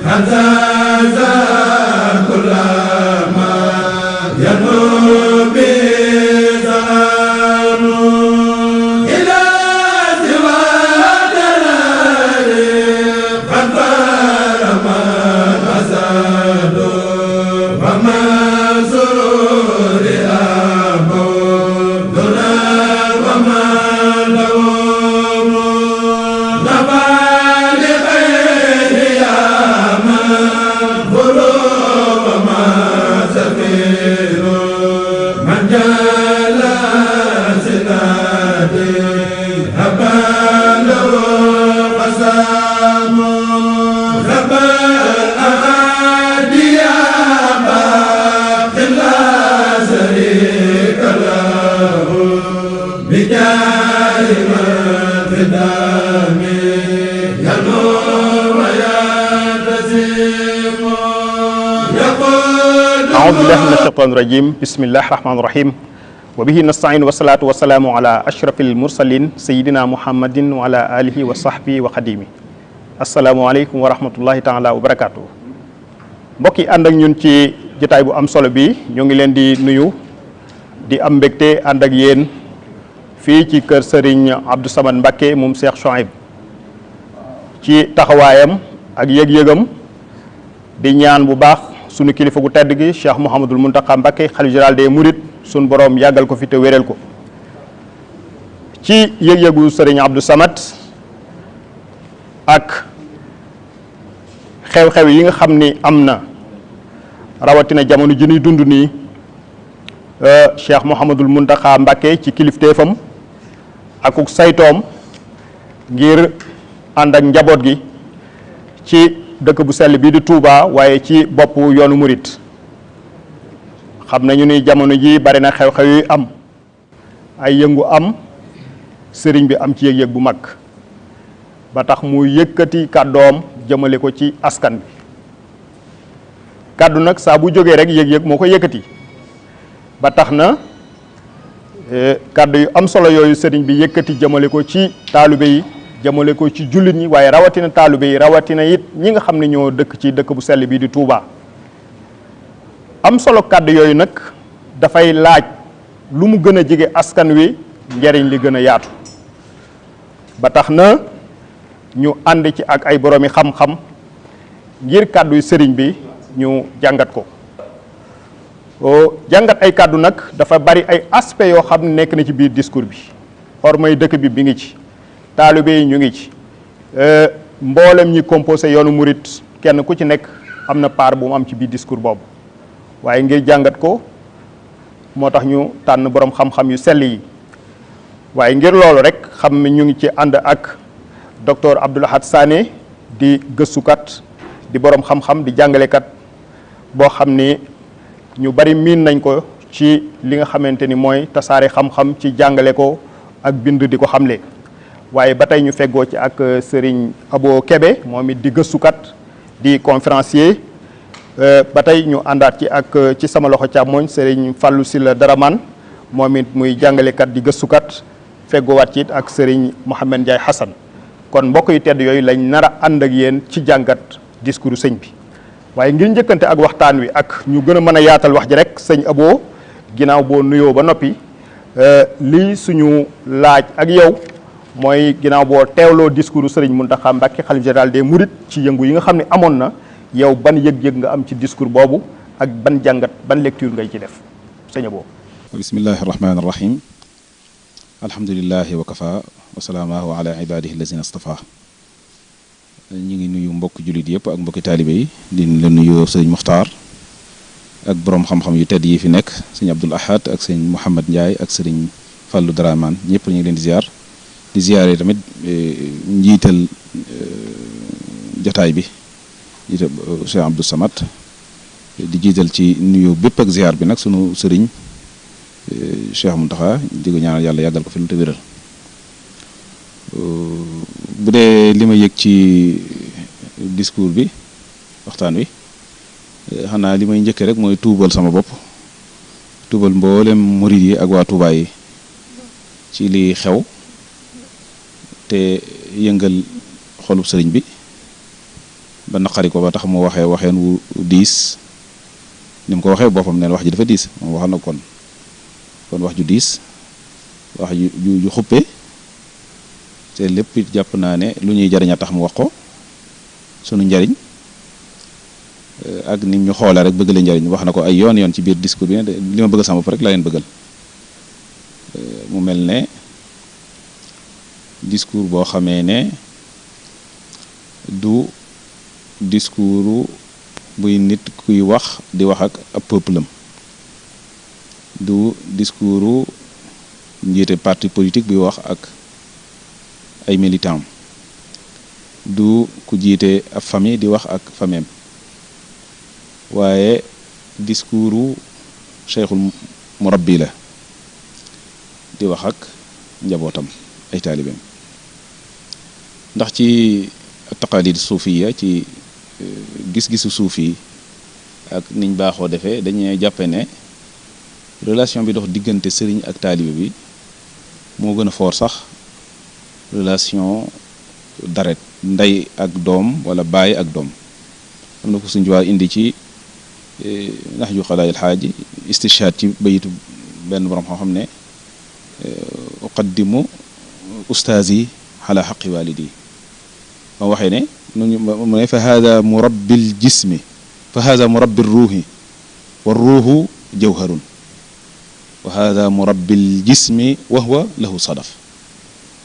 Hatta za kulama أعوذ بالله من الشيطان الرجيم بسم الله الرحمن الرحيم وبه نستعين والصلاة والسلام على أشرف المرسلين سيدنا محمد وعلى آله وصحبه وخديمه السلام عليكم ورحمة الله تعالى وبركاته mbokk yi ànd ak ñun ci jotaay bu am solo bi ñu ngi leen di nuyu di am mbégte ànd ak yéen fii ci kër Serigne Abdou Samad Mbacké moom Cheikh Chouaib ci taxawaayam ak yëg-yëgam di ñaan bu baax sunu kilifa gu tedd gi Cheikh Mouhamadul Mountakha Mbacké xalifa général des Mourides sunu borom yàggal ko fi te wéral ko ci yëg-yëgu Serigne Abdou Samad ak xew-xew yi nga xam ni am na rawatina jamono ji ñuy dund nii Cheikh Mouhamadul Mountakha Mbacké ci kilifteefam akuk saytoom ngir ànd ak njaboot gi ci dëkk bu sell bii di Touba waaye ci bopp yoonu murit xam nañu ni jamono ji bari na xew-xew yu am ay yëngu am sëriñ bi am ci yëg-yëg bu mag ba tax mu yëkkati kàddoom jëmale ko ci askan bi kàddu nag saa bu jógee rek yëg-yëg moo ko yëkkati ba tax na kàddu yu am solo yooyu sëriñ bi yëkkati jëmale ko ci taalibe yi jëmale ko ci jullit ñi waaye rawatina taalibe yi rawatina it ñi nga xam ne ñoo dëkk ci dëkk bu sell bii di Touba am solo kàddu yooyu nag dafay laaj lu mu gën a jege askan wi njariñ li gën a yaatu ba tax na ñu ànd ci ak ay boroomi xam-xam ngir kàddu yu sëriñ bi ñu jàngat ko jàngat ay kàddu nag dafa bari ay aspects yoo xam ne nekk na ci biir discours bi ormay dëkk bi ngi ci taalibe yi ñu ngi ci mboolem ñi composé yoonu murit kenn ku ci nekk am na part bu mu am ci biir discours boobu waaye ngir jàngat ko moo tax ñu tànn borom xam-xam yu sell yi waaye ngir loolu rek xam ne ñu ngi ci ànd ak docteur Abdou Lahad Sané di gëstukat di borom xam-xam di jàngalekat boo xam ni ñu bari miin nañ ko ci li nga xamante ni mooy tasaare xam-xam ci jàngale ko ak bind di ko xamle. waaye ba tey ñu feggoo ci ak Serigne Abo Kébé moom it di gëstukat di conférencier ba tey ñu àndaat ci ak ci sama loxo càmmoñ Serigne Fallou Sylla Daraman moom it muy jàngalekat di gëstukat feggoowaat ci it ak Serigne Mohamed Ndiaye Hassan kon mbokk yu tedd yooyu lañ nar a ànd ak yéen ci jàngat discours sëñ bi waaye ngir njëkkante ak waxtaan wi ak ñu gën a mën a yaatal wax ji rek sëñ Abo ginnaaw boo nuyoo ba noppi lii suñu laaj ak yow mooy ginnaaw boo teewloo discours Serigne Mountakha Mbacké xalifa général des Mourides ci yëngu yi nga xam ne amoon na yow ban yëg-yëg nga am ci discours boobu ak ban jàngat ban lecture ngay ci def sëñ Abo. bismillahi rahmaani rahim alhamdulillahi wa kafa wa salaamuhu ala ibadihi allazina astafa ñu ngi nuyu mbokk jullit yëpp ak mbokki taalibe yi di la nuyu sëñ Muxtaar ak borom xam-xam yu tedd yi fi nekk sëñ Abdoul Ahad ak sëñ Mouhamed Ndiaye ak sëriñ Fallou Daraman ñëpp ñu ngi leen di ziar. di ziyaare tamit njiital jotaay bi jiital Cheikh Abdou Samad di jiital ci nuyu bépp ak ziyaar bi nag sunu sëriñ Cheikh Mountakha di ko ñaanal yàlla yàggal ko fi lu te wéral bu dee li ma yëg ci discours bi waxtaan wi xanaa li may njëkke rek mooy tuubal sama bopp tuubal mboolem murid yi ak waa Touba yi ci li xew te yëngal xolub sëriñ bi ba naqari ko ba tax mu waxeen wu diis ni mu ko waxee boppam neen wax ji dafa diis moom wax na kon wax ju diis wax ju xuppe te lépp jàpp naa ne lu ñuy jariñ a tax mu wax ko sunu njariñ ak ni ñu xoolee rek bëgg la njariñ wax na ko ay yoon ci biir discours bi ne li ma bëggal sama bopp rek laa leen bëggal mu mel ne discours boo xamee ne du discours buy nit kuy wax di wax ak ab peuple am du discours njiite parti politique bi wax ak ay militants du ku jiite ab famille di wax ak famille waaye discours cheikhul murabbi la di wax ak njabootam ay taalibeem ndax ci taqalid suufiya ci gis-gisu suufi ak niñ baaxoo defee dañuy jàppe ne relation bi dox diggante sëriñ ak taalibe bi moo gën a foor sax relation daret ndey ak doom wala baay ak doom am na ko suñ waa indi ci nax ju xalaayil xaaji istishaad ci bayitu benn borom xam-xam ne uqaddimu ustaazi ala xaqi walidi ma waxee ne mu ne fa hada murabbil jismi fa hada murabbi ruuhi wa ruuhu jawharun wa hada murabbil jismi wa huwa lahu sadaf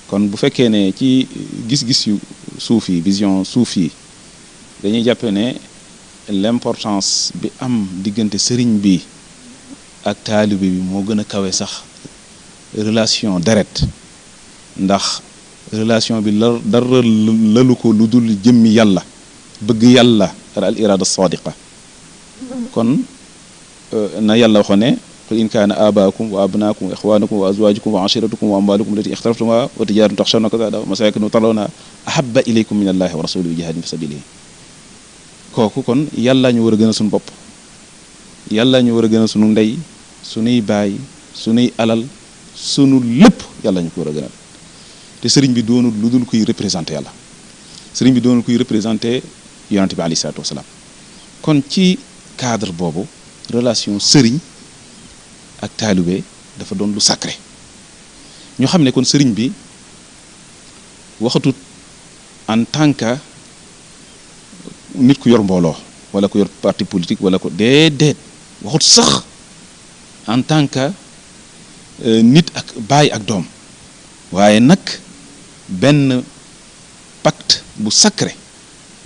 kon bu fekkee ne ci gis-gis yu suufi vision suufi dañuy jàppe ne l'importance bi am diggante sëriñ bi ak taalibe bi moo gën a kawe sax relation deret ndax relation bi dara lalu ko lu dul jëmmi yàlla bëgg yàlla al irada sadiqa kon na yàlla waxoon ne qul in kaana abaakum wa abnaakum wa ixwaanukum wa azwaajukum wa ashiratukum wa amwaalukum allati ixtaraftumaa wa tijaaratun taxshawna kasaadaha wa masaakinu tardawnahaa ahabba ilaykum min allahi wa rasulihi wa jihaadin fi sabilihi kooku kon yàlla ñu war a gën a suñu bopp yàlla ñu war a gën a sunu ndey sunuy baay sunuy alal sunu lépp yàlla ñu ko war a gënal te sëriñ bi doonul lu dul kuy représenté yàlla sëriñ bi doonul kuy représenté yonante bi alayhi salaatu wasalaam kon ci cadre boobu relation sëriñ ak taalibe dafa doon lu sacré ñu xam ne kon sëriñ bi waxatut en tant que nit ku yor mbooloo wala ku yor parti politique wala ko déedéet waxut sax en tant que nit ak baay ak doom waaye nag benn pacte bu sacré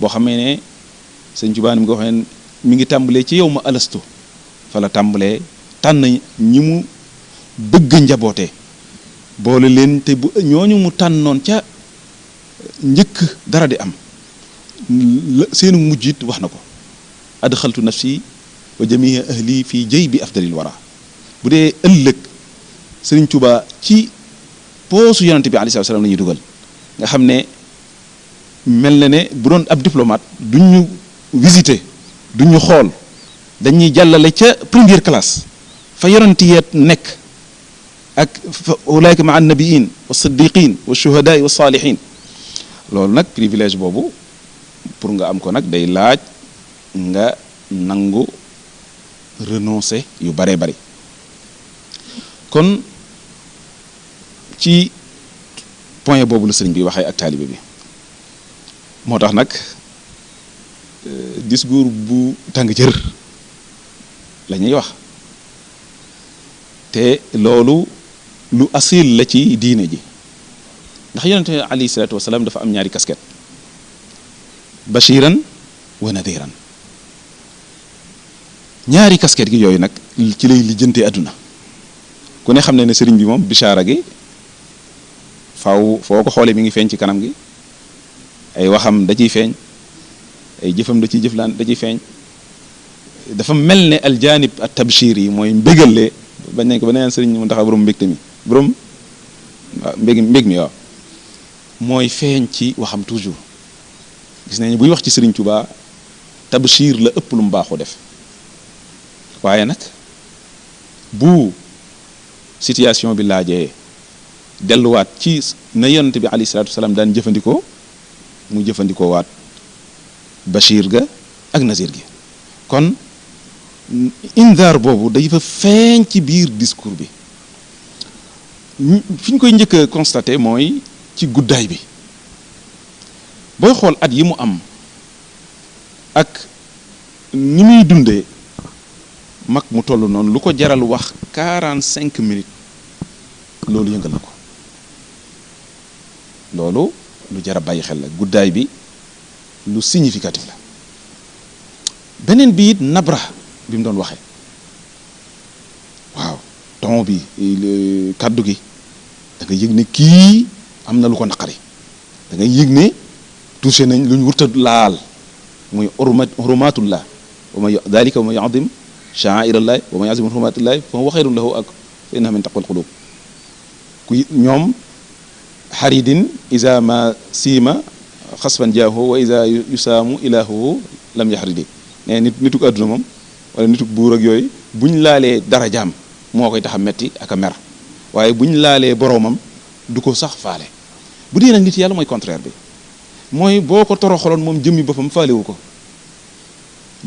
boo xamee ne sëñ Tuubaa mi nga waxee mi ngi tàmbalee ci yow ma alastu fa la tàmbalee tànn ñi mu bëgg njaboote boole leen te bu ñooñu mu tànnoon ca njëkk dara di am seenu mujj it wax na ko adxaltu nafsi wa jamia ahli fii jëy bi afdalil wara bu dee ëllëg sëriñ Tuubaa ci poosu yonante bi alayhi salaam la ñuy dugal nga xam ne mel na ne bu doon ab diplomate duñ ñu visiter duñ ñu xool dañuy jàllale ca première classe fa yonante yeet nekk ak fa ulaayka ma annabiyin wa siddiqin wa shuhadaa wa saalihin loolu nag privilège boobu pour nga am ko nag day laaj nga nangu renoncer yu baree bari kon ci point boobu la sëriñ bi waxee ak taalibe bi moo tax nag discours bu tàng jër la ñuy wax te loolu lu asil la ci diine ji ndax yonente alayhi salaatu wasalaam dafa am ñaari casquette bashiran wa nadiran ñaari casquette gi yooyu nag ci lay lijjantee àdduna ku ne xam ne ne sëriñ bi moom bishaara gi faaw foo ko xoolee mi ngi feeñ ci kanam gi ay waxam da ciy feeñ ay jëfam da ciy jëflaan da ciy feeñ dafa mel ne aljanib at tabshir yi mooy mbégale bañ nañ ko ba neen sëriñ mu taxaw borom mbégte mi borom waaw mbég mi waaw mooy feeñ ci waxam toujours gis nañu buy wax ci sëriñ Tuubaa tabshir la ëpp lu mu baaxoo def waaye nag bu situation bi laajee delluwaat ci na yonent bi alayhi salaatu wasalaam daan jëfandikoo mu jëfandikoo waat bashir ga ak nazir gi kon indaar boobu day fa feeñ ci biir discours bi fi ñu koy njëkk a constaté mooy ci guddaay bi booy xool at yi mu am ak ni muy dundee mag mu toll noonu lu ko jaral wax 45 minutes loolu yëngal na ko loolu lu jar a bàyyi xel la guddaay bi lu significatif la beneen bi it nabra bi mu doon waxee waaw ton bi kaddu gi da nga yëg ne kii am na lu ko naqari da ngay yëg ne touché nañ lu ñu wurta laal muy hurumatullah wa ma dalika wa ma yu'azzim sha'airallah wa ma yu'azzim hurumatullah fa huwa khayrun lahu ak fa innaha min taqwal qulub ku ñoom xaridin isa ma siima xasfan jaahu wa isa yusaamu ilaahu lam yaxridi ne nituk àdduna moom wala nituk buur ak yooyu buñ laalee dara jaam moo koy tax a metti ak a mer waaye buñ laalee boroomam du ko sax faale bu dee nag nit yàlla mooy contraire bi mooy boo ko toroxaloon moom jëmmi boppam faalewu ko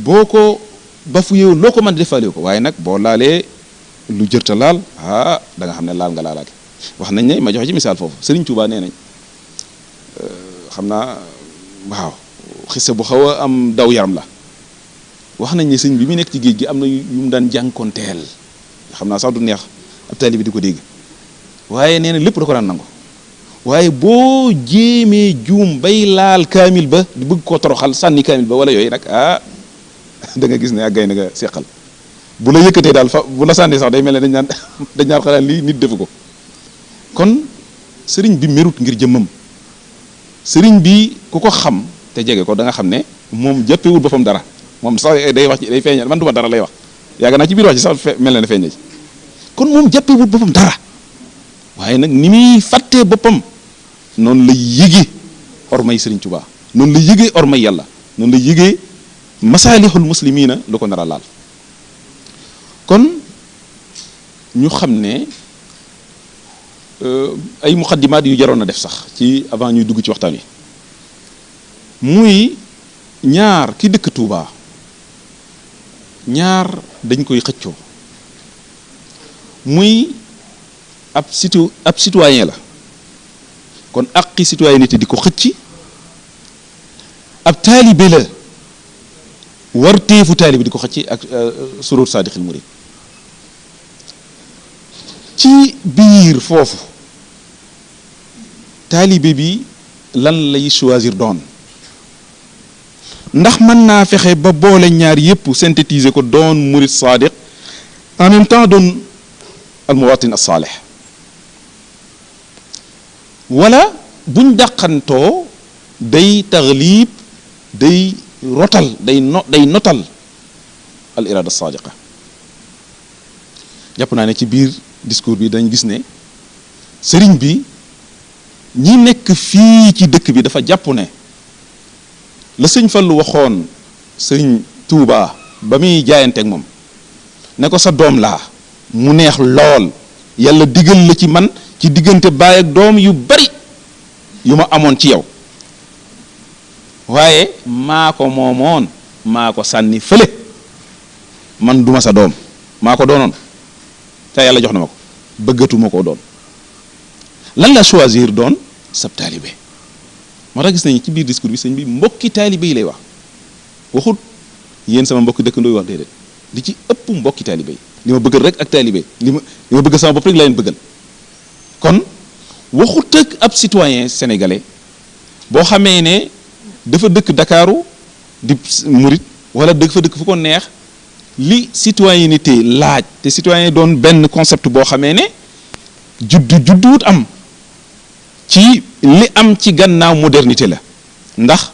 boo ko bafuyee loo ko mën di def faalewu ko waaye nag boo laalee lu jërta laal da nga xam ne laal nga laalaake wax nañ ne ma joxe ci misaal foofu Serigne Touba nee nañ xam naa waaw xisse bu xaw a am daw yaram la wax nañ ne sëñ bi mu nekk ci géej gi am na yu mu daan jànkoonteel xam naa sax du neex ab taalibe bi di ko dégg waaye nee na lépp da ko daan nangu waaye boo jéemee juum bay laal kaamil ba di bëgg koo toroxal sànni kaamil ba wala yooyu nag da nga gis ne ak gaynde nga seqal bu la yëkkatee daal fa bu la sànni sax day mel ne dañ naan xalaat lii nit defu ko kon sëriñ bi merut ngir jëmmam sëriñ bi ku ko xam te jege ko da nga xam ne moom jàppewul boppam dara moom sax day wax ci day feeñal man duma dara lay wax yàgg naa ci biir wax ci sax mel na ne feeñal ci kon moom jàppewul boppam dara waaye nag ni muy fàttee boppam noonu la yëgee ormay sëriñ Tuubaa noonu la yëgee ormay yàlla noonu la yëgee masaalihul muslimina lu ko nar a laal kon ñu xam ne ay muqaddimaat yu jaroon a def sax ci avant ñuy dugg ci waxtaan wi muy ñaar ki dëkk Touba ñaar dañ koy xëccoo muy ab citoyen la kon aqi citoyenneté di ko xëcc ab taalibe la warteefu taalibe di ko xëcc ak surur saadiqil murid ci biir foofu taalibe bi lan lay choisir doon ndax mën naa fexe ba boole ñaar yépp synthétiser ko doon murid sadiq en même temps doon al muwatin as-salih wala buñ dàqantoo day taglib day rotal day notal al irada sadiqa jàpp naa ne ci biir discours bi dañ gis ne sëriñ bi ñi nekk fii ci dëkk bi dafa jàpp ne la sëñ Fallu waxoon sëriñ Touba ba muy jaayanteeg moom ne ko sa doom laa mu neex lool yàlla digal la ci man ci diggante baay ak doom yu bari yu ma amoon ci yow waaye maa ko moomoon maa ko sànni fële man duma sa doom maa ko doonoon te yàlla jox na ma ko bëggatuma koo doon lan la choisir doon sab taalibe moo tax gis nañu ci biir discours bi sëñ bi mbokki taalibe yi lay wax waxut yéen sama mbokki dëkkandoo yi wax déedéet li ci ëpp mbokki taalibe yi li ma bëggal rek ak taalibe li ma bëgg sama bopp rek laa leen bëggal kon waxut ak ab citoyen sénégalais boo xamee ne dafa dëkk Dakaaru di murit wala dafa dëkk fu ko neex li citoyenneté laaj te citoyen doon benn concept boo xamee ne judduwut am ci li am ci gannaaw modernité la ndax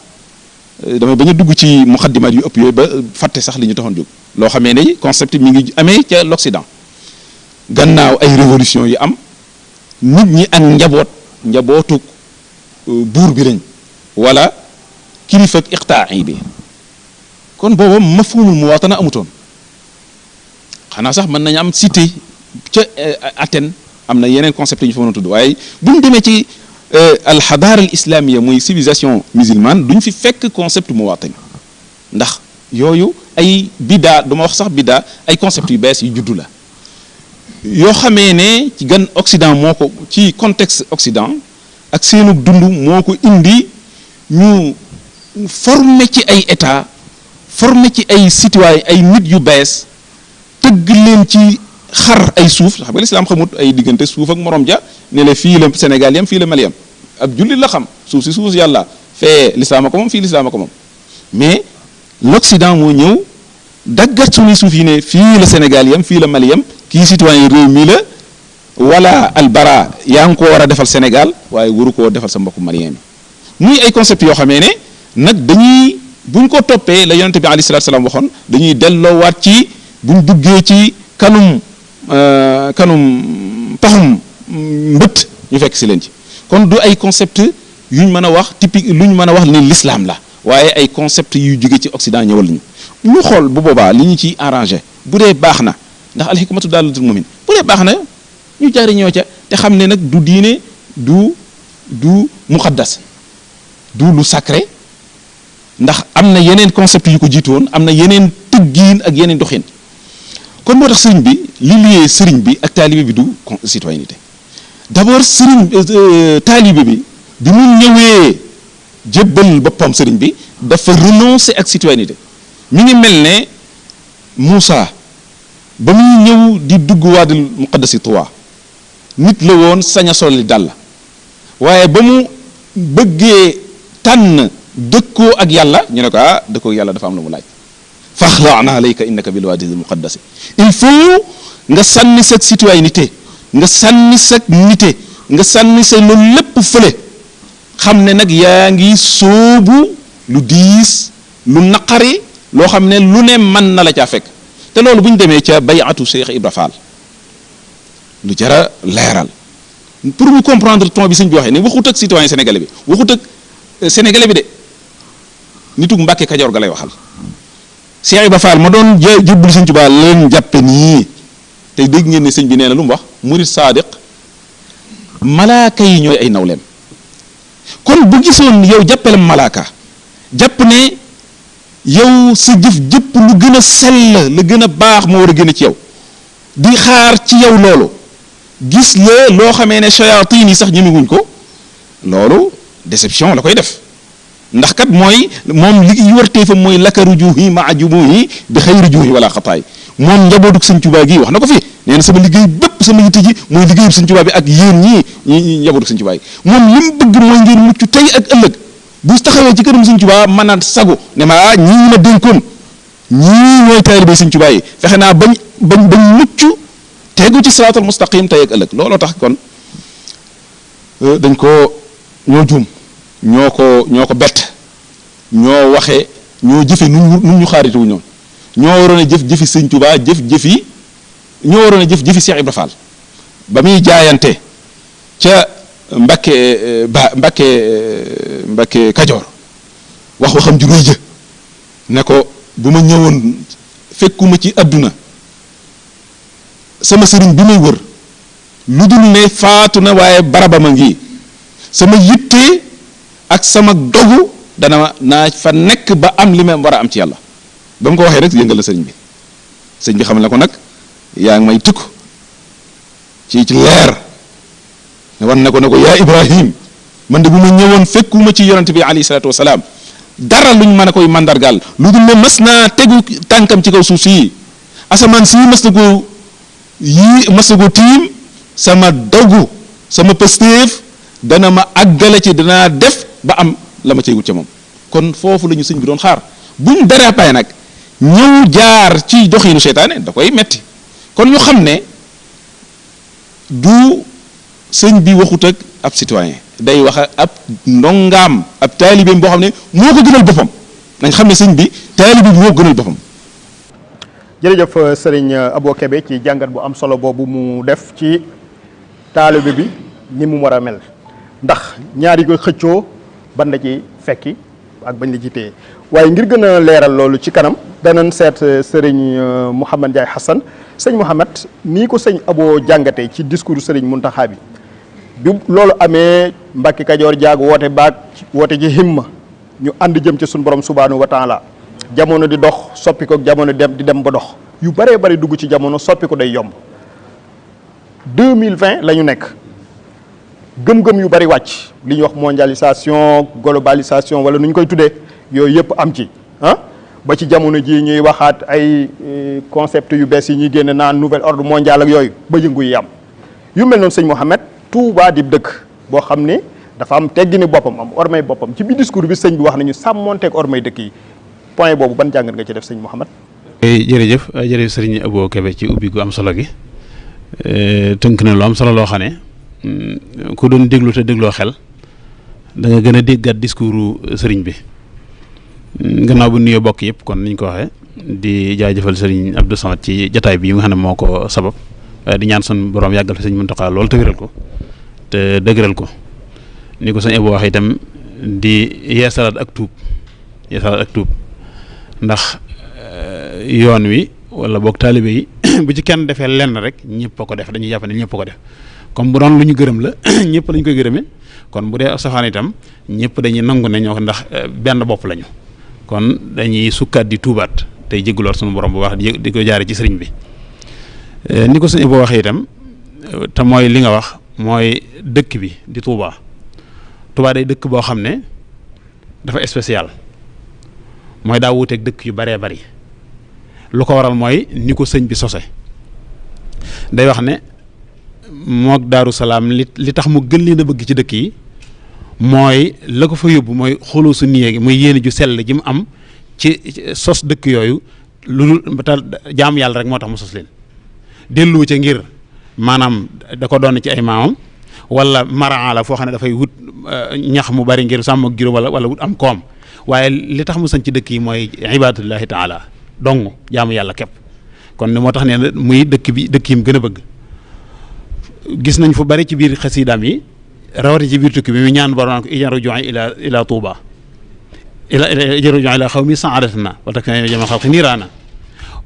damay bañ a dugg ci muqaddimaat yu ëpp yooyu ba fàtte sax li ñu taxoon jóg loo xamee ne concept mi ngi amee ca l'Occident gannaaw ay révolution yu am nit ñi ak njabootu buur bi lañ wala kilifa ak iqtaa'i bi kon booba mafhumul muwaatana amutoon xanaa sax mën nañu am cité ca Athènes am na yeneen concept yi ñu fa mën a tudd waaye bu ñu demee ci alxadaara al islamia muy civilisation musulmane duñ fi fekk concept muwaatin ndax yooyu ay biddaa duma wax sax biddaa ay concept yu bees yu juddu la yoo xamee ne ci gan Occident moo ko ci contexte Occident ak seenu dund moo ko indi ñu formé ci ay état formé ci ay citoyen ay nit yu bees tëgg leen ci xar ay suuf xam nga lislaam xamut ay diggante suuf ak morom ja ne la fii la Sénégal yam fii la Mali yam ab jullit la xam suuf si suuf yàlla fee lislaam a ko moom fii lislaam a ko moom mais l'Occident moo ñëw daggat suñuy suuf yi ne fii la Sénégal yam fii la Mali yam kii citoyen réew mi la wala albara yaa ngi ko war a defal Sénégal waaye waru koo defal sa mbokku malien bi muy ay concept yoo xamee ne nag dañuy buñ ko toppee la yonente bi alayhi salaatu salaam waxoon dañuy delloowaat ci buñ duggee ci kanum paxum mbët ñu fekk si leen ci kon du ay concept yuñ mën a wax typique luñ mën a wax ne l'islam la waaye ay concept yu jóge ci Occident ñëwal ñu xool bu boobaa li ñu ciy arrangé bu dee baax na ndax alxikmatu daalatul mu'min bu dee baax na ñu jariñoo ca te xam ne nag du diine du muqaddas du lu sacré ndax am na yeneen concept yu ko jiitu woon am na yeneen tëggiin ak yeneen doxin kon moo tax sëriñ bi li liyee sëriñ bi ak taalibe bi du citoyenneté d'abord sëriñ taalibe bi mu ñëwee jébbal boppam sëriñ bi dafa renoncer ak citoyenneté mi ngi mel ne Moussa ba muy ñëw di dugg waadil muqaddasi Tuwa nit la woon sañ a solli dàll waaye ba mu bëggee tànn dëkkoo ak yàlla ñu ne ko dëkkoo ak yàlla dafa am lu mu laaj faxla'na alayka innaka bil waadil muqaddasi il faut nga sànni sa citoyenneté nga sànni sa nité nga sànni sa loolu lépp fële xam ne nag yaa ngi sóobu lu diis lu naqari loo xam ne lu ne mën na la caa fekk te loolu bu ñu demee ca bayatu Cheikh Ibra Fall lu jara leeral pour ñu comprendre ton bi sëñ bi waxee ne waxut ak citoyen sénégalais bi waxut ak sénégalais bi de nitug Mbàkke Kajoor ga lay waxal Cheikh Ibra Fall ma doon jëbbul sëñ Tuubaa leen jàppe nii te dégg ngeen ne sëñ bi nee na lu mu wax murid saadiq malaaka yi ñooy ay nawleem kon bu gisoon yow jàppale malaaka jàpp ne yow sa jëf jëpp lu gën a sell la gën a baax moo war a gën a ci yow di xaar ci yow loolu gis la loo xamee ne shayatin yi sax ñemewuñ ko loolu déception la koy def ndax kat mooy moom li wartee fa mooy lakaru juuhi maa jumuhi bi xayri juuhi wala xataay moom njabootuk sëñ Tuubaa gi wax na ko fi nee na sama liggéey bépp sama yitte ji mooy liggéeyub sëñ Tuubaa bi ak yéen ñi njabootuk sëñ Tuubaa yi moom li mu bëgg mooy ngeen mucc tey ak ëllëg bu taxawee ci këram sëñ Tuubaa mën a sagu ne ma ñii ma dénkoon ñii ñooy taalibe sëñ Tuubaa yi fexe naa bañ mucc tegu ci siraatal mustaqim tey ak ëllëg looloo tax kon dañ ko ñoo juum ñoo ko bett ñoo waxe ñoo jëfe nun ñu xaaritu wu ñoon ñoo waroon a jëfi sëñ Tuubaa ñoo waroon a jëfi Cheikh Ibra Fall ba muy jaayante ca Mbàkke Kajoor waxam ju rëy ja ne ko bu ma ñëwoon fekkuma ci àdduna sama sëriñ bi may wër lu dul ne faatu na waaye barabama ngi sama yitte ak sama dogu naa fa nekk ba am li ma war a am ci yàlla ba mu ko waxee rek yëngal la sëriñ bi xam ne ko nag yaa ngi may tukk ci leer wan ne ko yaa Ibrahim man de bu ma ñëwoon fekkuma ci yonent bi alayhi salaatu wasalaam dara luñ mën a koy mandargaal lu dul ne mas naa tegu tànkam ci kaw suuf si asamaan si mas na ko tiim sama dogu sama pëstéef dana ma àggale ci danaa def ba am la ma cay wut ca moom kon foofu la ñu sëñ bi doon xaar buñ dérapé nag ñëw jaar ci doxinu seytaane da koy metti kon ñu xam ne du sëñ bi waxut ak ab citoyen day wax ab ndongaam ab taalibeem boo xam ne moo ko gënal boppam nañ xam ne sëñ bi taalibe bi moo ko gënal boppam. jërëjëf sëriñ Abo Kébé ci jàngat bu am solo boobu mu def ci taalibe bi ni mu war a mel ndax ñaari koy xëccoo ban la ci fekki ak bañ la ci téye waaye ngir gën a leeral loolu ci kanam danañ seet sëriñ Mouhamed Ndiaye Hassan sëñ Mouhamed nii ko sëñ Abo jàngatee ci discours sëriñ Muntaxa bi loolu amee Mbàkke Kajoor jaag woote ji himma ñu ànd jëm ci suñu borom subhaanahu wa taala jamono di dox soppi ko jamono di dem ba dox yu bëree bëri dugg ci jamono soppi ko day yomb 2020 la ñu nekk gëm-gëm yu bëri wàcc li ñuy wax mondialisation globalisation wala nu ñu koy tuddee yooyu yëpp am ci ba ci jamono ji ñuy waxaat ay concept yu bees yi ñuy génne naan nouvel ordre mondial ak yooyu ba yëngu yi am yu mel noonu sëñ Mouhamed Touba di dëkk boo xam ni dafa am teggini boppam am ormay boppam ci biir discours bi sëñ bi wax nañu sàmmonteeg ormay dëkk yi point boobu ban jàngat nga ci def sëñ Mouhamed. jërëjëf sëriñ Abo Kébé ci ubbi gu am solo gi tënk na lu am solo loo xam ne ku doon déglu te dégloo xel da nga gën a déggaat discours sëriñ bi gannaaw bu nuyoo bokk yëpp kon niñ ko waxee di jaajëfal sëriñ Abdou Samad ci jataay bi nga xam ne moo ko sabab waaye di ñaan sun borom yàggal fi sëriñ Muntaxa loolu te wéral ko te dëgëral ko ni ko sëñ Ebo wax itam di yeesalaat ak tuub ndax yoon wi wala boog taalibe yi bu ci kenn defee lenn rek ñëpp a ko def dañuy jàpp ne ñëpp a ko def comme bu doon lu ñu gërëm la ñëpp lañ koy gërëmee kon bu dee safaan itam ñëpp dañuy nangu ne ñoo ndax benn bopp lañu kon dañuy sukkaat di tuubaat tey jéggaloot sunu borom bu baax di ko jaare ci sëriñ bi ni ko sëñ Ebo waxee itam te mooy li nga wax mooy dëkk bi di Touba day dëkk boo xam ne dafa spécial mooy daa wuuteeg dëkk yu baree bari lu ko waral mooy ni ko sëñ bi sose day wax ne mook Daaru Salaam li tax mu gën leen a bëgg ci dëkk yi mooy la ko fa yóbbu mooy xooloo su niyee gi muy yéene ju sell ji mu am ci sos dëkk yooyu lu jaam yàlla rek moo tax mu sos leen dellu ca ngir maanaam da ko doon ci ay maamam wala maraa la foo xam ne dafay wut ñax mu bari ngir sàmm ak juróom wala wut am koom waaye li tax mu sañ ci dëkk yi mooy ibadatullahi taala dong jaamu yàlla képp kon ni moo tax nee na muy dëkk yi mu gën a bëgg gis nañ fu bari ci biir xasiidaam yi rawati ci biir tukki bi mu ñaan borom naan ko ijan ruju'i ila Touba ijan ruju'i ila xawmi sa'adatna wala tak jama xalqi niiraana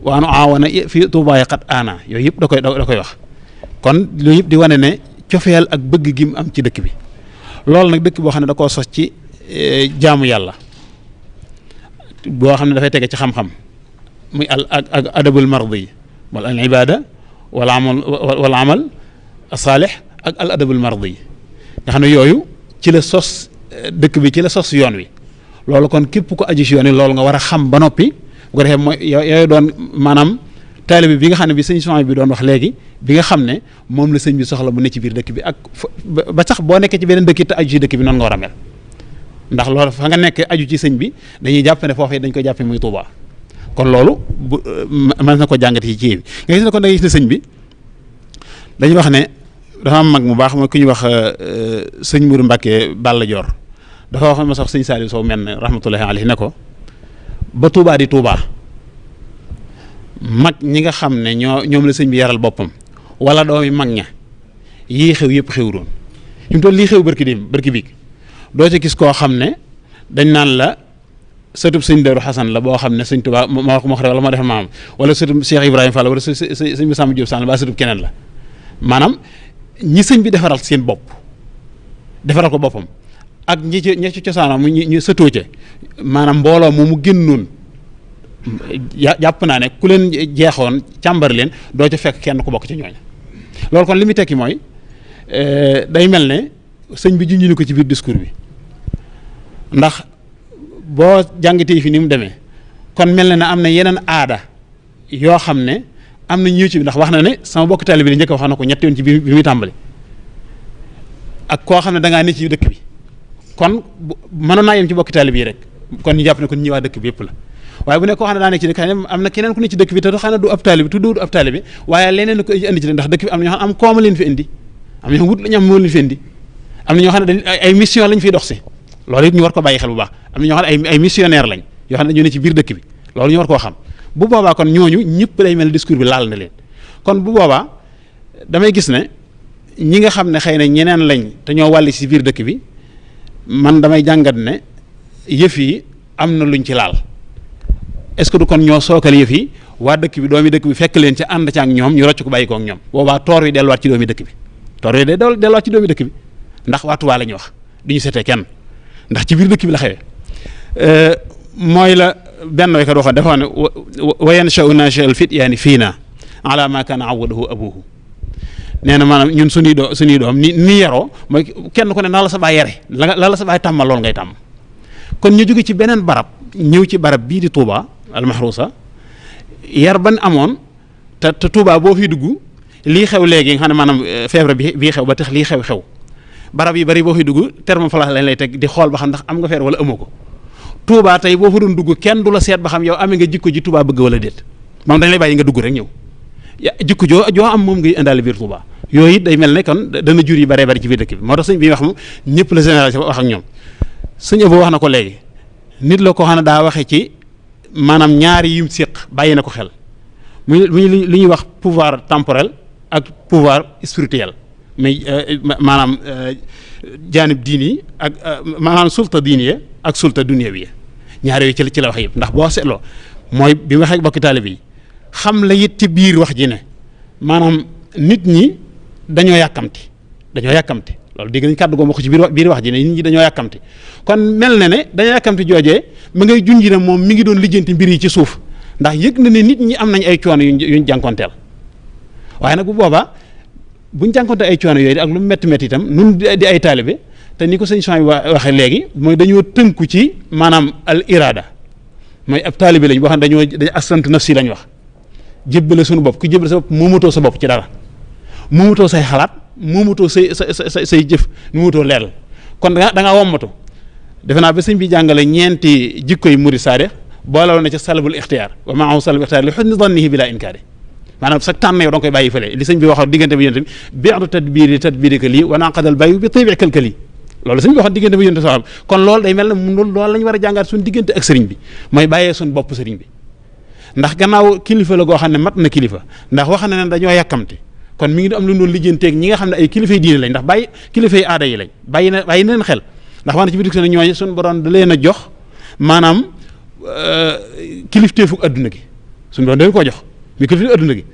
wa an aawana fi Touba ya qad aana yooyu yëpp da koy wax kon loolu yëpp di wane ne cofeel ak bëgg gi mu am ci dëkk bi loolu nag dëkk boo xam ne da koo sos ci jaamu yàlla boo xam ne dafay tege ci xam-xam muy ak adabul mardi wala al ibada wal amal saalix ak al adabul mardi nga xam ne yooyu ci la sos dëkk bi ci la sos yoon wi loolu kon képp ko aju si yoon wi loolu nga war a xam ba noppi bu ko defee mooy yooyu doon maanaam taalibe bi nga xam ne bi sëñ Souhaïbou bi doon wax léegi bi nga xam ne moom la sëñ bi soxla mu ne ci biir dëkk bi ak ba sax boo nekkee ci beneen dëkk te aju ci dëkk bi noonu nga war a mel ndax loolu fa nga nekk aju ci sëñ bi dañuy jàpp ne foofee dañ koy jàppe muy Touba kon loolu bu mën na ko jàngate ci bi nga gis ne kon da ngay gis ne sëñ bi dañuy wax ne dafa am mag mu baax mooy ku ñuy wax sëñ Mourou Mbacke Balla Dior dafa wax ma sax sëñ Saliou Sow mel ne rahmatullahi alayhi ne ko ba Touba di Touba mag ñi nga xam ne ñoom la sëñ bi yaral boppam wala doomi mag ña yii xew yëpp xewuroon fi mu toll lii xew barki biig doo ci gis koo xam ne dañ naan la sëtub sëñ Darou Xasan la boo xam ne sëñ Touba moo ko wax wala moo def maam wala sëtub Cheikh Ibrahima Fall wala sëñ bi Samba Diop Sall ba sëtub keneen la maanaam ñi sëñ bi defaral seen bopp defaral ko boppam ak ñi ci cosaanam ñu sëtoo ca maanaam mbooloo moomu génnoon jàpp naa ne ku leen jeexoon càmbar leen doo ca fekk kenn ku bokk ci ñooña loolu kon li muy tekki mooy day mel ne sëñ bi junj ni ko ci biir discours bi ndax boo jàngatee fi ni mu demee kon mel na ne am na yeneen aada yoo xam ne am na ñëw ci bi ndax wax na ne sama bokk taalibe bi njëkk wax na ko ñetti yoon ci bi muy tàmbali ak koo xam ne da ngaa ne ci dëkk bi kon mënoon naa yem ci bokk taalibe yi rek kon ñu jàpp ne kon ñi waa dëkk bi yëpp la waaye bu ne koo xam ne daa nekk ci dëkk am na keneen ku ne ci dëkk bi te xam ne du ab taalibe tuddoo du ab taalibe waaye leneen la ko indi ci ndax dëkk bi am na ñoo xam ne am kooma leen fi indi am na ñoo xam wut la ñu am moo leen fi indi am na ñoo xam ne dañ ay mission lañ fiy dox si loolu it ñu war ko bàyyi xel bu baax am na ñoo xam ne ay missionnaire lañ yoo xam ne dañoo ne ci biir dëkk bi loolu ñu war koo xam bu boobaa kon ñooñu ñëpp lay mel discours bi laal na leen kon bu boobaa damay gis ne ñi nga xam ne xëy na ñeneen lañ te ñoo wàlli si biir dëkk bi man damay jàngat ne yëf yi am na luñ ci laal est-ce que du kon ñoo sookal yëf yi waa dëkk bi doomi dëkk bi fekk leen ci ànd ca ak ñoom ñu rocc ko bàyyi ko ak ñoom boobaa toor wi delluwaat ci doomi dëkk bi toor wi delluwaat ci doomi dëkk bi ndax waa Tuubaa la ñuy wax du ñu setee kenn ndax ci biir dëkk bi la xewee mooy la benn waykat waxoon dafa ne wa yansha'u naasha'al fityaani fiina ala ma kaana awwadahu abuhu nee na maanaam ñun suñuy doom ni yaroo mooy kenn ku ne na la sa baay yare la la sa baay tàmmal loolu ngay tàmm kon ñu jóge ci beneen barab ñëw ci barab bii di Touba almahrusa yar ban amoon te Touba boo fi dugg lii xew léegi nga xam ne maanaam feebar bii xew ba tax lii xew barab yi bari boo fi dugg thermoflash lañ lay teg di xool ba xam ndax am nga feer wala amoo ko Touba tey boo fa doon dugg kenn du la seet ba xam yow amee nga jikko ji Touba bëgg wala déet moom dañ lay bàyyi nga dugg rek ñëw jikko joo am moom ngay indaale biir Touba yooyu it day mel ne kon dana jur yi baree bari ci biir dëkk bi moo tax sëñ bi wax moom ñëpp la génération wax ak ñoom sëñ Abo wax na ko léegi nit la ko xam ne daa waxee ci maanaam ñaari yim séq bàyyi na ko xel muy li ñuy wax pouvoir temporel ak pouvoir spirituel mais maanaam jaanib diini ak maanaam sulta diiniya ak sulta dunyawiya ñaar yooyu ci la wax yëpp ndax boo seetloo mooy bi mu waxee ak bokki taalibe yi xam la it ci biir wax ji ne maanaam nit ñi dañoo yàkkamti loolu dégg nañ kàddu goo ma ko ci biir wax ji ne nit ñi dañoo yàkkamti kon mel na ne dañoo yàkkamti joojee ma ngay junji ne moom mi ngi doon lijjanti mbir yi ci suuf ndax yëg na ne nit ñi am nañ ay coono yuñ jànkonteel waaye nag bu boobaa buñ jànkonte ay coono yooyu ak lu mu métti métti itam nun di ay taalibe te ni ko sëñ Soy waxee léegi mooy dañoo tënku ci maanaam al irada mooy ab taalibe lañ boo xam ne dañoo aslamtu nafsi lañ wax jébbale suñu bopp ku jébbale sa bopp moomatoo sa bopp ci dara moomatoo say xalaat moomatoo say jëf moomatoo leeral kon da nga wommatu defe naa ba sëñ bi jàngale ñeenti jikkoy murid saadix boole woon na ca salabul ixtiyaar wa maahu salabul ixtiyaar li xusni dannihi bila inkaari maanaam sax tànn yow da nga koy bàyyi fële li sëñ bi waxoon diggante bi yonte bi bi'du tadbirika lii wa naqadal bayu bi tabi'ikal kali loolu sëñ bi waxoon diggante bi yonte sax kon loolu day mel ne loolu la ñu war a jàngaat suñu diggante ak sëriñ bi mooy bàyyee suñu bopp sëriñ bi ndax gannaaw kilifa la goo xam ne mat na kilifa ndax wax na ne dañoo yàkkamti kon mi ngi am lu ñu doon lijjanteeg ñi nga xam ne ay kilifay diine lañ ndax bàyyi kilifay aada yi lañ bàyyi na leen xel ndax wax na ci biir ne ñooñu suñu borom da leen a jox maanaam kilifteefug adduna gi suñu borom dañ ko jox mi kilifteefug adduna gi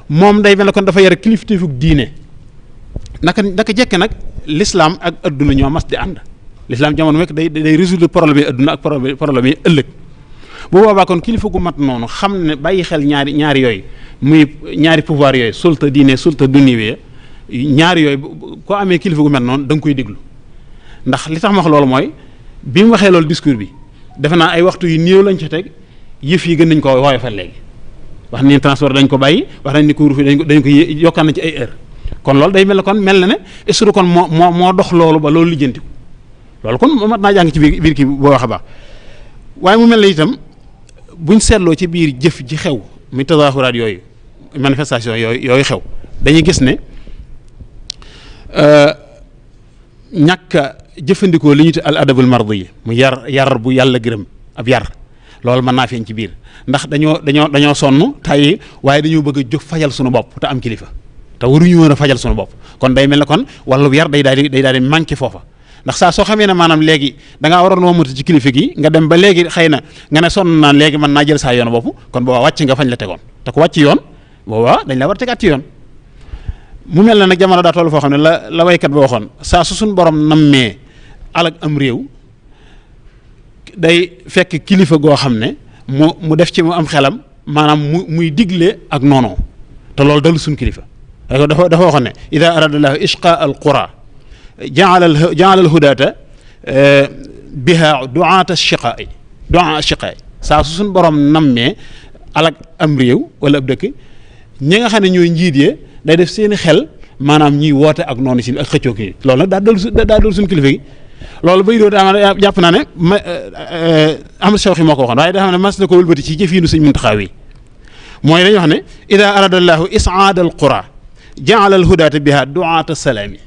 moom day mel ne kon dafa yore kilifteefug diine naka jekk nag l'islam ak adduna ñoo mas di ànd l'islam jamono mekk day résoudre problème yi adduna ak problème yi ëllëg bu boobaa kon kilifa gu mat noonu xam ne bàyyi xel ñaari yooyu muy ñaari pouvoir yooyu sulta diine sulta dunyawiya ñaari yooyu koo amee kilifa gu mel noonu da nga koy déglu ndax li tax ma wax loolu mooy bi mu waxee loolu discours bi defe naa ay waxtu yu néew lañ ci teg yëf yi gën nañ ko woyofal léegi wax nañ transport dañ ko bàyyi wax nañ ni couvre-feu dañ ko yokkaan na ci ay heure kon loolu day mel ne kon mel na ne est-ce que kon moo dox loolu ba loolu lijjantiku loolu kon mat naa jàng ci biir kii boo wax a baax waaye mu mel ne itam buñ seetloo ci biir jëf ji xew muy tazahuraat yooyu manifestation yooyu xew dañuy gis ne ñàkk a jëfandikoo li ñu tuddee al adabul mardi yi mu yar bu yàlla gërëm ab yar loolu mën naa feeñ ci biir ndax dañoo sonn tàyyi waaye dañoo bëgg a jóg fajal suñu bopp te am kilifa te waruñu woon a fajal suñu bopp kon day mel ne kon wàllu yar day daal di manqué foofa ndax saa soo xamee ne maanaam léegi da ngaa waroon womatu ci kilifa gi nga dem ba léegi xëy na nga ne sonn naa léegi mën naa jël saa yoon bopp kon boobaa wàcc nga fañ la tegoon te ku wàcc yoon boobaa dañ la war a tegaat ci yoon mu mel ne nag jamono daa toll foo xam ne la waykat ba waxoon saa su suñ borom nammee alag am réew day fekk kilifa goo xam ne mu def ci mu am xelam maanaam muy digle ak noonoo te loolu dalu suñ kilifa dafa waxoon ne ida aradallahu ishqa al qura jaala al hudata biha duata shiqaai saa su suñ borom nammee alag am réew wala ab dëkk ñi nga xam ne ñooy njiit yee day def seeni xel maanaam ñuy woote ak noonu si ak xëccoo ki loolu nag daa dal suñu kilifa gi loolu bay doo daa jàpp naa ne Ahmad Shawqi moo ko waxoon waaye daa xam ne mas na ko wëlbati ci jëfiinu Sëñ Muntaxa wi mooy dañuy wax ne ida arada allahu isaada al qura jaala al hudata biha duata salaami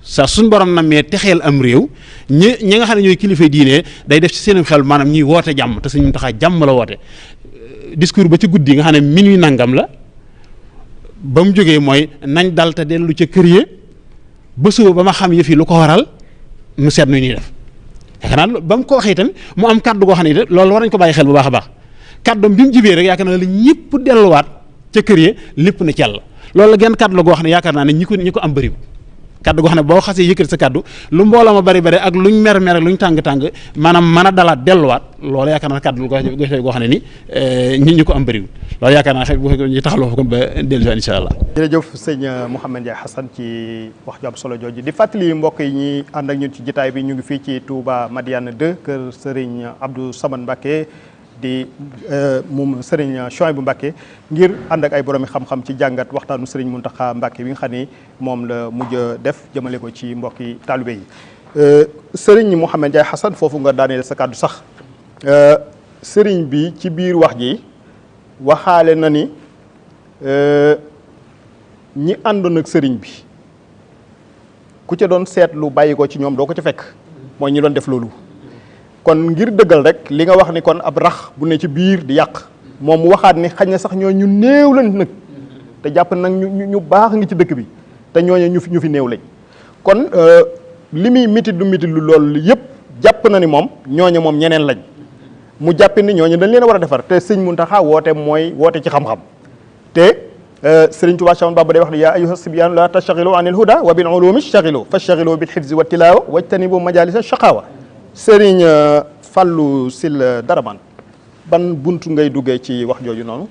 sa suñ borom nammee texeel am réew ñi nga xam ne ñooy kilifa diine day def ci seen xel maanaam ñuy woote jàmm te Sëñ Muntaxa jàmm la woote discours ba ci guddi nga xam ne minuit nangam la ba mu jógee mooy nañ dal te dellu ca kër ya ba suba ba ma xam yëf yi lu ko waral nu seet nu ñuy def yaakaar naa ba mu ko waxee itam mu am kaddu goo xam ne loolu war nañ ko bàyyi xel bu baax a baax kaddoom bi mu jibee rek yaakaar naa la ñëpp delluwaat ca kër ya lépp na ci yàlla loolu la genn kaddu la goo xam ne yaakaar naa ne ñi ko am bëriwul kaddu goo xam ne boo xasee yëkkati sa kaddu lu mbooloo ma bari ak luñ mer luñ tàng maanaam mën a dalaat delluwaat loolu yaakaar naa kaddu goo xam ne ni ñi ko am bëriwul loolu yaakaar naa xëy bu fekkee ñu taxaloo fa kon ba dellu incha allah. jërëjëf sëñ Mouhamed Ndiaye Hassane ci wax ju am solo jooju di fàttali mbokk yi ñi ànd ak ñun ci jotaay bi ñu ngi fii ci Touba Madiane 2 kër Serigne Abdou Samane Mbacké di moom Serigne Chouaïbou Mbacké ngir ànd ak ay boromi xam-xam ci jàngat waxtaanu Serigne Mountakha Mbacké bi nga xam ni moom la mujj def jëmale ko ci mbokki taalibe yi Serigne Mouhamed Ndiaye Hassane foofu nga daaneel sa kàddu sax Serigne bi ci biir wax ji waxaale na ni ñi àndoon ak sëriñ bi ku ca doon seetlu bàyyi ko ci ñoom doo ko ca fekk mooy ñi doon def loolu. kon ngir dëggal rek li nga wax ni kon ab rax bu ne ci biir di yàq moom mu waxaat ni xañ na sax ñoo ñu néew lañ nag te jàpp nag ñu baax ngi ci dëkk bi te ñooñu ñu fi néew lañ kon li muy mitit lu loolu yëpp jàpp na ni moom ñooñu moom ñeneen lañ mu jàpp ni ñooñu dañ leen a war a defar te sëñ Muntaxa woote mooy woote ci xam-xam te Sëriñ Tuubaa Séex Bamba day wax ne yaa ayyuha sibyaan la tastaxilu anil huda wa bil ulumi staxilu fastaxilu bil xifzi wa tilaawa wajtanibu majalisa shaqaawa Sëriñ Fàllu Sil Daraman ban buntu ngay duggee ci wax jooju noonu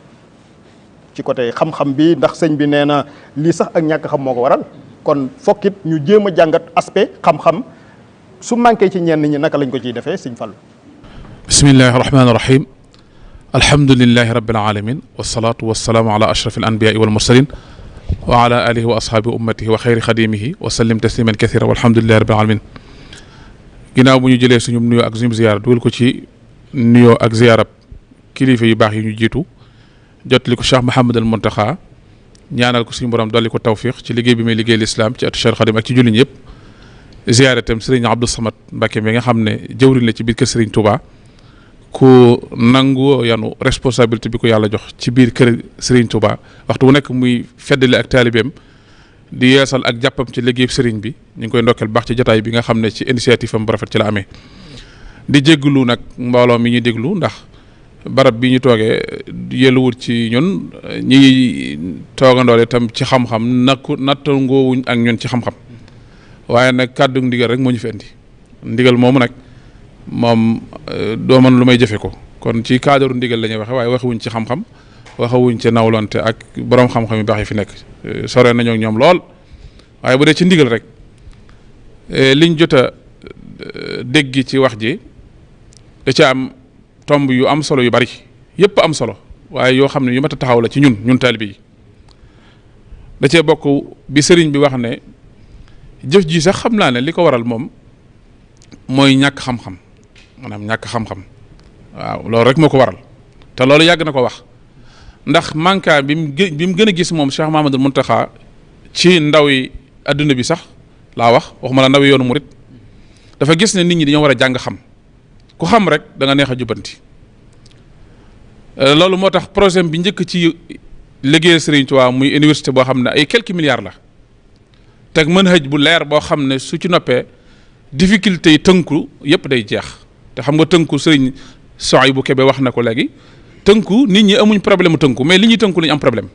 ci côté xam-xam bi ndax sëñ bi nee na lii sax ak ñàkk xam moo ko waral kon fokkit ñu jéem a jàngat aspect xam-xam su manqué ci ñenn ñi naka lañ ko ciy defee sëñ Fàllu. bismillahi rahmaani rahim alhamdulilahi rabbil alamin wasalaatu wasalaamu ala ashraf al anbiyaai wal mursalin wa ala alihi wa ashaabi ummatihi wa xayri xadimihi wa sallim tasliman kathira walhamdulilahi rabbil alamin ginnaaw bu ñu jëlee suñu nuyoo ak suñu ziyaara dugal ko ci nuyoo ak ziyaarab kilifa yu baax yi ñu jiitu jotali ko Cheikh Mouhamadul Mountakha ñaanal ko suñu borom dolli ko tawfiq ci liggéey bi may liggéey lislaam ci atu Cheikh Khadim ak ci julliñ yëpp ziyaara itam Serigne Abdou Samad Mbacké mi nga xam ne jëwriñ la ci biir kër Serigne Touba ku nangu yanu responsabilité bi ko yàlla jox ci biir kër Serigne Touba waxtu bu nekk muy feddali ak taalibeem di yeesal ak jàppam ci liggéey Serigne bi ñu ngi koy ndokkeel baax ci jotaay bi nga xam ne ci initiative am bu rafet ci la amee di jégglu nag mbooloo mi ñuy déglu ndax barab bi ñu toogee yelluwut ci ñun ñi toogandoole itam ci xam-xam nattangoowuñ ak ñun ci xam-xam waaye nag kàddu ndigal rek moo ñu fi indi ndigal moomu nag moom doo mën lu may jëfe ko kon ci cadre ndigal la ñuy waxe waaye waxewuñ ci xam-xam waxewuñ ci nawlonte ak borom xam-xam yu baax yi fi nekk sore nañoo ak ñoom lool waaye bu dee ci ndigal rek liñ jot a dégg ci wax ji da ci am tomb yu am solo yu bari yëpp am solo waaye yoo xam ne yu mat a taxaw la ci ñun taalibe yi da cee bokk bi sëriñ bi wax ne jëf ji sax xam naa ne li ko waral moom mooy ñàkk xam-xam maanaam ñàkk xam-xam waaw loolu rek moo ko waral te loolu yàgg na ko wax ndax manka bi mu gën a gis moom Cheikh Mahamadul Muntaxa ci ndaw yi adduna bi sax laa waxuma la ndaw yi yoonu murit dafa gis ne nit ñi dañoo war a jàng xam ku xam rek da nga neex a jubbanti loolu moo tax projet bi njëkk ci liggéeyal Serigne Touba muy université boo xam ne ay quelques milliards la teg manhaj bu leer boo xam ne su ci noppee difficulté yi tënku yëpp day jeex te xam nga tënku Serigne Souhaïbou Kébé wax na ko léegi tënku nit ñi amuñ problème mu tënku mais li ñuy tënku la ñu am problème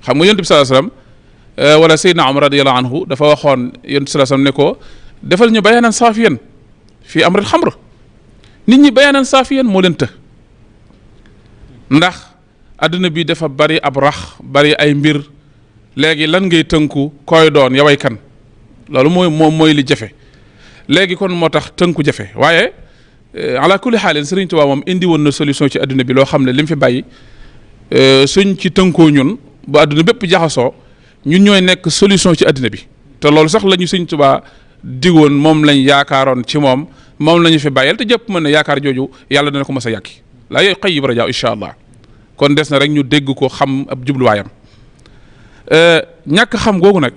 xam nga yonent bi sallallahu alayhi wasallam wala Seydina Omar radiyallahu anhu dafa waxoon yonent bi sallallahu alayhi wasallam ne ko defal ñu bayaanan saafiyan fii amril xamr nit ñi bayaanan saafiyan moo leen të ndax adduna bi dafa bari ab rax bari ay mbir léegi lan ngay tënku koy doon yaway kan loolu mooy li jafe léegi kon moo tax tënku jafe waaye ala kulli xaalin Sëriñ Tuubaa moom indi woon na solution ci adduna bi loo xam ne li mu fi bàyyi suñ ci tënkoo ñun bu adduna bépp jaxasoo ñun ñooy nekk solution ci adduna bi te loolu sax la ñu Sëriñ Tuubaa digoon moom lañ yaakaaroon ci moom la ñu fi bàyyeel te jëpp mën ne yaakaar jooju yàlla dana ko mës a yàkki laa yooyu xëy rajaa incha allah kon des na rek ñu dégg ko xam ab jubluwaayam ñàkk xam googu nag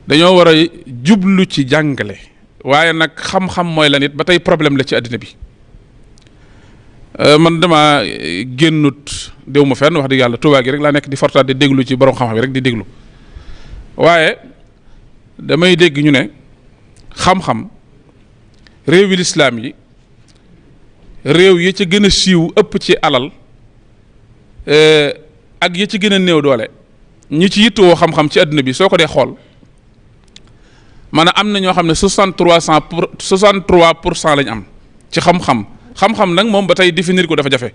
dañoo war a jublu ci jàngale waaye nag xam-xam mooy la nit ba tey problème la ci àddina bi man dama génnut déw ma fenn wax dëgg yàlla Tuubaa gi rek laa nekk di fortaat di déglu ci borom xam-xam yi rek di déglu waaye damay dégg ñu ne xam-xam réewi lislaam yi réew yi ci gën a siiw ëpp ci alal ak yi ci gën a néew doole ñi ci yittewoo xam-xam ci àdduna bi soo ko dee xool maanaam am na ñoo xam ne 63% lañ am ci xam-xam nag moom ba tey définir ko dafa jafe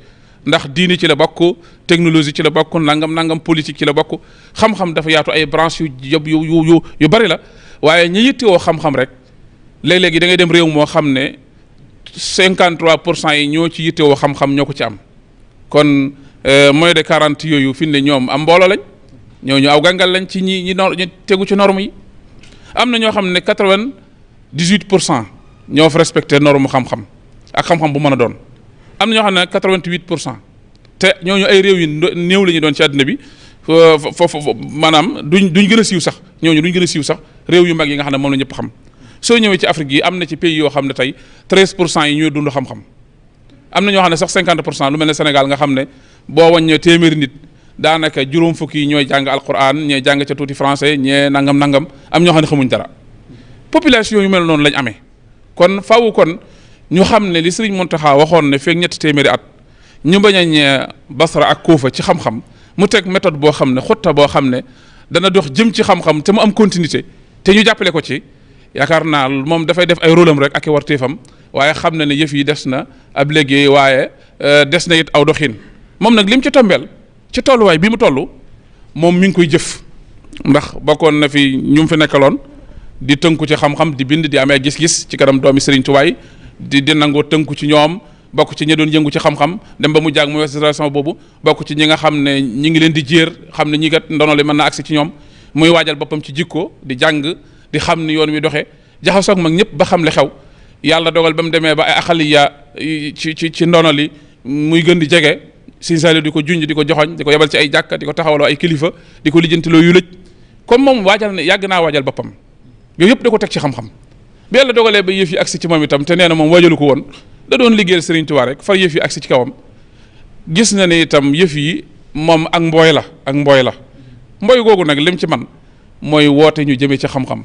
ndax diini ci la bokk technologie ci la bokk nangam politique ci la bokk xam-xam dafa yaatu ay branches yu bari la waaye ñi yittewoo xam-xam rek léeg-léegi da ngay dem réew moo xam ne 53% yi ñoo ci yittewoo xam-xam ñoo ko ci am kon moins de 40 yooyu fi ne ñoom am mbooloo lañ ñooñu aw gàngal lañ ci ñi tegu ci norme yi am na ñoo xam ne 98% ñoo fa respecté norme xam-xam ak xam-xam bu mën a doon am na ñoo xam ne 88% te ñooñu ay réew yi néew la ñu doon ci àddina bi foofu maanaam duñ gën a siiw sax ñooñu duñ gën a siiw sax réew yu mag yi nga xam ne moom la ñëpp xam soo ñëwee ci Afrique yi am na ci pays yoo xam ne tey 13% yi ñooy dund xam-xam am na ñoo xam ne sax 50% lu mel ne Sénégal nga xam ne boo wàññee téeméeri nit daanaka juróom fukki yi ñooy jàng alquran ñee jàng ca tuuti français ñee nangam am ñoo xam ne xamuñ dara population yu mel noonu lañ amee kon faaw kon ñu xam ne li Sëriñ Muntaxa waxoon ne feek ñetti téeméeri at ñu bañ a ñee Basra ak Kuufa ci xam-xam mu teg méthode boo xam ne xutta boo xam ne dana dox jëm ci xam-xam te mu am continuité te ñu jàppale ko ci yaakaar naa moom dafay def ay rôle am rek ak i warteefam waaye xam na ne yëf yi des na ab liggéey waaye des na it aw doxin moom nag lim ci tombeel ci tolluwaay bi mu toll moom mi ngi koy jëf ndax bokkoon na fi ñu fi nekkaloon di tënku ci xam-xam di bind di amee gis-gis ci kanam doomi Serigne Touba di nangoo tënku ci ñoom bokk ci ñi doon yëngu ci xam-xam dem ba mu jàng mu génération boobu bokk ci ñi nga xam ne ñi ngi leen di jéer xam ne ñi kat ndono li mën na agsi ci ñoom muy waajal boppam ci jikko di jàng di xam ni yoon wi doxee jaxasoog mag ñëpp ba xam li xew yàlla dogal ba mu demee ba ay axaliya ci ndono li muy gën di jege Sëriñ Saaliw di ko junj di ko joxoñ di ko yebal ci ay jàkka di ko taxawaloo ay kilifa di ko lijjantiloo yu lëj comme moom waajal ne yàgg naa waajal boppam yooyu yëpp da ko teg ci xam-xam bi yàlla dogalee ba yëf yi agsi ci moom itam te nee na moom waajalu ko woon da doon liggéeyal Sëriñ Tuubaa rek far yëf yi agsi ci kawam gis na ne itam yëf yi moom ak mbooy la mbooy googu nag lim ci man mooy woote ñu jëmee ci xam-xam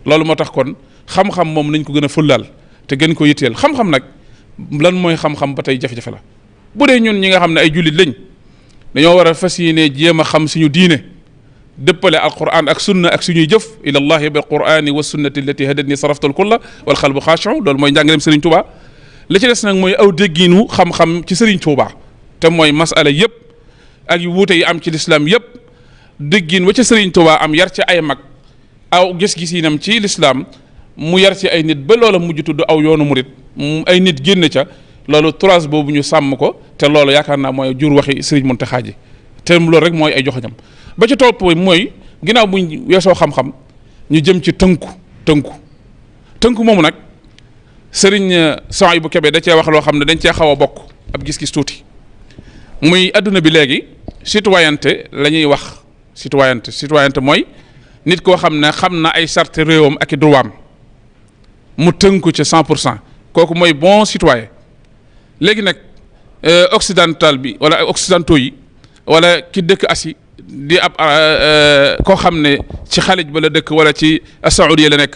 loolu moo tax kon xam-xam moom nañ ko gën a fullaal te gën ko yitteel xam-xam nag lan mooy xam-xam ba tey jafe-jafe la bu dee ñun ñi nga xam ne ay jullit lañ dañoo war a fas yéene jéem a xam suñu diine dëppale alquran ak sunna ak suñuy jëf ila llahi bil qurani wa sunnati allati hadatni saraftul kulla wal qalbu xaashi'un loolu mooy njàngaleem Serigne Touba li ci des nag mooy aw dégginu xam-xam ci Serigne Touba te mooy masala yëpp ak yu wuute yi am ci lislaam yëpp déggin wa ca Serigne Touba am yar ci ay mag aw gis-gisinam ci lislaam mu yar ci ay nit ba loola mujj tudd aw yoonu murit ay nit génn ca loolu trois boobu ñu sàmm ko te loolu yaakaar naa mooy jur waxi Serigne Mountakha ji te loolu rek mooy ay joxoñam ba ci topp mooy ginnaaw buñ weesoo xam-xam ñu jëm ci tënku moomu nag Serigne Souhaïbou Kébé da cee wax loo xam ne dañ cee xaw a bokk ab gis-gis tuuti muy adduna bi léegi citoyenneté la ñuy wax citoyenneté mooy nit koo xam ne xam na ay charte réewam ak i droitam mu tënku ci 100% kooku mooy bon citoyen léegi nag occidental bi wala occidentaux yi wala ki dëkk Asie di ab koo xam ne ci Xalij ba la dëkk wala ci Saoudia la nekk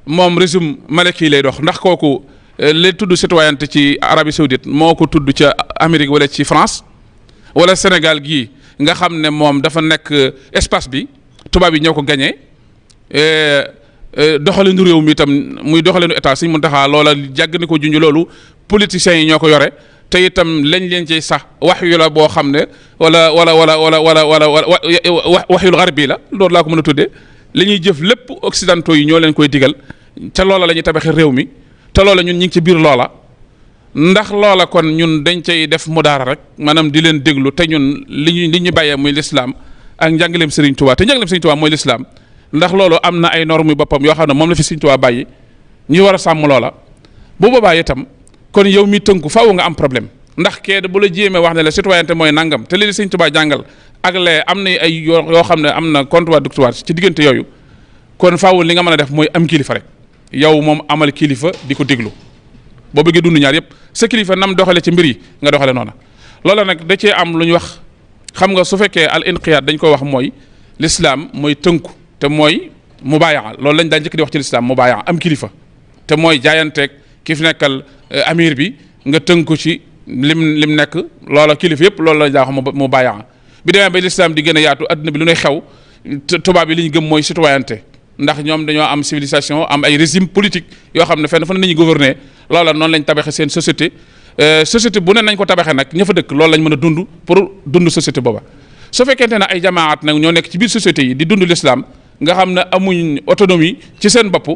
moom régime malaki lay dox ndax kooku li tudd citoyenneté ci Arabie Saoudite moo ko tudd ca Amérique wala ci France wala Sénégal gii nga xam ne moom dafa nekk espace bi tubaab yi ñoo ko gañee doxalinu réew mi itam muy doxalinu état Sëriñ Muntaxa loola jàgg ni ko junj loolu politiciens yi ñoo ko yore te itam lañ leen ci sax wax yu la boo xam ne wala waxyul garbi la loolu laa ko mën a tuddee li ñuy jëf lépp occidentaux yi ñoo leen koy digal ca loola la ñuy tabaxee réew mi te loola ñun ñu ngi ci biir loola ndax loola kon ñun dañ cay def mudaara rek maanaam di leen déglu te ñun li ñu bàyyee muy lislaam ak njàngaleem Serigne Touba te njàngaleem Serigne Touba mooy lislaam ndax loolu am na ay normes yu boppam yoo xam ne moom la fi Serigne Touba bàyyi ñu war a sàmm loola bu boobaa itam kon yow mi tënku faaw nga am problème ndax kee bu la jéemee wax ne la citoyenneté mooy nangam te li Serigne Touba jàngal ak lee am na ay yoo xam ne am na contradictoire ci diggante yooyu kon faaw li nga mën a def mooy am kilifa rek yow moom amal kilifa di ko déglu boo bëggee dund ñaar yëpp sa kilifa nam doxale ci mbir yi nga doxale noona loola nag da cee am lu ñu wax xam nga su fekkee al inqiyaad dañ ko wax mooy l'islam mooy tënku te mooy mubaayaa loolu lañ daan njëkk di wax ci l'islam mubaayaa am kilifa te mooy jaayanteeg ki fi nekkal amir bi nga tënku ci lim nekk loola kilifa yëpp loolu la daa wax mubaayaa bi demee ba l'islam di gën a yaatu adduna bi lu nuy xew tubaab yi li ñu gëm mooy citoyenneté ndax ñoom dañoo am civilisation am ay régime politique yoo xam ne fenn fu ne nañu gouverner loola noonu lañ tabaxe seen société société bu ne nañ ko tabaxee nag ña fa dëkk loolu lañ mën a dund pour dund société booba su fekkente ne ay jamaat nag ñoo nekk ci biir société yi di dund l'islam nga xam ne amuñ autonomie ci seen bopp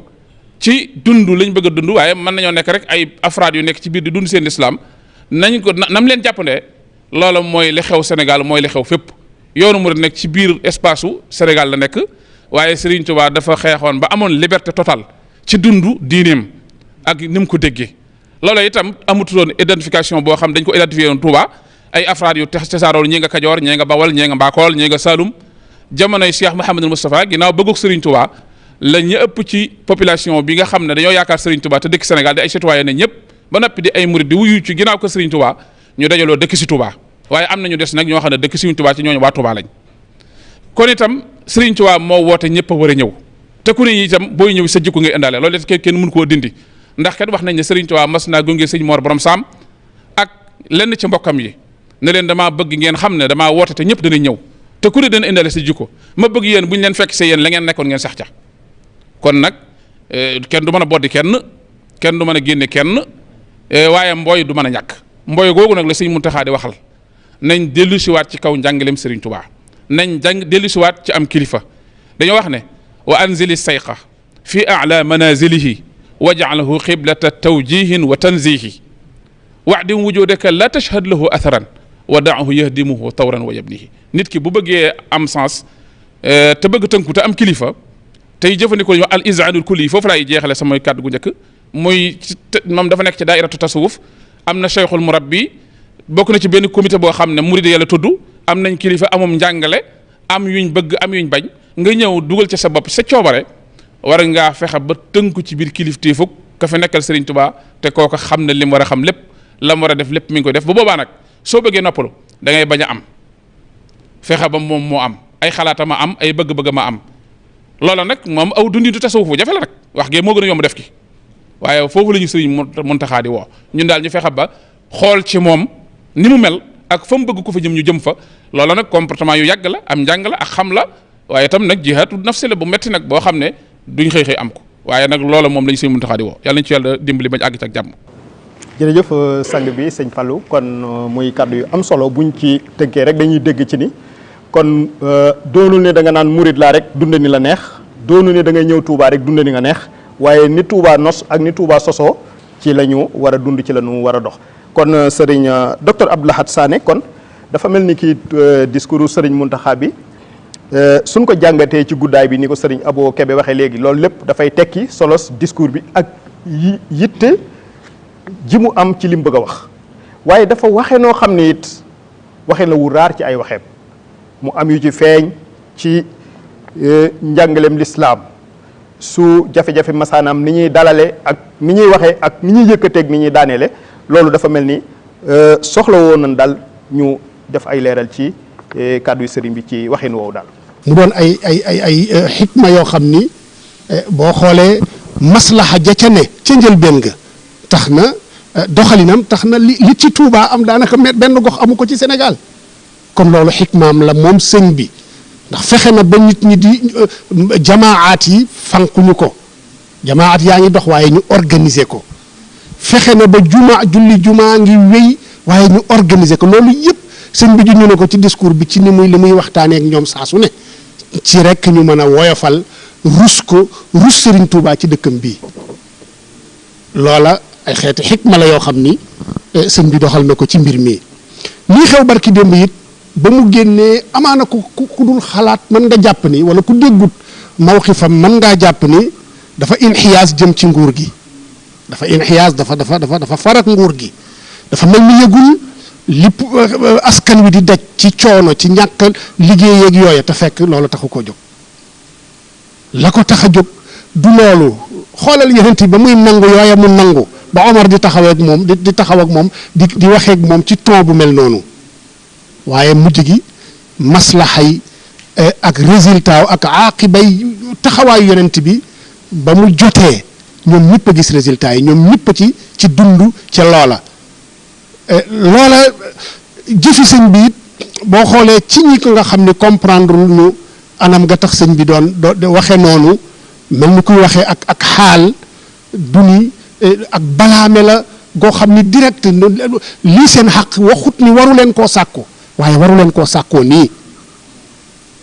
ci dund lañ bëgg a dund waaye mën nañoo nekk rek ay afraad yu nekk ci biir di dund seen l'islam nañ ko nam leen jàppandee loola mooy li xew Sénégal mooy li xew fépp yoonu murid nekk ci biir espace u Sénégal la nekk waaye Serigne Touba dafa xeexoon ba amoon liberté totale ci dundu diineem ak ni mu ko déggee loola itam amutuloon identification boo xam dañ ko identifié woon Touba ay afraad yu tasaaroo ñii nga Kajoor ñii nga Bawol ñii nga Mbaakool ñii nga Saalum jamonoy Cheikh Mouhamadul Moustapha ginnaaw bëggug Serigne Touba la ñu ëpp ci population bi nga xam ne dañoo yaakaar Serigne Touba te dëkk Sénégal di ay citoyen ne ñëpp ba noppi di ay murid di wuyu ci ginnaaw ko Serigne Touba ñu dajaloo dëkk si Touba waaye am na ñu des nag ñoo xam ne dëkk Serigne Touba ci ñooñu waa Touba lañ kon itam Serigne Touba moo woote ñëpp a war a ñëw te ku ne itam booy ñëw sa jikko ngay indaale loolu it kenn mënu koo dindi ndax kat wax nañ ne Serigne Touba mas naa gunge sëñ Mor Borom Saam ak lenn ci mbokkam yi ne leen damaa bëgg ngeen xam ne damaa woote te ñëpp danañ ñëw te ku ne dana indaale sa jikko ma bëgg yéen bu ñu leen fekk see yéen la ngeen nekkoon ngeen sax ca kon nag kenn du mën a boddi kenn du mën a génne kenn waaye mbooy du mën a ñàkk mbooy googu nag la sëñ Muntaxa di waxal nañ dellu siwaat ci kaw njàngaleem Serigne Touba nañ dellu siwaat ci am kilifa dañoo wax ne wa anzili sayqa fi a'la manazilihi waj'alhu qiblata tawjihin wa tanzihi wa'dim wujudaka la tashhad lahu atharan wa da'ahu yahdimuhu tawran wa yabnihi nit ki bu bëggee am sens te bëgg tënku te am kilifa tey jëfandikoo ñu al izanul kulli foofu laay jeexale samay kàddu gu njëkk muy moom dafa nekk ci daairatu tasawuf am na cheikhul murabbi bokk na ci benn comité boo xam ne murid yàlla tudd am nañ kilifa amum njàngale am yuñ bëgg am yuñ bañ nga ñëw dugal ci sa bopp sa coobare war ngaa fexe ba tënku ci biir kilifteefug ka fa nekkal Serigne Touba te kooka xam ne li mu war a xam lépp la mu war a def lépp mi ngi koy def bu boobaa nag soo bëggee noppalu da ngay bañ a am fexe ba moom moo am ay xalaatama am ay bëgg-bëgg ma am loola nag moom aw dundintu tasawuf bu jafe la nag wax gee moo gën a yomb def ki waaye foofu la ñu Serigne Mountakha di woo ñun daal ñu fexe ba xool ci moom ni mu mel ak fa mu bëgg ko fa jëm ñu jëm fa loola nag comportement yu yàgg la am njàng la ak xam la waaye itam nag jihaatu nafsi la bu metti nag boo xam ne duñ xëy am ko waaye nag loola moom la ñu Serigne Mountakha di woo yàlla nañ ci yàlla dimbali bañ àgg ci ak jàmm. jërëjëf sang bi sëñ Fallou kon muy kàddu yu am solo buñ ci tënkee rek dañuy dégg ci ni kon doonul ne da nga naan murid laa rek dunde ni la neex doonul ne da ngay ñëw Touba rek dunde ni nga neex waaye ni Touba nos ak ni Touba sosoo ci la ñu war a dund ci la ñu war a dox kon sëriñ docteur Abdou Lahad Sané kon dafa mel ni kii discours sëriñ Mountakha bi suñ ko jàngatee ci guddaay bi ni ko sëriñ Abo Kébé waxee léegi loolu lépp dafay tekki solos discours bi ak yitte ji mu am ci li mu bëgg a wax waaye dafa waxe noo xam ne it waxe na wu raar ci ay waxeem mu am yu ci feeñ ci njàngaleem lislaam su jafe-jafe masaanaam ni ñuy dalale ak ni ñuy waxee ak ni ñuy yëkkateeg ni ñuy daaneele loolu dafa mel ni soxla woon nañ daal ñu def ay leeral ci kàddu yu sëriñ bi ci waxin woowu daal. mu doon ay xikma yoo xam ni boo xoolee maslaha ja ca ne ca njëlbéen ga tax na doxalinam tax na li ci Touba am daanaka benn gox amu ko ci Sénégal kon loolu xikmaam la moom sëñ bi ndax fexe na ba nit ñi di jamaat yi fankuñu ko jamaat yaa ngi dox waaye ñu organiser ko fexe na ba julli juma ngi wéy waaye ñu organiser ko loolu yëpp sëñ bi juñu na ko ci discours bi ci ni muy li muy waxtaanee ak ñoom saa su ne ci rek ñu mën a woyofal rus Serigne Touba ci dëkkam bii loola ay xeeti xikma la yoo xam ni sëñ bi doxal na ko ci mbir mi lii xew barki démb it ba mu génnee amaana ku dul xalaat mën nga jàpp ni wala ku déggut mawxifam mën ngaa jàpp ni dafa inxiyaas jëm ci nguur gi dafa inxiyaas dafa farak nguur gi dafa mel ni yëgul li askan wi di daj ci coono ci ñàkk liggéey yeeg yooya te fekk loolu taxu koo jóg la ko tax a jóg du loolu xoolal yeneen ba muy nangu yooya mu nangu ba Omar di taxaw ak moom di taxaw ak moom di waxee ak moom ci ton bu mel noonu waaye mujj gi maslaxay ak résultat ak aaqibay taxawaayu yonent bi ba mu jotee ñoom ñëpp a gis résultat yi ñoom ñëpp ci dund ca loola jëfi sëñ bi it boo xoolee ci ñi ko nga xam ne comprendre ñu anam nga tax sëñ bi doon waxee noonu mel ni kuy waxee ak xaal du ni ak balaame la goo xam ni direct lii seen xaq waxut ni waru leen koo sàkku waaye waru leen koo sàkkoo nii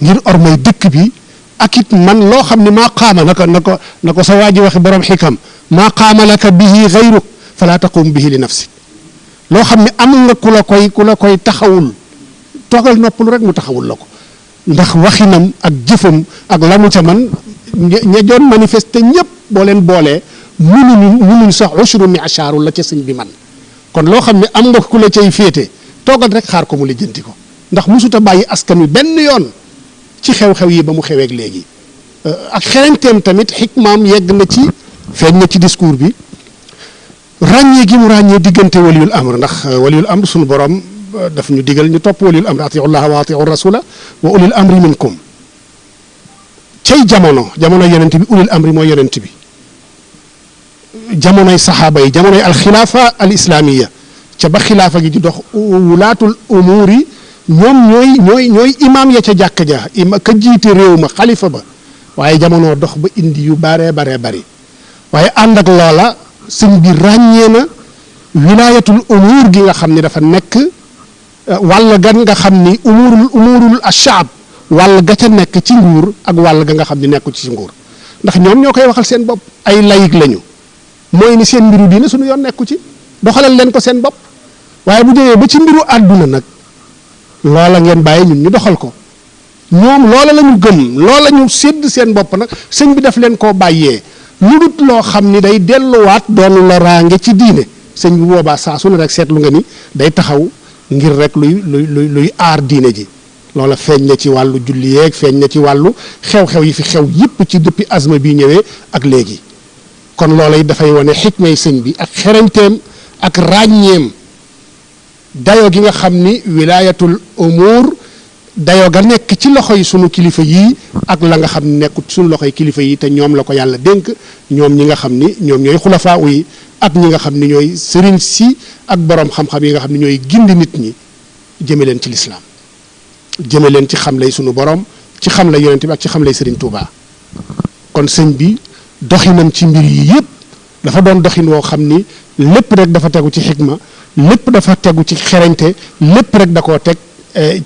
ngir ormay dëkk bi ak it man loo xam ne maa qaama na ko sa waa ji waxe borom xikam maa qaama laka bihi gayruk fala taqum bihi li nafsik loo xam ne am nga ku la koy taxawul toogal noppalu rek mu taxawul la ko ndax waxinam ak jëfam ak la mu ca man ña doon manifester ñëpp boo leen boolee munuñ sax ushru mi achaaru la ca sëñ bi man kon loo xam ne am nga ku la cay féete toogal rek xaar ko mu lijjanti ko ndax musuta bàyyi askan wi benn yoon ci xew-xew yi ba mu xeweeg léegi ak xereñteem tamit xikmaam yegg na ci feeñ na ci discours bi ràññee gi mu ràññee diggante waliyul amr ndax waliyul amr suñu borom daf ñu digal ñu topp waliyul amr atiu llaha wa atiu rasula wa ulil amri minkum cay jamono yonent bi ulil amri mooy yonent bi jamonoy saxaaba yi jamonoy alxilaafa al islaamiya ca ba xilaafa gi di dox wulaatul umuuri ñoom ñooy imaam ya ca jàkka ja ka jiite réew ma xalifa ba waaye jamono dox ba indi yu baree bari waaye ànd ak loola sëñ bi ràññee na wilaayatul umuur gi nga xam ne dafa nekk wàll gan nga xam ni umuurul ashaab wàll ga ca nekk ci nguur ak wàll ga nga xam ni nekku ci nguur ndax ñoom ñoo koy waxal seen bopp ay layig lañu mooy ni seen mbiru diine suñu yoon nekku ci doxalal leen ko seen bopp waaye bu jógee ba ci mbiru àdduna nag loola ngeen bàyyi ñun ñu doxal ko ñoom loola la ñu gëm loola ñu sédd seen bopp nag sëñ bi daf leen koo bàyyee lu dut loo xam ni day delluwaat doon loraange ci diine sëñ bi boobaa saa su ne rek seetlu nga ni day taxaw ngir rek luy aar diine ji loola feeñ na ci wàllu julli yeeg feeñ na ci wàllu xew-xew yi fi xew yëpp ci depuis azma bi ñëwee ak léegi kon loola it dafay wane xikmay sëñ bi ak xereñteem ak ràññeem dayo gi nga xam ni wilaayatul umuur dayo ga nekk ci loxo yi sunu kilifa yii ak la nga xam ne nekkut sunu loxo yi kilifa yi te ñoom la ko yàlla dénk ñoom ñi nga xam ni ñoom ñooy xulafaa yi ak ñi nga xam ni ñooy sëriñ si ak borom xam-xam yi nga xam ni ñooy gindi nit ñi jëme leen ci lislaam jëme leen ci xam lay sunu borom ci xam lay yonent bi ak ci xam lay sëriñ Touba kon sëñ bi doxinam ci mbir yi yëpp dafa doon doxin woo xam ni lépp rek dafa tegu ci xikma lépp dafa tegu ci xereñte lépp rek da koo teg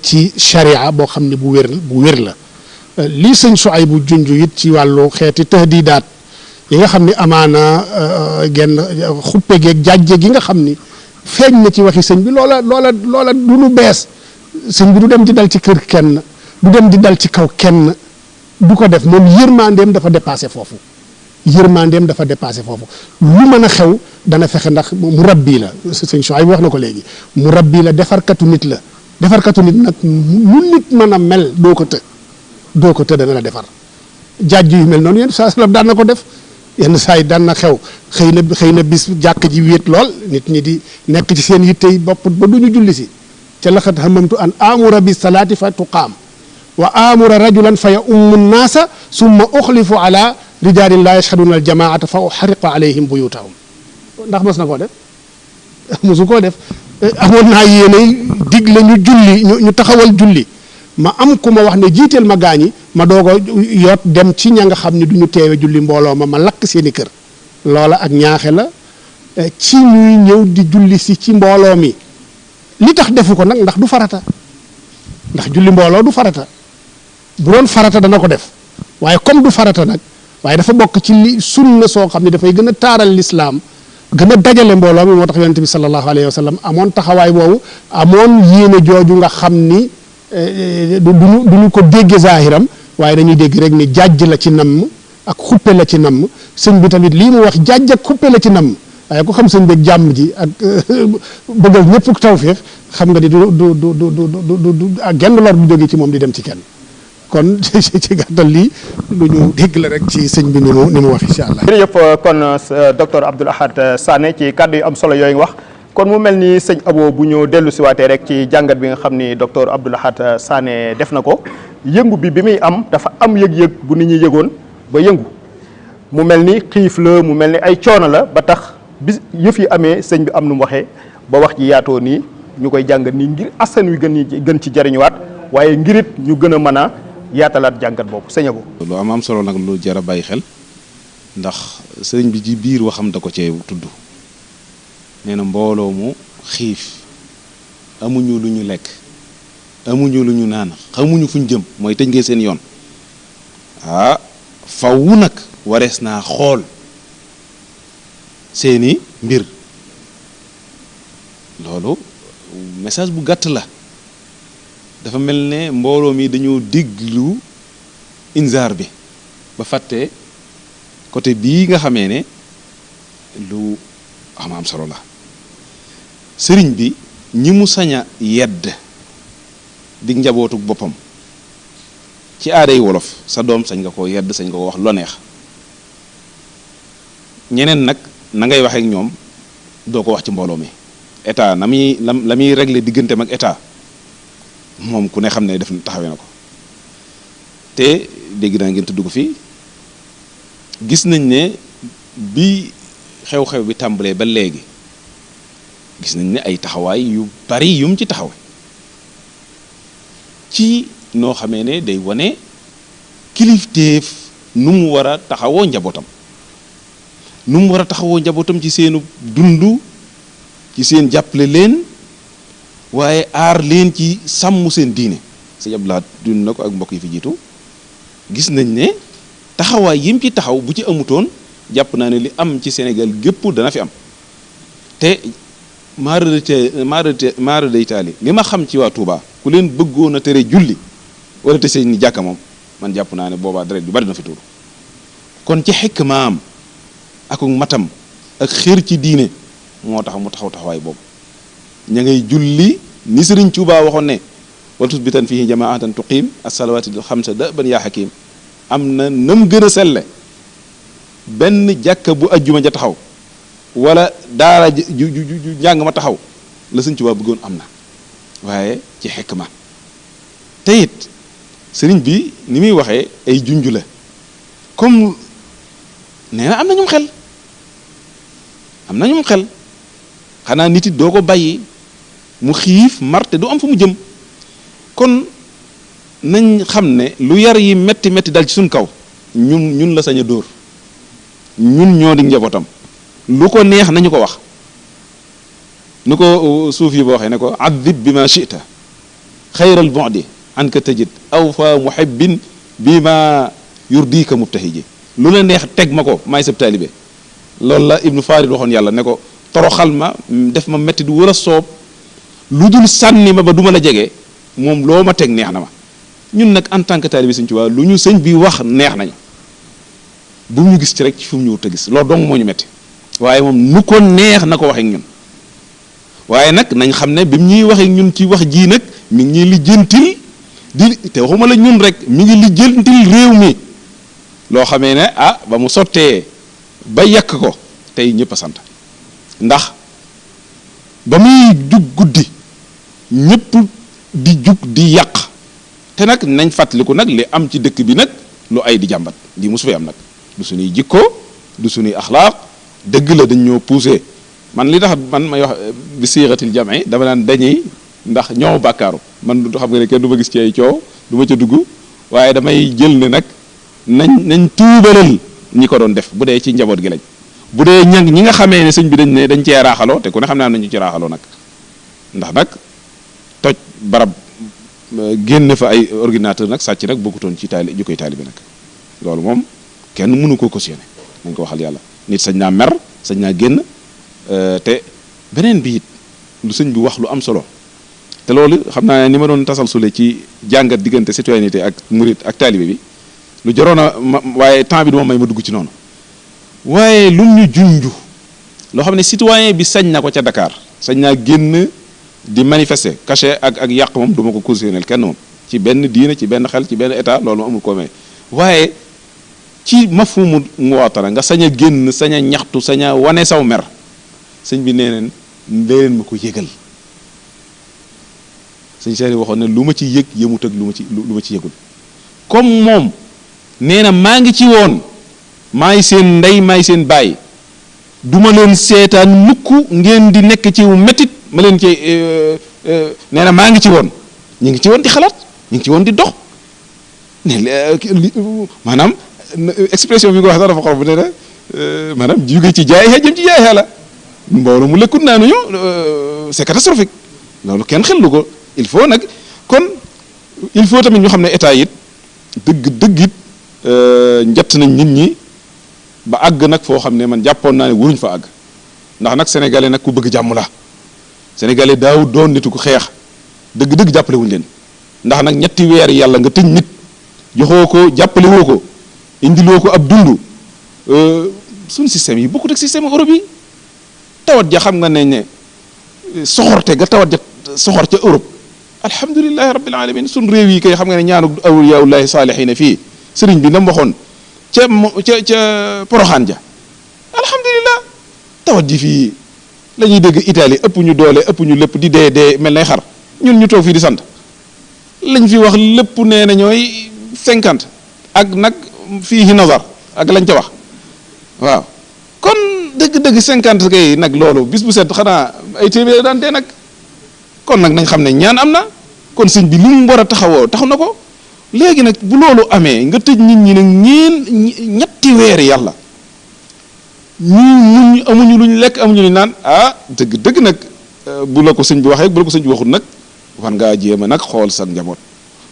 ci sharia boo xam ne bu wér la lii sëñ Suaybu junj it ci wàllu xeeti tahdidaat yi nga xam ni amaana genn xuppe geeg jàjje gi nga xam ni feeñ na ci waxi sëñ bi loola du lu bees sëñ bi du dem di dal ci kër kenn du dem di dal ci kaw kenn du ko def moom yërmandeem dafa dépassé foofu lu mën a xew dana fexe ndax mu rabbi la sëñ Suaybu wax na ko léegi mu rabbi la defarkatu nit la defarkatu nit nag lu nit mën a mel doo ko të dana la defar jaaj yu mel noonu yenn saa sallam daan na ko def yenn saa yi daan na xew xëy na bis jàkk ji wéet lool nit ñi di nekk ci seen yittey bopp ba du ñu julli si ca laxat hamamtu an amura bi salaati fa tuqaam wa amura rajulan fa ya ummu naasa summa uxlifu ala rijaalin laa yashhaduna al jamaata fa uxariqa alayhim buyutahum ndax mos na koo def mosu koo def amoon naa yéenay digle ñu julli ñu taxawal julli ma am ku ma wax ne jiiteel ma gaañi ma doog a yoot dem ci ña nga xam ne du ñu teewe julli mbooloo ma lakk seeni kër loola ak ñaaxe la ci ñuy ñëw di julli si ci mbooloo mi li tax defu ko nag ndax du farata ndax julli mbooloo du farata bu doon farata dana ko def waaye comme du farata nag waaye dafa bokk ci li sunna soo xam ne dafay gën a taaral lislaam gën a dajale mbooloo mi moo tax yonent bi sallallahu alayhi wa sallam amoon taxawaay boobu amoon yéene jooju nga xam ni duñu ko dégge zahiram waaye dañuy dégg rek ni jàjj la ci namm ak xuppe la ci namm sëñ bi tamit lii mu wax jàjj ak xuppe la ci namm waaye ku xam sëñ bi jàmm ji ak bëggal ñëpp tawféex xam nga ni du ak genn lor bu jógee ci moom di dem ci kenn kon ci gàttal lii lu ñu dégg la rek ci sëñ bi ni mu wax incha allah. jërëjëf kon docteur Abdoul Ahad Sané ci kàddu yu am solo yooyu wax kon mu mel ni sëñ Abo bu ñu dellu si waatee rek ci jàngat bi nga xam ni docteur Abdoul Ahad Sané def na ko yëngu bi muy am dafa am yëg-yëg bu nit ñi yëgoon ba yëngu mu mel ni xiif la mu mel ni ay coono la ba tax bis yëf yi amee sëñ bi am nu mu waxee ba wax ji yaatoo nii ñu koy jàngat nii ngir askan wi gën ci jariñuwaat waaye ngirit ñu gën a mën a yaatalaat jàngat boobu sëñ Abo. lu am solo nag lu jar a bàyyi xel ndax sëriñ bi ci biir waxam da ko cee tudd nee na mbooloo mu xiif amuñu lu ñu lekk amuñu lu ñu naan xamuñu fuñ jëm mooy tëj ngeen seen yoon faw nag warees naa xool seeni mbir loolu message bu gàtt la dafa mel ne mbooloo mi dañoo déglu inzaar bi ba fàtte côté bii nga xamee ne lu am solo la sëriñ bi ñi mu sañ a yedd di njabootuk boppam ci aaday wolof sa doom sañ nga koo yedd sañ nga ko wax lo neex ñeneen nag na ngay waxee ak ñoom doo ko wax ci mbooloo mi état la muy régler digganteem ak état moom ku ne xam ne def taxawee na ko te dégg naa ngeen tudd ko fii gis nañ ne bi xew-xew bi tàmbalee ba léegi gis nañ ne ay taxawaay yu bari yum ci taxaw ci noo xamee ne day wane kilifteef nu mu war a taxawoo njabootam ci seenu dund ci seen jàppale leen waaye aar leen ci sàmm seen diine sëñ Abdoulaye dund na ko ak mbokk yi fi jiitu gis nañ ne taxawaay yim ci taxaw bu ci amutoon jàpp naa ne li am ci Sénégal gépp dana fi am te maara day taali li ma xam ci waa Touba ku leen bëggoon a tere julli wala te seen ni jàkka moom man jàpp naa ne boobaa deret bi bari na fi tuuru kon ci xekk maam ak matam ak xër ci diine moo tax mu taxawaay boobu ña ngay julli ni Sëriñ Tuubaa waxoon ne wal tusbitan fihi jamaatan tuqiim as-salawaati xamsa da'ban yaa hakiim am na nam gën a selle benn jàkka bu ajjuma ja taxaw wala daara ju njàng ma taxaw la Sëriñ Tuubaa bëggoon am na waaye ci xikma te it sëriñ bi ni muy waxee ay junj la comme nee na am na ñum xel xanaa nit it doo ko bàyyi mu xiif marte du am fu mu jëm kon nañ xam ne lu yar yi metti dal ci suñ kaw ñun la sañ a dóor ñun ñoo di njabootam lu ko neex nañu ko wax nu ko suuf yi ba waxee ne ko adib bi ma chita xayral bu'di an ka tajid aw fa muhibbin bi ma yurdika mubtahiji lu la neex teg ma ko maay sab taalibe loolu la ibnu farid waxoon yàlla ne ko toroxal ma def ma metti du war a soob lu dul sànni ma ba du ma la jege moom loo ma teg neex na ma ñun nag en tant que taalibe Sëñ Tuubaa lu ñu sëñ bi wax neex nañu bu ñu gis ci rek ci fu mu ñu wut a gis loolu dong moo ñu metti waaye moom nu ko neex na ko waxee ak ñun waaye nag nañ xam ne bi mu ñuy waxee ñun ci wax jii nag mi ngi ñuy lijjantil te waxuma la ñun rek mi ngi lijjantil réew mi loo xamee ne ba mu sottee ba yàq ko tey ñëpp a sant ndax ba muy jug guddi ñëpp di jug di yàq te nag nañ fàttaliku nag li am ci dëkk bi nag lu ay di jàmbat di musu fee am nag du suñuy jikko du suñuy axlaaq dëgg la dañ ñoo poussé man li tax man may wax bi siixatil jam'i dama naan dañuy ndax ñoo bàkkaaru man du xam nga ne kenn du ma gis ci ay coow du ma ca dugg waaye damay jël ne nag nañ tuubalal ñi ko doon def bu dee ci njaboot gi lañ bu dee ñi nga xamee ne sëñ bi dañ cee raaxaloo te ku ne xam naa nañu ci raaxaloo nag ndax nag toj barab génn fa ay ordinateur nag sàcc nag bokkutoon ci jukkoy taalibe nag loolu moom kenn mënu ko cautionné nañ ko waxal yàlla nit sañ naa mer sañ naa génn te beneen bi it lu sëñ bi wax lu am solo te loolu xam naa ni ma doon tasal sule ci jàngat diggante citoyenneté ak murit ak taalibe bi lu jaroon a waaye temps bi du ma may ma dugg ci noonu waaye lu ñu junju loo xam ne citoyen bi sañ na ko ca Dakar sañ naa génn di manifester caché ak yàq moom du ma ko cautionné kenn moom ci benn diine ci benn xel ci benn état loolu amul ko may waaye ci mafhumu muwaatana nga sañ a génn sañ a ñaxtu sañ a wane saw mer sëñ bi nee neen leen ma ko yëgal sëñ Seeri waxoon ne lu ma ci yëg yëmut ak lu ma ci yëgul comme moom nee na maa ngi ci woon maay seen ndey maay seen baay duma leen seetaan mukk ngeen di nekk ci mettit ma leen ci nee na maa ngi ci woon ñu ngi ci woon di xalaat ñu ngi ci woon di dox ne maanaam expression bi nga wax sax dafa xaw bu ne na maanaam jóge ci jaay xee jëm ci jaay xee la mbooloo mu lëkkut naa nuñu c'est catastrophique loolu kenn xellu ko il faut nag kon il faut tamit ñu xam ne état it dëgg it njatt nañ nit ñi ba àgg nag foo xam ne man jàppoon naa ne waruñ fa àgg ndax nag sénégalais nag ku bëgg jàmm la sénégalais daaw doon nitu ko xeex dëgg jàppale wuñ leen ndax nag ñetti weer yàlla nga tëj nit joxoo ko jàppale woo ko indiloo ko ab dund suñ système yi bokkut ak système Europe yi tawat ja xam nga ne soxorte ga tawat ja soxor ca Europe alhamdulilahi rabbil alamin sun réew yi kay xam nga ne ñaanu awliyaullahi saalihiina fii sëriñ bi na mu waxoon ca poroxaan ja alhamdulilah tawat ji fii la ñuy dégg Italie ëpp ñu doole ëpp ñu lépp di dee mel nay xar ñun ñu toog fii di sant lañ fi wax lépp nee na ñooy 50 ak nag fii nazar ak lañ ca wax waaw kon dëgg-dëgg 50 kay nag loolu bis bu set xanaa ay téeméer daan dee nag kon nag nañ xam ne ñaan am na kon sëñ bi lu mu war a taxawoo taxaw na ko léegi nag bu loolu amee nga tëj nit ñi nag ñetti weer yàlla muñ amuñu luñ lekk amuñu luñ naan dëgg nag bu la ko sëñ bi waxee bu la ko sëñ bi waxul nag war ngaa jéem a nag xool sa njaboot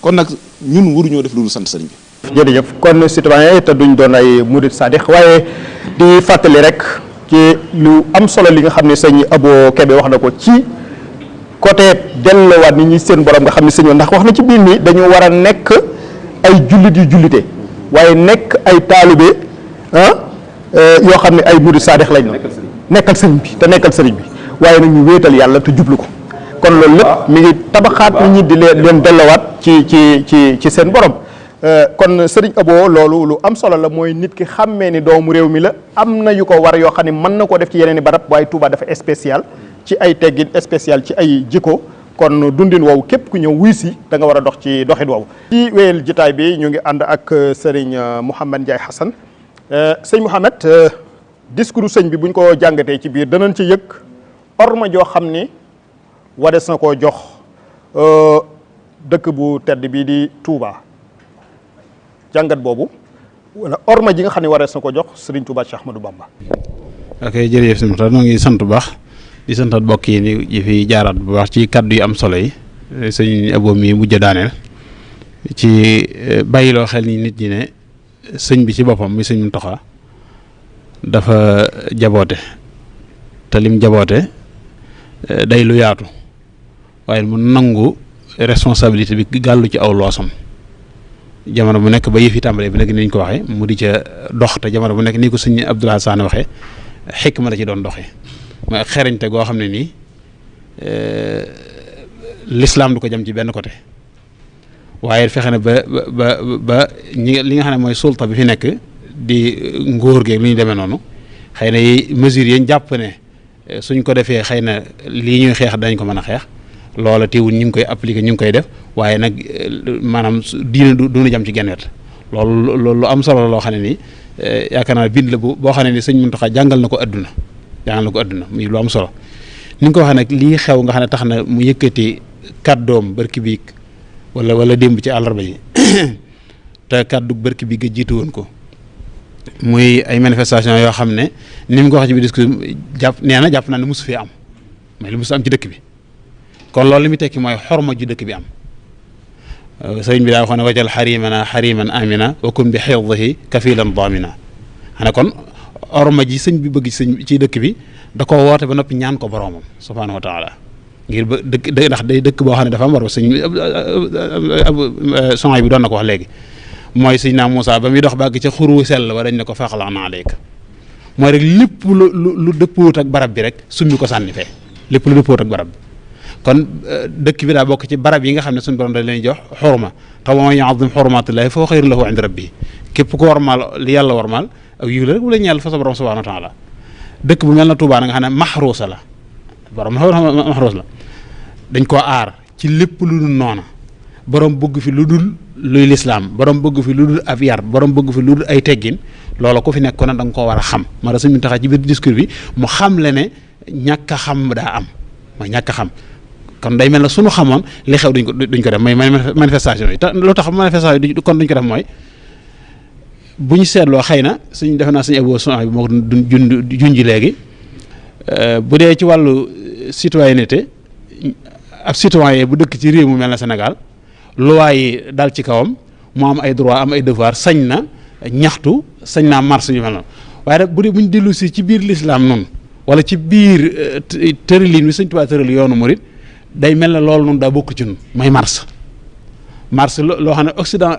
kon nag ñun waruñoo def loolu sant sëriñ bi. jërëjëf kon citoyen te duñ doon ay murid sadix waaye di fàttali rek ci lu am solo li nga xam ne sëñ Abo Kébé wax na ko ci côté delloowaat nit ñi seen borom nga xam ne sëñ ndax wax na ci biir ni dañu war a nekk ay jullit yu jullite waaye nekk ay taalibe yoo xam ne ay murid sadix lañ nekkal sëriñ bi te nekkal sëriñ bi waaye nag ñu wéetal yàlla te jublu ko kon loolu lépp mi ngi tabaxaat nit ñi di leen delloowaat ci seen borom. kon sëriñ Abo loolu lu am solo la mooy nit ki xàmmee ni doomu réew mi la am na yu ko war yoo xam ne mën na koo def ci yeneen i barab waaye Touba dafa spécial ci ay teggin spécial ci ay jikko kon dundin woowu képp ku ñëw wuy si da nga war a dox ci doxin woowu. ci wéyal jitaay bi ñu ngi ànd ak sëriñ Mouhamed Ndiaye Hassan sëñ Mouhamed discours sëñ bi buñ ko jàngatee ci biir danañ ci yëg orma joo xam ni wares na koo jox dëkk bu tedd bii di Touba. jàngat boobu wala orma ji nga xam ne warees na ko jox Serigne Touba Cheikh Ahmadou Bamba. ok jërëjëf sëñ Moussa ñoo ngi sant bu baax di santat bokk yi ni fi jaaraat bu baax ci kaddu yi am solo yi sëñ Abo mi mujj daaneel ci bàyyiloo xel ni nit ñi ne sëñ bi ci boppam muy sëñ Mountakha dafa jaboote te lim jaboote day lu yaatu waaye mu nangu responsabilité bi gàllu ci aw loosam. jamono bu nekk ba yëf yi tàmbalee bi nag ni ñu ko waxee mu di ca dox te jamono bu nekk nii ko sëñ Abdoulaye Sane waxee xikma la ci doon doxee mooy ak xereñte goo xam ne nii l'islam du ko jëm ci benn côté waaye fexe na ba li nga xam ne mooy sulta bi fi nekk di ngóor geeg lu ñu demee noonu xëy na mesures yi ñu jàpp ne suñ ko defee xëy na lii ñuy xeex dañ ko mën a xeex loola teewul ñu ngi koy appliquer ñu ngi koy def waaye nag maanaam diine du na jam ci genn wet loolu lu am solo la loo xam ne nii yaakaar naa bind la boo xam ne ni sëñ Mountakha jàngal na ko adduna muy lu am solo ni nga ko waxee nag lii xew nga xam ne tax na mu yëkkati kàddoom barki biig wala démb ci àllarba yi te kàddu barki biig nga jiitu woon ko muy ay manifestation yoo xam ne ni mu ko waxee ci biir discours jàpp naa ne mosu fee am mooy lu mosu am ci dëkk bi kon loolu li muy tekki mooy xorma ju dëkk bi am sëriñ bi daa waxoon ne wajal xarimana xariman amina wa kun bi xifdihi kafilan damina xanaa kon orma ji sëñ bi bëgg ci dëkk bi da ko woote ba noppi ñaan ko boroomam subhaanahu wa taala ngir ba dëkk ndax day dëkk boo xam ne dafa am war ba sëñ son bi doon na ko wax léegi mooy sëñ naa Moussa ba muy dox bàgg ca xuru sell wa dañ ne ko faqla'na alayka mooy rek lépp lu dëppoot ak barab bi rek summi ko sànni fee lépp lu dëppoot ak barab bi kon dëkk bi daa bokk ci barab yi nga xam ne suñu borom dañ leen jox xorma te wa man ya'zim hurumatillahi fa huwa khayrun lahu 'inda rabbih képp ko warmaal li yàlla warmaal ak yiw la rek wala ñeel fa sa borom subhanahu wa ta'ala dëkk bu mel na Touba nga xam ne maxruusa la borom maxruus la dañ koo aar ci lépp lu dul noona borom bëgg fi lu dul luy lislaam borom bëgg fi lu dul ab yar borom bëgg fi lu dul ay teggin loola ko fi nekk ko ne da nga koo war a xam ma da suñu taxaw ci biir discours bi mu xam le ne ñàkk a xam daa am mooy ñàkk a xam kon day mel ne suñu xamoon li xew duñ ko def mooy manifestation yi te lu tax manifestation yi kon duñ ko def mooy bu ñu seetloo xëy na suñ defe naa suñu Abo son bi moo ko junj léegi bu dee ci wàllu citoyenneté ab citoyen bu dëkk ci réew mu mel ne Sénégal loi yi dal ci kawam mu am ay droit am ay devoir sañ na ñaxtu sañ naa marche yu mel noonu waaye nag bu dee bu ñu dellu si ci biir l'islam noonu wala ci biir tërëlin wi Sëñ Tuubaa tëral yoonu murit day mel ne loolu noonu daa bokk ci ñun mooy marche loo xam ne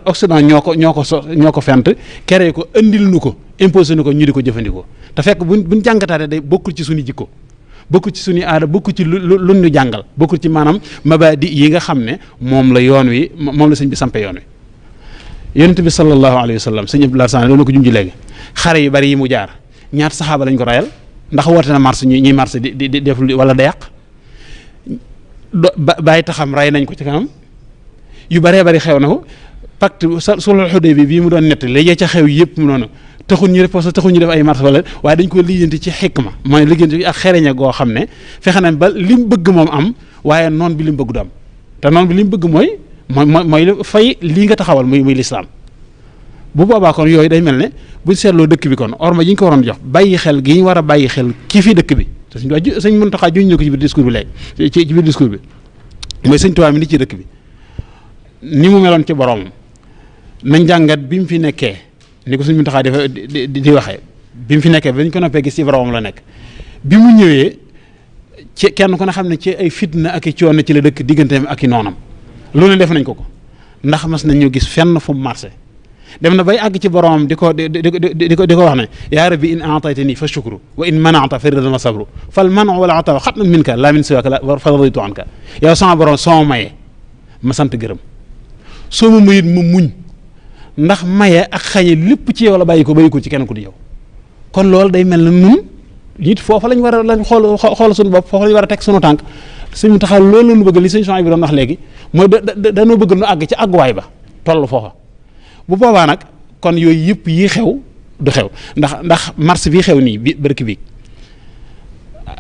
Occident ñoo ko fent créé ko andil nu ko imposé nu ko ñu di ko jëfandikoo te fekk buñ jàngataate day bokkul ci suñu jikko bokkul ci suñu aada bokkul ci lu ñu jàngal bokkul ci maanaam mabadi yi nga xam ne moom la yoon wi moom la sëñ bi sampe yoon wi. yonent bi sallallahu alayhi wa sallam sëñ Abdoulaye Sane loolu ko junj léegi xare yu bari yi mu jaar ñaata saxaaba lañ ko rayal ndax woote na marche ñuy marche di def wala da yàq bàyyi taxam ray nañ ko ci kanam yu bëree bëri xew na ko pacte sulhul Hudaybiya bii mu doon nett léegi ca xew yëpp mu noonu taxul ñu def taxul ñu def ay marche wala waaye dañ ko lijjanti ci xikma mooy lijjanti ak xereña goo xam ne fexe nañ ba li mu bëgg moom am waaye noon bi li mu bëgg du am te noon bi li mu bëgg mooy fay lii nga taxawal muy lislaam bu boobaa kon yooyu day mel ne buñ seetloo dëkk bi kon orma yi ñu ko waroon jox bàyyi xel gi ñu war a bàyyi xel ki fi dëkk bi te sëñ Muntaxa juñ ñu ko ci biir discours bi léegi ci biir discours bi mooy sëñ Tuubaa mi ni ci dëkk bi ni mu meloon ci boroomam nañ jàngat bi mu fi nekkee ni ko sëñ Muntaxa di waxee bi mu fi nekkee ba ñu ko noppee gis ci boroomam la nekk bi mu ñëwee ci kenn ku ne xam ne ci ay fitna ak i coono ci la dëkk digganteem ak i noonam lu ne def nañ ko ndax mas nañ ñu gis fenn fu mu marché dem na bay àgg ci boromam di ko wax ne yaa rabbi in aataytani fa shukru wa in manata fa ridan wa sabru fal manu wala ata xatnan minka laa min siwaka fa raditu anka yow sama borom soo mayee ma sant gërëm soo ma mayit ma muñ ndax maye ak xañe lépp ci yow la bàyyi ko ci kenn ku di yow kon loolu day mel ne nun nit foofa lañ war a lañ xool suñu bopp foofa lañ war a teg suñu tànk suñu taxaw loolu lañu bëgg li sëñ Souhaïbou bi doon wax léegi mooy dañoo bëgg nu àgg ci àgguwaay ba toll foofa bu boobaa nag kon yooyu yëpp yi xew du xew ndax mars bii xew nii bi bërki bi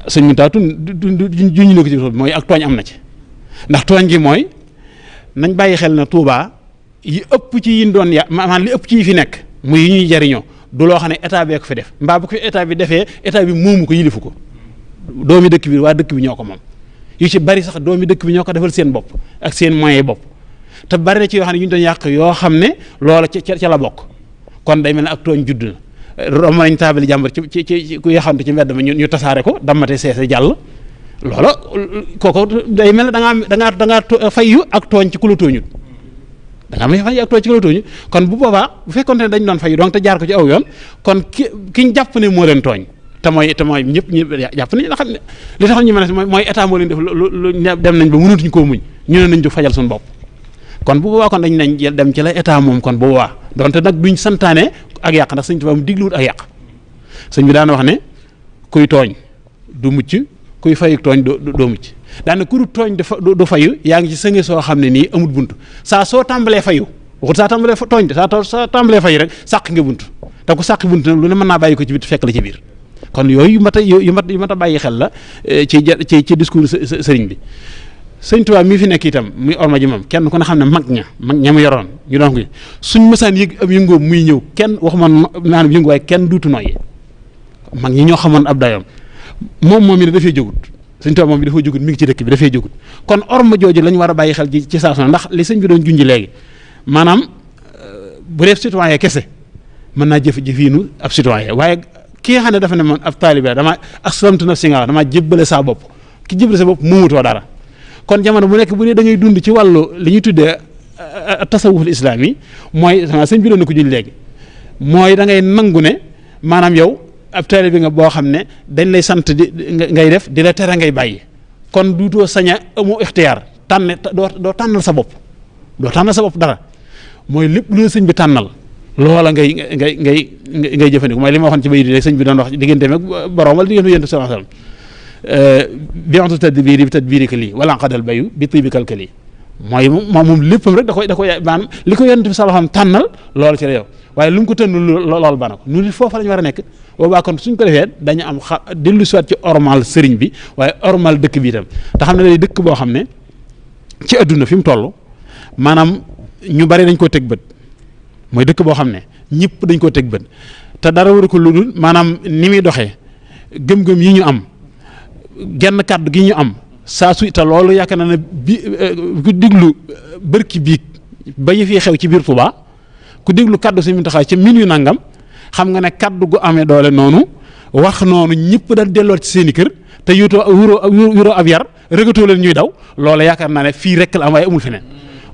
sëñ Muntaxa juñu ne ko ci mooy ak tooñ am na ci ndax tooñ gi mooy nañ bàyyi xel ne Touba yi ëpp ci yin doon maanaam li ëpp ci yi fi nekk muy yi ñuy jariñoo du loo xam ne état bee ko fi def mbaa bu ko fi état bi defee état bi moomu ko yilifu ko doomi dëkk bi waa dëkk bi ñoo ko moom yu ci bari sax doomi dëkk bi ñoo ko defal seen bopp ak seen moyen bopp te bari na ci yoo xam ne yu ñu doon yàq yoo xam ne loola ca la bokk kon day mel ne ak tooñ judd na romb nañ taabali jàmbur ci ku yaxante ci mbedd ma ñu tasaare ko dammate seese jàll loola kooku day mel ne da ngaa fayu ak tooñ ci ku la tooñut da ngaa may fayu ak tooñ ci ku la tooñut kon bu boobaa bu fekkoon ne dañ doon fayu donc te jaar ko ci aw yoon kon kiñ jàpp ne moo leen tooñ te mooy ñëpp jàpp nañ xam ne li tax ñu mën a mooy état moo leen def lu dem nañ ba mënatuñ koo muñ ñu ne nañ du fajal suñu bopp kon bu boobaa kon dañ nañ dem ci la état moom kon bu boobaa donte nag duñ santaane ak yàq ndax sëñ Tuubaa mu digluwut ak yàq sëñ bi daana wax ne kuy tooñ du mucc kuy fayu tooñ doo mucc daana ku du tooñ du fayu yaa ngi ci sënge soo xam ne nii amul bunt saa soo tàmbalee fayu waxut saa tàmbalee tooñ de saa tàmbalee fayu rek sàq nga bunt te ku sàq bunt nag lu ne mën naa bàyyi ko ci biir fekk la ci biir kon yooyu yu mat a bàyyi xel la ci discours sëriñ bi sëñ Tuubaa mi fi nekk itam muy orma ji moom kenn ku ne xam ne mag ña mu yoroon ñu doon ko suñ mësaan yëg ab yëngoom muy ñëw kenn waxuma maanaam yëngu waaye kenn duutu nooyi mag ñi ñoo xamoon ab dayoom moom mi ne dafay jógut sëñ Tuubaa moom bi dafay jógut mi ngi ci dëkk bi dafay jógut kon orma jooju lañ war a bàyyi xel ci saa su ne ndax li sëñ bi doon junj léegi maanaam bu def citoyen kese mën naa jëf-jëfiinu ab citoyen waaye ki nga xam ne dafa ne man ab taalibe dama aslamtu nafsi nga wax damaa jébbale saa bopp ki jébbale sa bopp muumutoo dara kon jamono bu nekk bu ne da ngay dund ci wàllu li ñuy tuddee tasawuful islaam yi mooy sëñ bi doon na ko juñ léegi mooy da ngay nangu ne maanaam yow ab taalibe bi nga boo xam ne dañ lay sant di ngay def di la tere ngay bàyyi kon duutoo sañ a amoo ixtiyaar doo tànnal sa bopp dara mooy lépp lu la sëñ bi tànnal loola ngay jëfandikoo mooy li ma waxoon ci bayit rek sëñ bi doon wax digganteem ak borom wala diggante yonent sallallahu alayhi wasallam bi'tu tadbiri bi tadbirika lii wala qadal bayu bi tibikal kali mooy moom léppam rek da koy maanaam li ko yonent bi sallallahu alayhi wasallam tànnal loolu ci la yow waaye lu mu ko tënnul loolu ba na ko nu nit foofa lañu war a nekk boobaa kon suñ ko defee dañu am dellu siwaat ci ormal sëriñ bi waaye ormal dëkk bi itam te xam ne day dëkk boo xam ne ci adduna fi mu toll maanaam ñu bari dañ koo teg bët mooy dëkk boo xam ne ñëpp dañ koo teg bët te dara waru ko lu dul maanaam ni muy doxee gëm-gëm yi ñu am genn kàddu gi ñu am saa su te loolu yaakaar naa ne ku déglu bërki biig ba yëf yi xew ci biir Touba ku déglu kàddu si mu taxaw ci min yu nangam xam nga ne kàddu gu amee doole noonu wax noonu ñëpp dañ delloot ci seen i kër te yuroo ab yar rëgatoo leen ñuy daw loolu yaakaar naa ne fii rek la am waaye amul feneen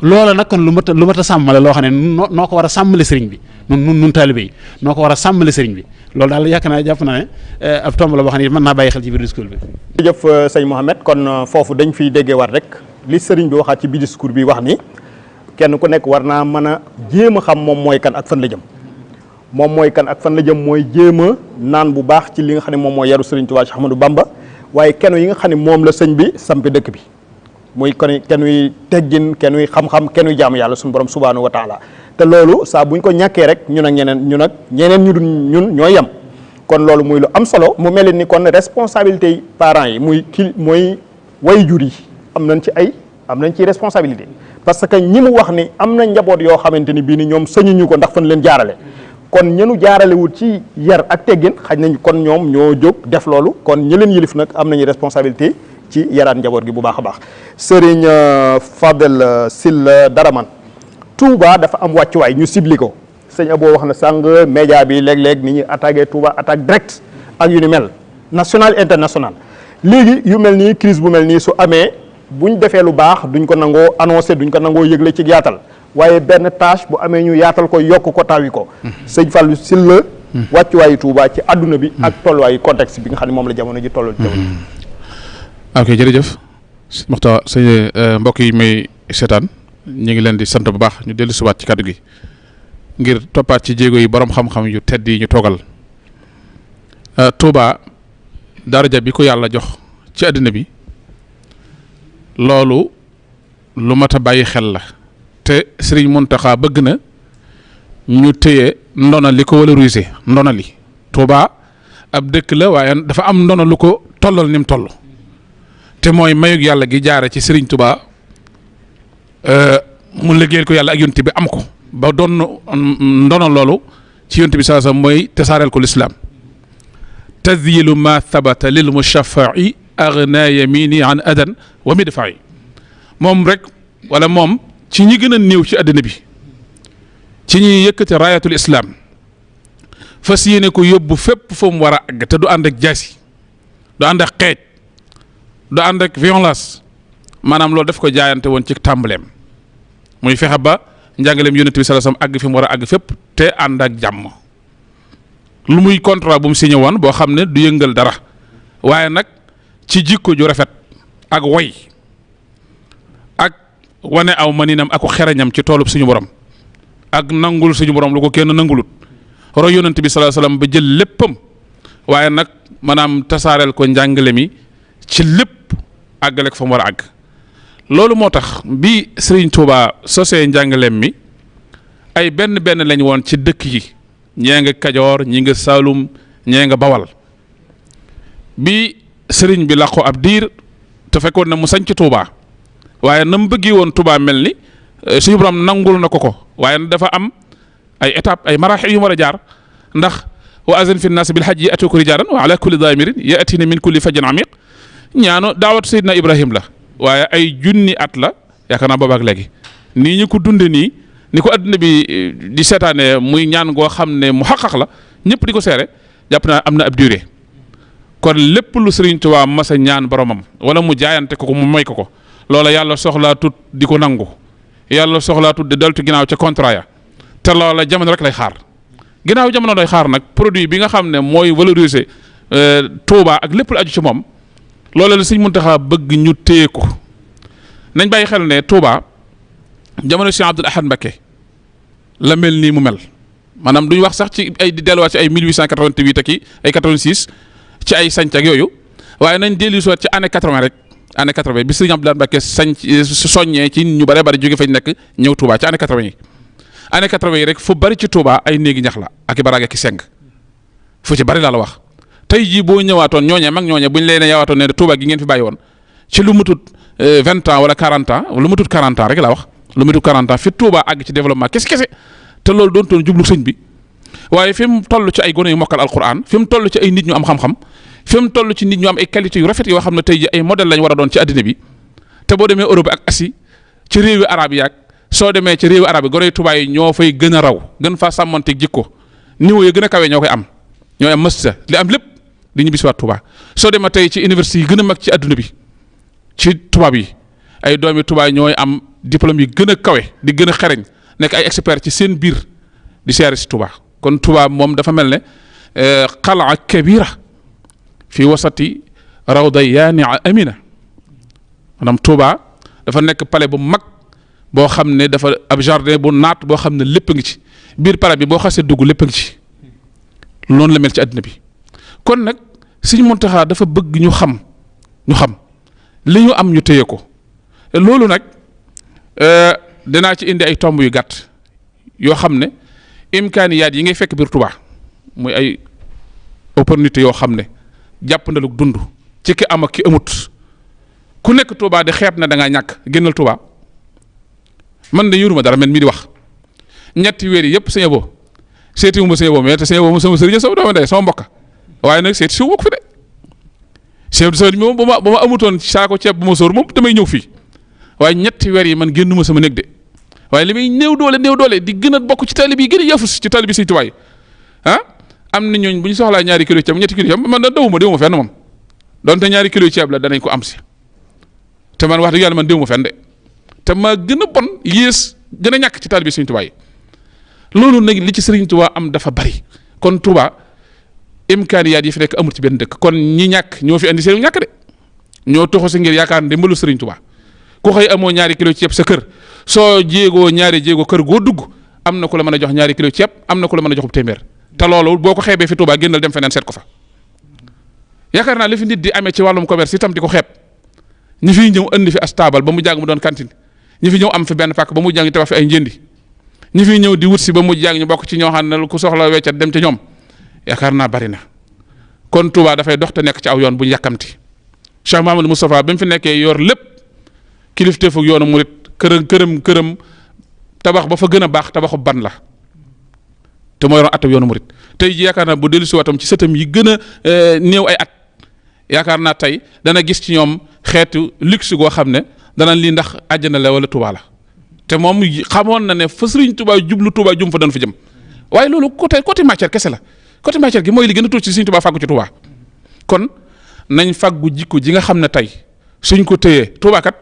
loola nag kon lu mat a sàmmale loo xam ne noo ko war a sàmmale sëriñ bi nun taalibe yi noo ko war a sàmmale sëriñ bi loolu daal yaakaar naa jàpp naa ne ab tomb la boo xam ne mën naa bàyyi xel ci biir discours bi. jërëjëf sëñ Mouhamed kon foofu dañ fiy déggee waat rek li sëriñ bi waxaat ci biir discours bi wax ni kenn ku nekk war naa mën a jéem a xam moom mooy kan ak fan la jëm moom mooy kan ak fan la jëm mooy jéem a naan bu baax ci li nga xam ne moom mooy yaru sëriñ Tuubaa Cheikh Ahmadou Bamba waaye kenn yi nga xam ne moom la sëñ bi sampi dëkk bi muy kenn wi teggin kenn wi xam-xam kenn wi jaamu yàlla suñu borom subhaanahu wa taala te loolu saa buñ ko ñàkkee rek ñun ak ñeneen ñu dul ñun ñooy yem kon loolu muy lu am solo mu mel ni kon responsabilité yi parents yi mooy waajur yi am nañ ci responsabilité parce que ñi mu wax ni am na njaboot yoo xamante ni bii ni ñoom sañuñu ko ndax fan leen jaarale kon ñenu jaarale wut ci yar ak teggin xaj nañ kon ñoom ñoo jóg def loolu kon ñi leen yilif nag am nañu responsabilité ci yaraat njaboot gi bu baax a baax Serigne Fadel Sylla Daraman Touba dafa am wàccuwaay ñu sibli ko sëñ Abo wax na sàng média bi léeg-léeg ni ñuy attaqué Touba attaque direct ak yu ni mel national international léegi yu mel nii crise bu mel nii su amee buñ defee lu baax duñ ko nangoo annoncé duñ ko nangoo yëgle ci yaatal waaye benn tâche bu amee ñu yaatal ko yokk ko tawi ko sëñ Fallou Sylla wàccuwaayu Touba ci àdduna bi ak tolluwaayu contexte bi nga xam ne moom la jamono ji toll ok jërëjëf Moxtaar sëñ mbokk yi may seetaan ñu ngi leen di sant bu baax ñu dellu siwaat ci kàddu gi ngir toppaat ci jéego yi borom xam-xam yu tedd yi ñu toogal Touba daraja bi ko yàlla jox ci àddina bi loolu lu mat a bàyyi xel la te Sëriñ Muntaxa bëgg na ñu téye ndona li ko valoriser ndona li Touba ab dëkk la waaye dafa am ndona lu ko tollal ni mu toll te mooy mayug yàlla gi jaare ci Sëriñ Touba mu liggéeyal ko yàlla ak yonent bi am ko ba doon ndono loolu ci yonent bi saa mooy tasaareel ko lislaam tadyilu ma thabata lil mushaffa'i aghna yamini an adan wa midfa'i moom rek wala moom ci ñi gën a néew ci àddina bi ci ñi yëkkati raayatul islam fas yéene ko yóbbu fépp fa mu war a àgg te du ànd ak jaasi du ànd ak xeej du ànd ak violence maanaam loolu daf ko jaayante woon ci tàmbaleem muy fexe ba njàngaleem yonent bi sallallahu alayhi wasallam àgg fi mu war a àgg fépp te ànd ak jàmm lu muy contrat bu mu signé woon boo xam ne du yëngal dara waaye nag ci jikko ju rafet ak woy ak wane aw maninam ak xereñam ci toolub suñu borom ak nangul suñu borom lu ko kenn nangulut roy yonent bi sallallahu alayhi wasallam ba jël léppam waaye nag maanaam tasaareel ko njàngale mi ci lépp àggale ko fa mu war a àgg loolu moo tax bi Serigne Touba sosee njàngaleem mi ay benn lañ woon ci dëkk yi ñee nga Kajoor ñi nga Saalum ñee nga Bawal bi Serigne bi laqoo ab diir te fekkoon na mu sañ ci Touba waaye na mu bëggee woon Touba mel ni suñu borom nangul na ko waaye dafa am ay étape ay maraaxil yu mu war a jaar ndax wa azin fi nnaas bil hajji ya'tuuka rijaalan wa ala kulli daamirin ya'tiina min kulli fajjin amiiq ñaano daawatu Seydina Ibrahim la waaye ay junni at la yaakaar naa boobaak léegi nii ñu ko dunde nii ni ko adduna bi di seetaane muy ñaan goo xam ne mu xaqaq la ñëpp di ko seere jàpp naa am na ab durée kon lépp lu Sëriñ Tuubaa masa ñaan boromam wala mu jaayante ko mu may ko loola yàlla soxlaa tut di ko nangu yàlla soxlaa tut di deltu ginnaaw ca contrat ya te loola jamono rek lay xaar ginnaaw jamono lay xaar nag produit bi nga xam ne mooy valoriser Touba ak lépp lu aju ci moom loolu la Sëriñ Muntaxa bëgg ñu téye ko nañ bàyyi xel ne Touba jamono Cheikh Abdoul Ahad Mbacké la mel nii mu mel maanaam duñ wax sax ci ay di delluwaat ci ay 1888 ak ay 86 ci ay sanc ak yooyu waaye nañ dellusiwaat ci année 80 rek année 80 bi Sëriñ Abdoul Ahad Mbacké soññee ci ñu bare bari jóge fañ nekk ñëw Touba ci année 80 yi année 80 yi rek fu bari ci Touba ay néegi ñax la ak i baraag ak i seng fu ci bari laa la wax tey jii boo ñëwaatoon ñooñee mag ñooñee buñ leen yawaatoon ne Touba gi ngeen fi bàyyi woon ci lu mutut 20 ans wala 40 ans lu mutut 40 ans rek laa wax lu mutut 40 ans fi Touba àgg ci développement kese te loolu doon toon jublu sëñ bi waaye fi mu toll ci ay gone yu mokkal alquran fi mu toll ci ay nit ñu am xam-xam fi mu toll ci nit ñu am ay qualité yu rafet yoo xam ne tey jii ay modèle lañ war a doon ci addina bi te boo demee Europe ak Asie ci réewi arab yi ak soo demee ci réewi arab yi gone yu Touba yi ñoo fay gën a raw gën faa sàmmanteeg jikko niveau yi gën a kawe ñoo koy am ñooy am mësta li am lépp di ñu bisiwaat Touba soo demee tey ci université yi gën a mag ci adduna bi ci tubaab yi ay doomi Touba ñooy am diplôme yi gën a kawe di gën a xereñ nekk ay expert ci seen biir di seere si Touba kon Touba moom dafa mel ne qal'a kabira fi wasati rawda yaani'a amina maanaam Touba dafa nekk palais bu mag boo xam ne dafa ab jardin bu naat boo xam ne lépp a ngi ci biir palais bi boo xasee dugg lépp a ngi ci noonu la mel ci àddina bi kon nag Sëriñ Muntaxa dafa bëgg ñu xam li ñu am ñu téye ko loolu nag dinaa ci indi ay tomb yu gàtt yoo xam ne imkaaniyaat yi ngay fekk biir Touba muy ay opportunité yoo xam ne jàpp na lu dund ci ki am ak ki amut ku nekk Touba di xeeb na da ngaa ñàkk génnal Touba man de yoruma dara man mii di wax ñetti weer yi yëpp sëñ Abo seeti wu ma sëñ Abo mais te sëñ Abo sama sëriñ sama doomu ndey sama mbokk waaye nag seeti si wu ma ko fi de chef de service moom ba ma amutoon saako ceeb bu ma sóor moom damay ñëw fii waaye ñetti weer yi man génnuma sama néeg de waaye li muy néew doole di gën a bokk ci tali bi gën a yafus ci tali bi sëñ Tuubaa am na ñooñ bu ñu soxlaa ñaari kilo ceeb ñetti kilo ceeb man da dewuma fenn moom donte ñaari kilo ceeb la danañ ko am si te man wax dëgg yàlla man dewuma fenn de te ma gën a bon yées gën a ñàkk ci tali bi sëñ Tuubaa loolu nag li ci sëriñ Tuubaa am dafa bari kon Tuubaa imkaaniyaat yi fi nekk amul ci benn dëkk kon ñi ñàkk ñoo fi andi seen ñàkk de ñoo toxo si ngir yaakaar ndimbalu sëriñ Tuubaa ku xëy amoo ñaari kilo ceeb sa kër soo jéegoo ñaari jéego kër goo dugg am na ku la mën a jox ñaari kilo ceeb am na ku la mën a jox téeméer te loolu boo ko xeebee fi Touba génnal dem feneen seet ko fa yaakaar naa li fi nit di amee ci wàllum commerce itam di ko xeeb ñi fiy ñëw andi fi as taabal ba mu jàng mu doon cantine ñi fi ñëw am fi benn pàkk ba mu jàng tabax fi ay njëndi ñi fiy ñëw di wut si ba mu jàng ñu bokk ci ñoo xam ne ku soxla weccat dem ci ñoom yaakaar naa bari na kon Touba dafay dox te nekk ci aw yoon bu ñu yàkkamti Cheikh Mahamadou Moustapha ba mu fi nekkee yor lépp kilifteefu yoonu murit këram tabax ba fa gën a baax tabaxu ban la te moo yoroon atam yoonu murit tey ji yaakaar naa bu dellu si watam ci sëtam yi gën a néew ay at yaakaar naa tey dana gis ci ñoom xeetu luxe goo xam ne dana lii ndax àjjana la wala Touba la te moom xamoon na ne fa Sëriñ Touba jublu Touba jum fa doon fa jëm waaye loolu côté matière kese la côté matière gi mooy li gën a tuuti ci Sëriñ Touba fàggu ci Touba kon nañ fàggu jikko ji nga xam ne tey suñ ko téyee Touba kat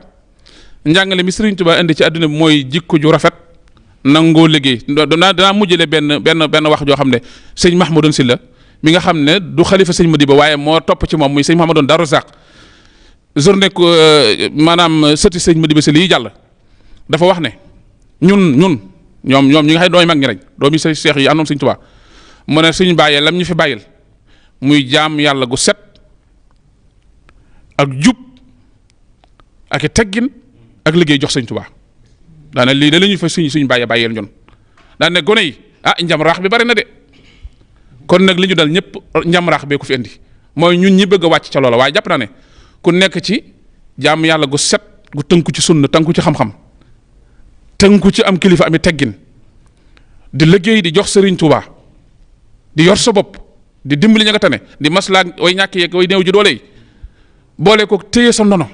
njàngale mi Sëriñ Touba indi ci àdduna bi mooy jikko ju rafet nangoo liggéey danaa mujjale benn wax joo xam ne sëñ Mahmoudoun Sylla mi nga xam ne du xalifa sëñ Madiba waaye moo topp ci moom muy sëñ Mahmoudoun Darou Zaq journée maanaam sëti sëñ Madiba Sylla yi jàll dafa wax ne ñoom ñi nga xam ne dooy mag ñi rek doomi sa seex yi àndoon sëñ Touba mu ne suñu bàyyee lam ñu fi bàyyil muy jaam yàlla gu set ak jub ak i teggin ak liggéey jox sëñ Touba daane lii da la ñuy fa suñ bàyyeel ñun daan ne gone yi njam raax bi bari na de kon nag li ñu dal ñëpp njam raax bee ko fi indi mooy ñun ñi bëgg a wàcc ca loola waaye jàpp naa ne ku nekk ci jaam yàlla gu set gu tënku ci sunna tënku ci xam-xam tënku ci am kilifa ami teggin di liggéey di jox sëriñ Touba di yor sa bopp di dimbali ña nga tane di maslaa way ñàkk yeeg way néew ji doole yi boole ko téye sa ndono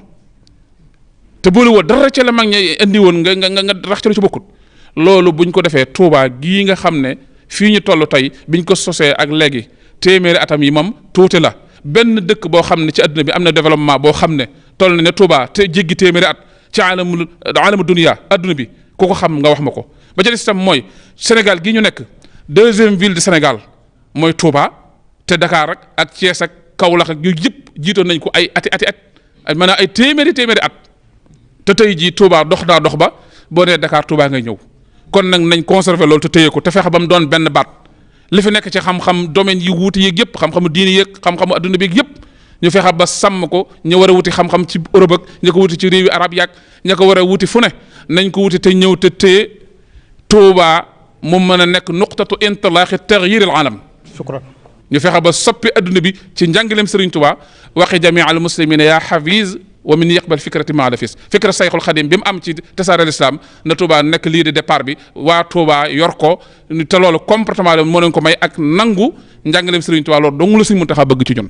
te boole woo dara ca la mag ñi indi woon nga rax ca lu ci bokkut loolu buñ ko defee Touba gii nga xam ne fii ñu toll tey biñ ko sosee ak léegi téeméeri atam yi moom tuuti la benn dëkk boo xam ne ci adduna bi am na développement boo xam ne toll na ne Touba te jéggi téeméeri at ci alamu dunia adduna bi ku ko xam nga wax ma ko ba ca des itam mooy Sénégal gii ñu nekk deuxième ville de Sénégal mooy Touba te Dakar ak Thiès ak Kaolack ak yooyu yëpp jiitoon nañ ko ay ati maanaam ay téeméeri at te tey jii Touba dox ba boo nee Dakar Touba ngay ñëw kon nag nañ conserver loolu te téye ko te fexe ba mu doon benn baat li fi nekk ci xam-xam domaine yi wuute yeeg yëpp xam-xamu diini yeeg xam-xamu adduna bi yëpp ñu fexe ba sàmm ko ñu war a wuti xam-xam ci Europe ak ña ko wuti ci réewi arab yaag ña ko war a wuti fu ne nañ ko wuti te ñëw te téye Touba mu mën a nekk nuqtatu intilaaxi taxyir al alam shukran ñu fexe ba soppi adduna bi ci njàngaleem Serigne Touba waxi jamii al muslimina yaa xafiz wa min yaqbal fikrati ma la fis fikra sayxul xadim bi mu am ci tasaare l'islam na Touba nekk lii de départ bi waa Touba yor ko te loolu comportement la moo leen ko may ak nangu njàngaleem Serigne Touba loolu dong la Serigne Mountakha bëgg ci ñun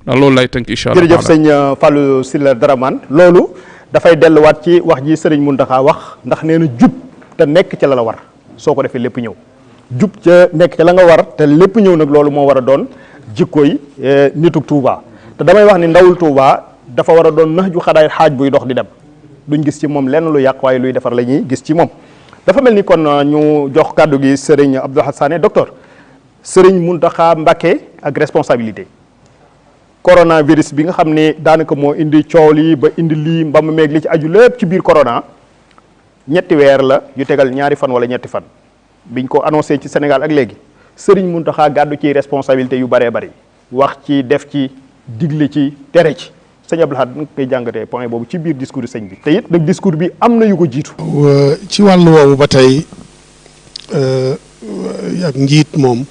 loolu lay tënk incha allah. jërëjëf sëñ Fallou Sylla Dramane loolu dafay delluwaat ci wax ji Serigne Mountakha wax ndax nee na jub te nekk ca la war soo ko defee lépp ñëw jub ca nekk ca la nga war te lépp ñëw nag loolu moo war a doon jikkoy nituk Touba te damay wax ni ndawul Touba dafa war a doon nax ju xadaay xaaj buy dox di dem duñ gis ci moom lenn lu yàq waaye luy defar la ñuy gis ci moom. dafa mel ni kon ñu jox kàddu gi Serigne Abdou Lahad Sané docteur Serigne Mountakha Mbacké ak responsabilité coronavirus bi nga xam ne daanaka moo indi coow li ba indi lii mbam meeg li ci aju lépp ci biir corona ñetti weer la yu tegal ñaari fan wala ñetti fan biñ ko annoncé ci Sénégal ak léegi Serigne Mountakha gàddu ci responsabilité yu bëree bëri wax ci def ci digle ci tere ci sëñ Abdou Lahad nga koy jàngatee point boobu ci biir discours sëñ bi te it nag discours bi am na yu ko jiitu. ci wàllu woowu ba tey ak njiit moom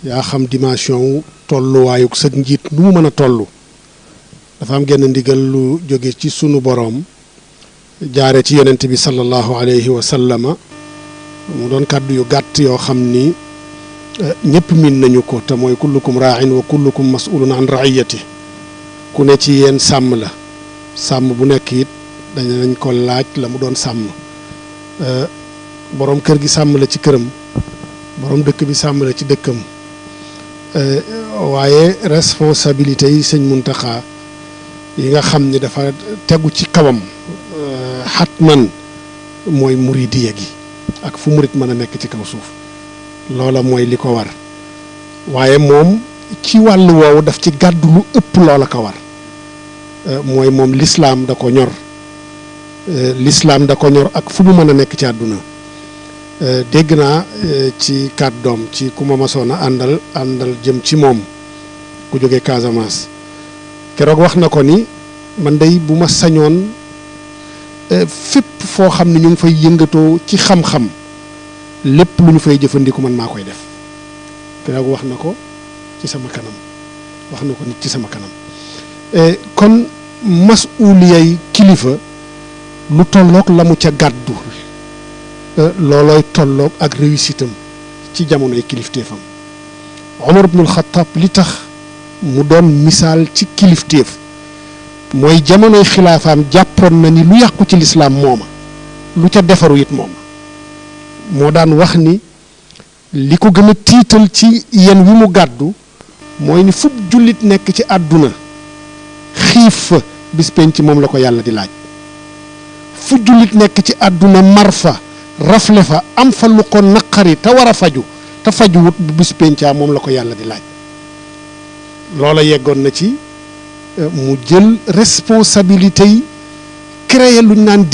yaa xam dimension tolluwaayug sëg njiit nu mu mën a toll dafa am genn ndigal lu jóge ci sunu boroom jaare ci yonent bi sallallahu alayhi wa sallama mu doon kàddu yu gàtt yoo xam ni ñëpp miin nañu ko te mooy kullukum raa'in wa kullukum mas'ulun an ra'iyati ku ne ci yéen sàmm la sàmm bu nekk it dañ ko laaj la mu doon sàmm boroom kër gi sàmm la ci këram boroom dëkk bi sàmm la ci dëkkam waaye responsabilité yi sëñ Mountakha yi nga xam ni dafa tegu ci kawam xatman mooy muridiya gi ak fu murit mën a nekk ci kaw suuf loola mooy li ko war waaye moom ci wàllu woowu daf ci gàddu lu ëpp loola ko war mooy moom lislaam da ko ñor lislaam da ko ñor ak fu mu mën a nekk ci àdduna dégg naa ci kàddoom ci ku ma masoon a àndal jëm ci moom ku jógee Casamance keroog wax na ko ni man day bu ma sañoon fépp foo xam ne ñu ngi fay yëngatoo ci xam-xam lépp lu ñu fay jëfandiku man maa koy def keroog wax na ko ci sama kanam wax na ko nit ci sama kanam kon masuuliyay kilifa lu tolloog la mu ca gàddu loolooy tolloog ak réussite am ci jamonoy kilifteefam Omar ibnul Xattaab li tax mu doon misaal ci kilifteef mooy jamonoy xilaafaam jàppoon na ni lu yàqu ci lislaam mooma lu ca defaru it mooma moo daan wax ni li ko gën a tiital ci yen wi mu gàddu mooy ni fub jullit nekk ci àdduna xiif fa bis penc moom la ko yàlla di laaj fu jullit nekk ci àdduna mar fa rafle fa am fa lu ko naqari te war a faju te fajuwut bu bis pencaa moom la ko yàlla di laaj loola yeggoon na ci mu jël responsabilité yi créer lu ñu naan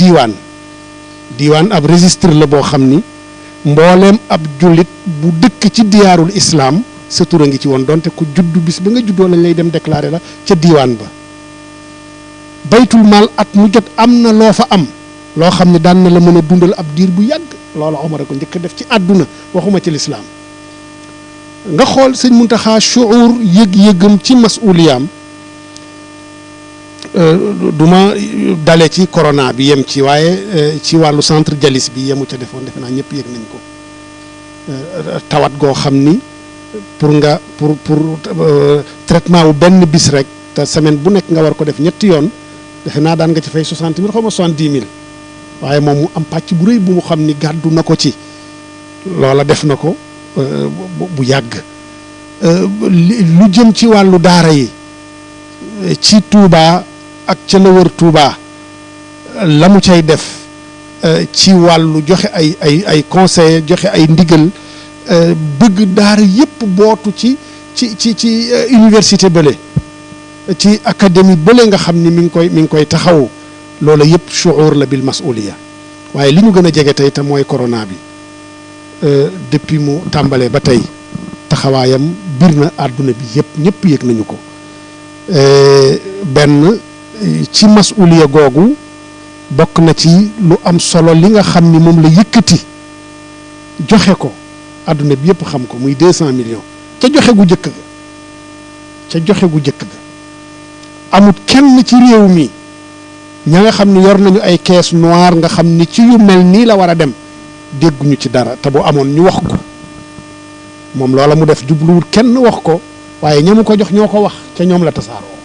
diiwaan ab registre la boo xam ni mbooleem ab jullit bu dëkk ci diyaarul islaam sa tur a ngi ci woon donte ku juddu bis ba nga juddoo lañ lay dem déclarer la ca diiwaan ba baytul maal at mu jot am na loo fa am loo xam ne daan na la mën a dundal ab diir bu yàgg loola Omar a ko njëkk a def ci àdduna waxuma ci lislaam nga xool sëñ Mountakha shuur yëg-yëgam ci masuuliyaam du ma dale ci corona bi yem ci waaye ci wàllu centre dialyse bi yemu ca defoon defe naa ñëpp yëg nañ ko tawat goo xam ni pour traitement wu benn bis rek te semaine bu nekk nga war ko def ñetti yoon defe naa daan nga ci fay 60 000 xaw ma 70 000 waaye moom mu am pàcc bu rëy bu mu xam ni gàddu na ko ci loola def na ko bu yàgg lu jëm ci wàllu daara yi ci Touba ak ca la wër Touba la mu cay def ci wàllu joxe ay conseil joxe ay ndigal bëgg daara yépp bootu ci université bële ci académie bële nga xam ni mi ngi koy taxawu loola yépp shuur la bil masuliya waaye li ñu gën a jege tey te mooy corona bi depuis mu tàmbalee ba tey taxawaayam bir na àdduna bi yépp ñëpp yëg nañu ko benn ci masuliya googu bokk na ci lu am solo li nga xam ni moom la yëkkati joxe ko àdduna bi yépp xam ko muy 200 millions ca joxe gu jëkk ga amut kenn ci réew mi ña nga xam ni yor nañu ay caisse noire nga xam ni ci yu mel nii la war a dem dégguñu ci dara te bu amoon ñu wax ko moom loola mu def jubluwul kenn wax ko waaye ñamu ko jox ñoo ko wax ca ñoom la tasaaroo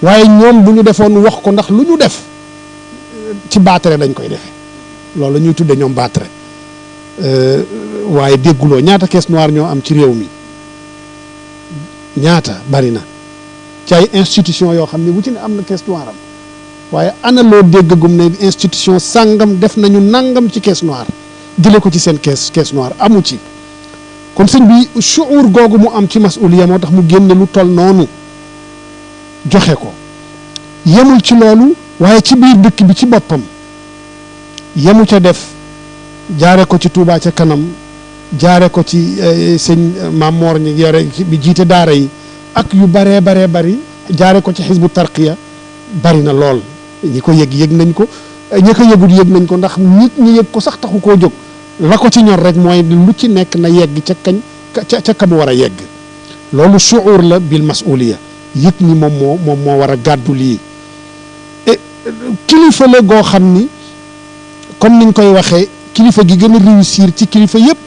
waaye ñoom bu ñu defoon wax ko ndax lu ñu def ci baatare lañ koy defee loolu ñuy tudde ñoom baatare waaye dégguloo ñaata caisse noire ñoo am ci réew mi ñaata bari na ci ay institution yoo xam ne bu ci ne am na caisse noire am waaye ana loo déggagum ne institution sàngam def nañu nangam ci caisse noire jële ko ci seen caisse noire amu ci. kon sëñ bi shuur googu mu am ci masuliya moo tax mu génne lu toll noonu joxe ko yemul ci loolu waaye ci biir dëkk bi ci boppam yemu ca def jaare ko ci Touba ca kanam jaare ko ci sëñ Mamor ñi yore bi jiite daara yi ak yu baree bari jaare ko ci xisbu tarqiya bari na lool ñi ko yëg nañ ko ñi ko yëgul yëg nañ ko ndax nit ñi yëg ko sax taxu koo jóg la ko ci ñor rek mooy lu ci nekk na yegg ca ka mu war a yegg loolu shuur la bil masuliya yëg ni moom moo war a gàddu lii kilifa la goo xam ni comme niñ koy waxee kilifa gi gën a réussir ci kilifa yëpp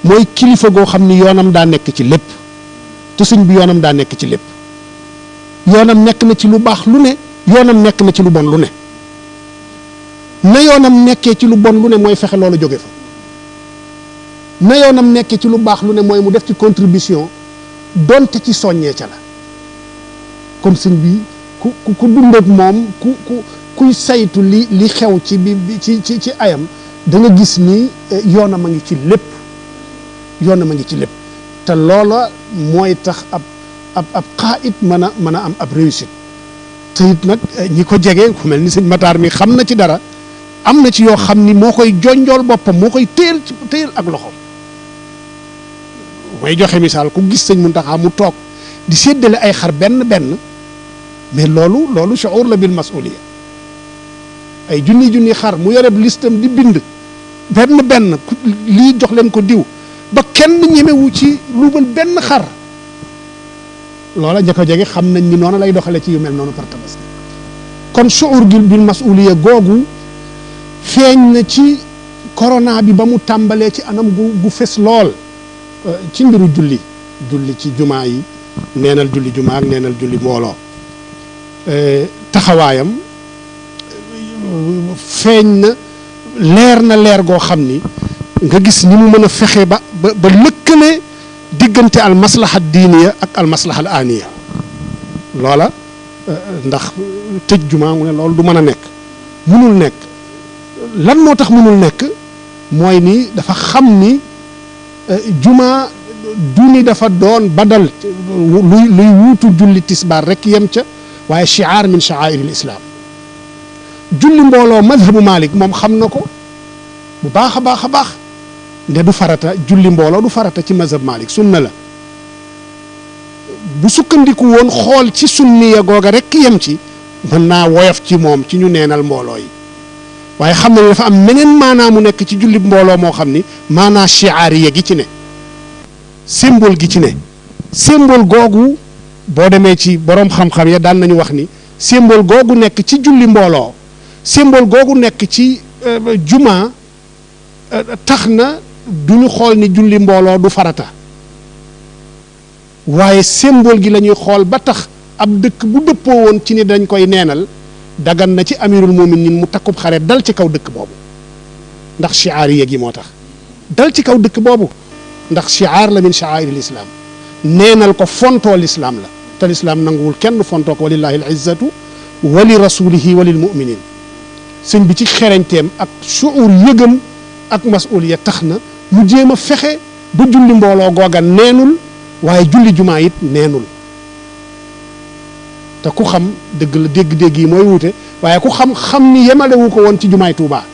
mooy kilifa goo xam ni yoonam daa nekk ci lépp te sëñ bi yoonam daa nekk ci lépp yoonam nekk na ci lu baax lu ne yoonam nekk na ci lu bon lu ne na yoonam nekkee ci lu bon lu ne mooy fexe loolu jóge fa na yoonam nekkee ci lu baax lu ne mooy mu def ci contribution donte ci soññee ca la kon sëñ bi ku dund ak moom kuy saytu li xew ci ci ayam da nga gis ni yoonam a ngi ci lépp yoonam a ngi ci lépp te loola mooy tax ab xaayit mën a am ab réussite te it nag ñi ko jege ku mel ni sëñ Matar mi xam na ci dara am na ci yoo xam ni moo koy jonjool boppam moo koy téyel ak loxoom may joxe misaal ku gis sëñ Muntaxa mu toog di séddale ay xar benn mais loolu shuur la bil masuliya ay junni xar mu yore listam di bind benn lii jox leen ko diw ba kenn ñemewu ci luubal benn xar loola ña ko jege xam nañ ni noonu lay doxale ci yu mel noonu par tabaski kon shuur bil masuliya googu feeñ na ci corona bi ba mu tàmbalee ci anam gu fes lool ci mbiru julli ci jumaa yi neenal julli jumaa ak neenal julli mbooloo taxawaayam feeñ na leer goo xam ni nga gis ni mu mën a fexe ba lëkkale diggante al maslaha diiniya ak al maslaha al aaniya loola ndax tëj jumaa mu ne loolu du mën a nekk munul nekk lan moo tax munul nekk mooy ni dafa xam ni jumaa du ni dafa doon badal luy wuutu julli tisbaar rek yem ca waaye shi'aar min sha'aa'ir al islaam julli mbooloo madhabu Malik moom xam na ko bu baax a baax nde du farata julli mbooloo du farata ci mazhab Malik sunna la bu sukkandiku woon xool ci sunniya googa rek yem ci mën naa woyof ci moom ci ñu neenal mbooloo yi waaye xam na ne dafa am meneen maanaa mu nekk ci julli mbooloo moo xam ni maanaa shi'aariya gi ci ne symbole gi ci ne symbole googu boo demee ci boroom xam-xam ya daan nañu wax ni symbole googu nekk ci julli mbooloo symbole googu nekk ci juma tax na duñu xool ni julli mbooloo du farata waaye symbole gi la ñuy xool ba tax ab dëkk bu dëppoo woon ci ni dañ koy neenal dagan na ci amirul muminin mu takkub xare dal ci kaw dëkk boobu ndax shi'aariya gi moo tax dal ci kaw dëkk boobu ndax shi'aar la min sha'aa'ir al-islaam neenal ko fontoo lislaam la te lislaam nanguwul kenn fontoo ko walillahi al-izzatu wa li rasulihi wa lil muminin sëñ bi ci xereñteem ak shuur yëgam ak masuliya tax na mu jéem a fexe ba julli mbooloo googa neenul waaye julli jumaa it neenul te ku xam dëgg la dégg-dégg yi mooy wuute waaye ku xam ni yemalewu ko woon ci jumaay Tuubaa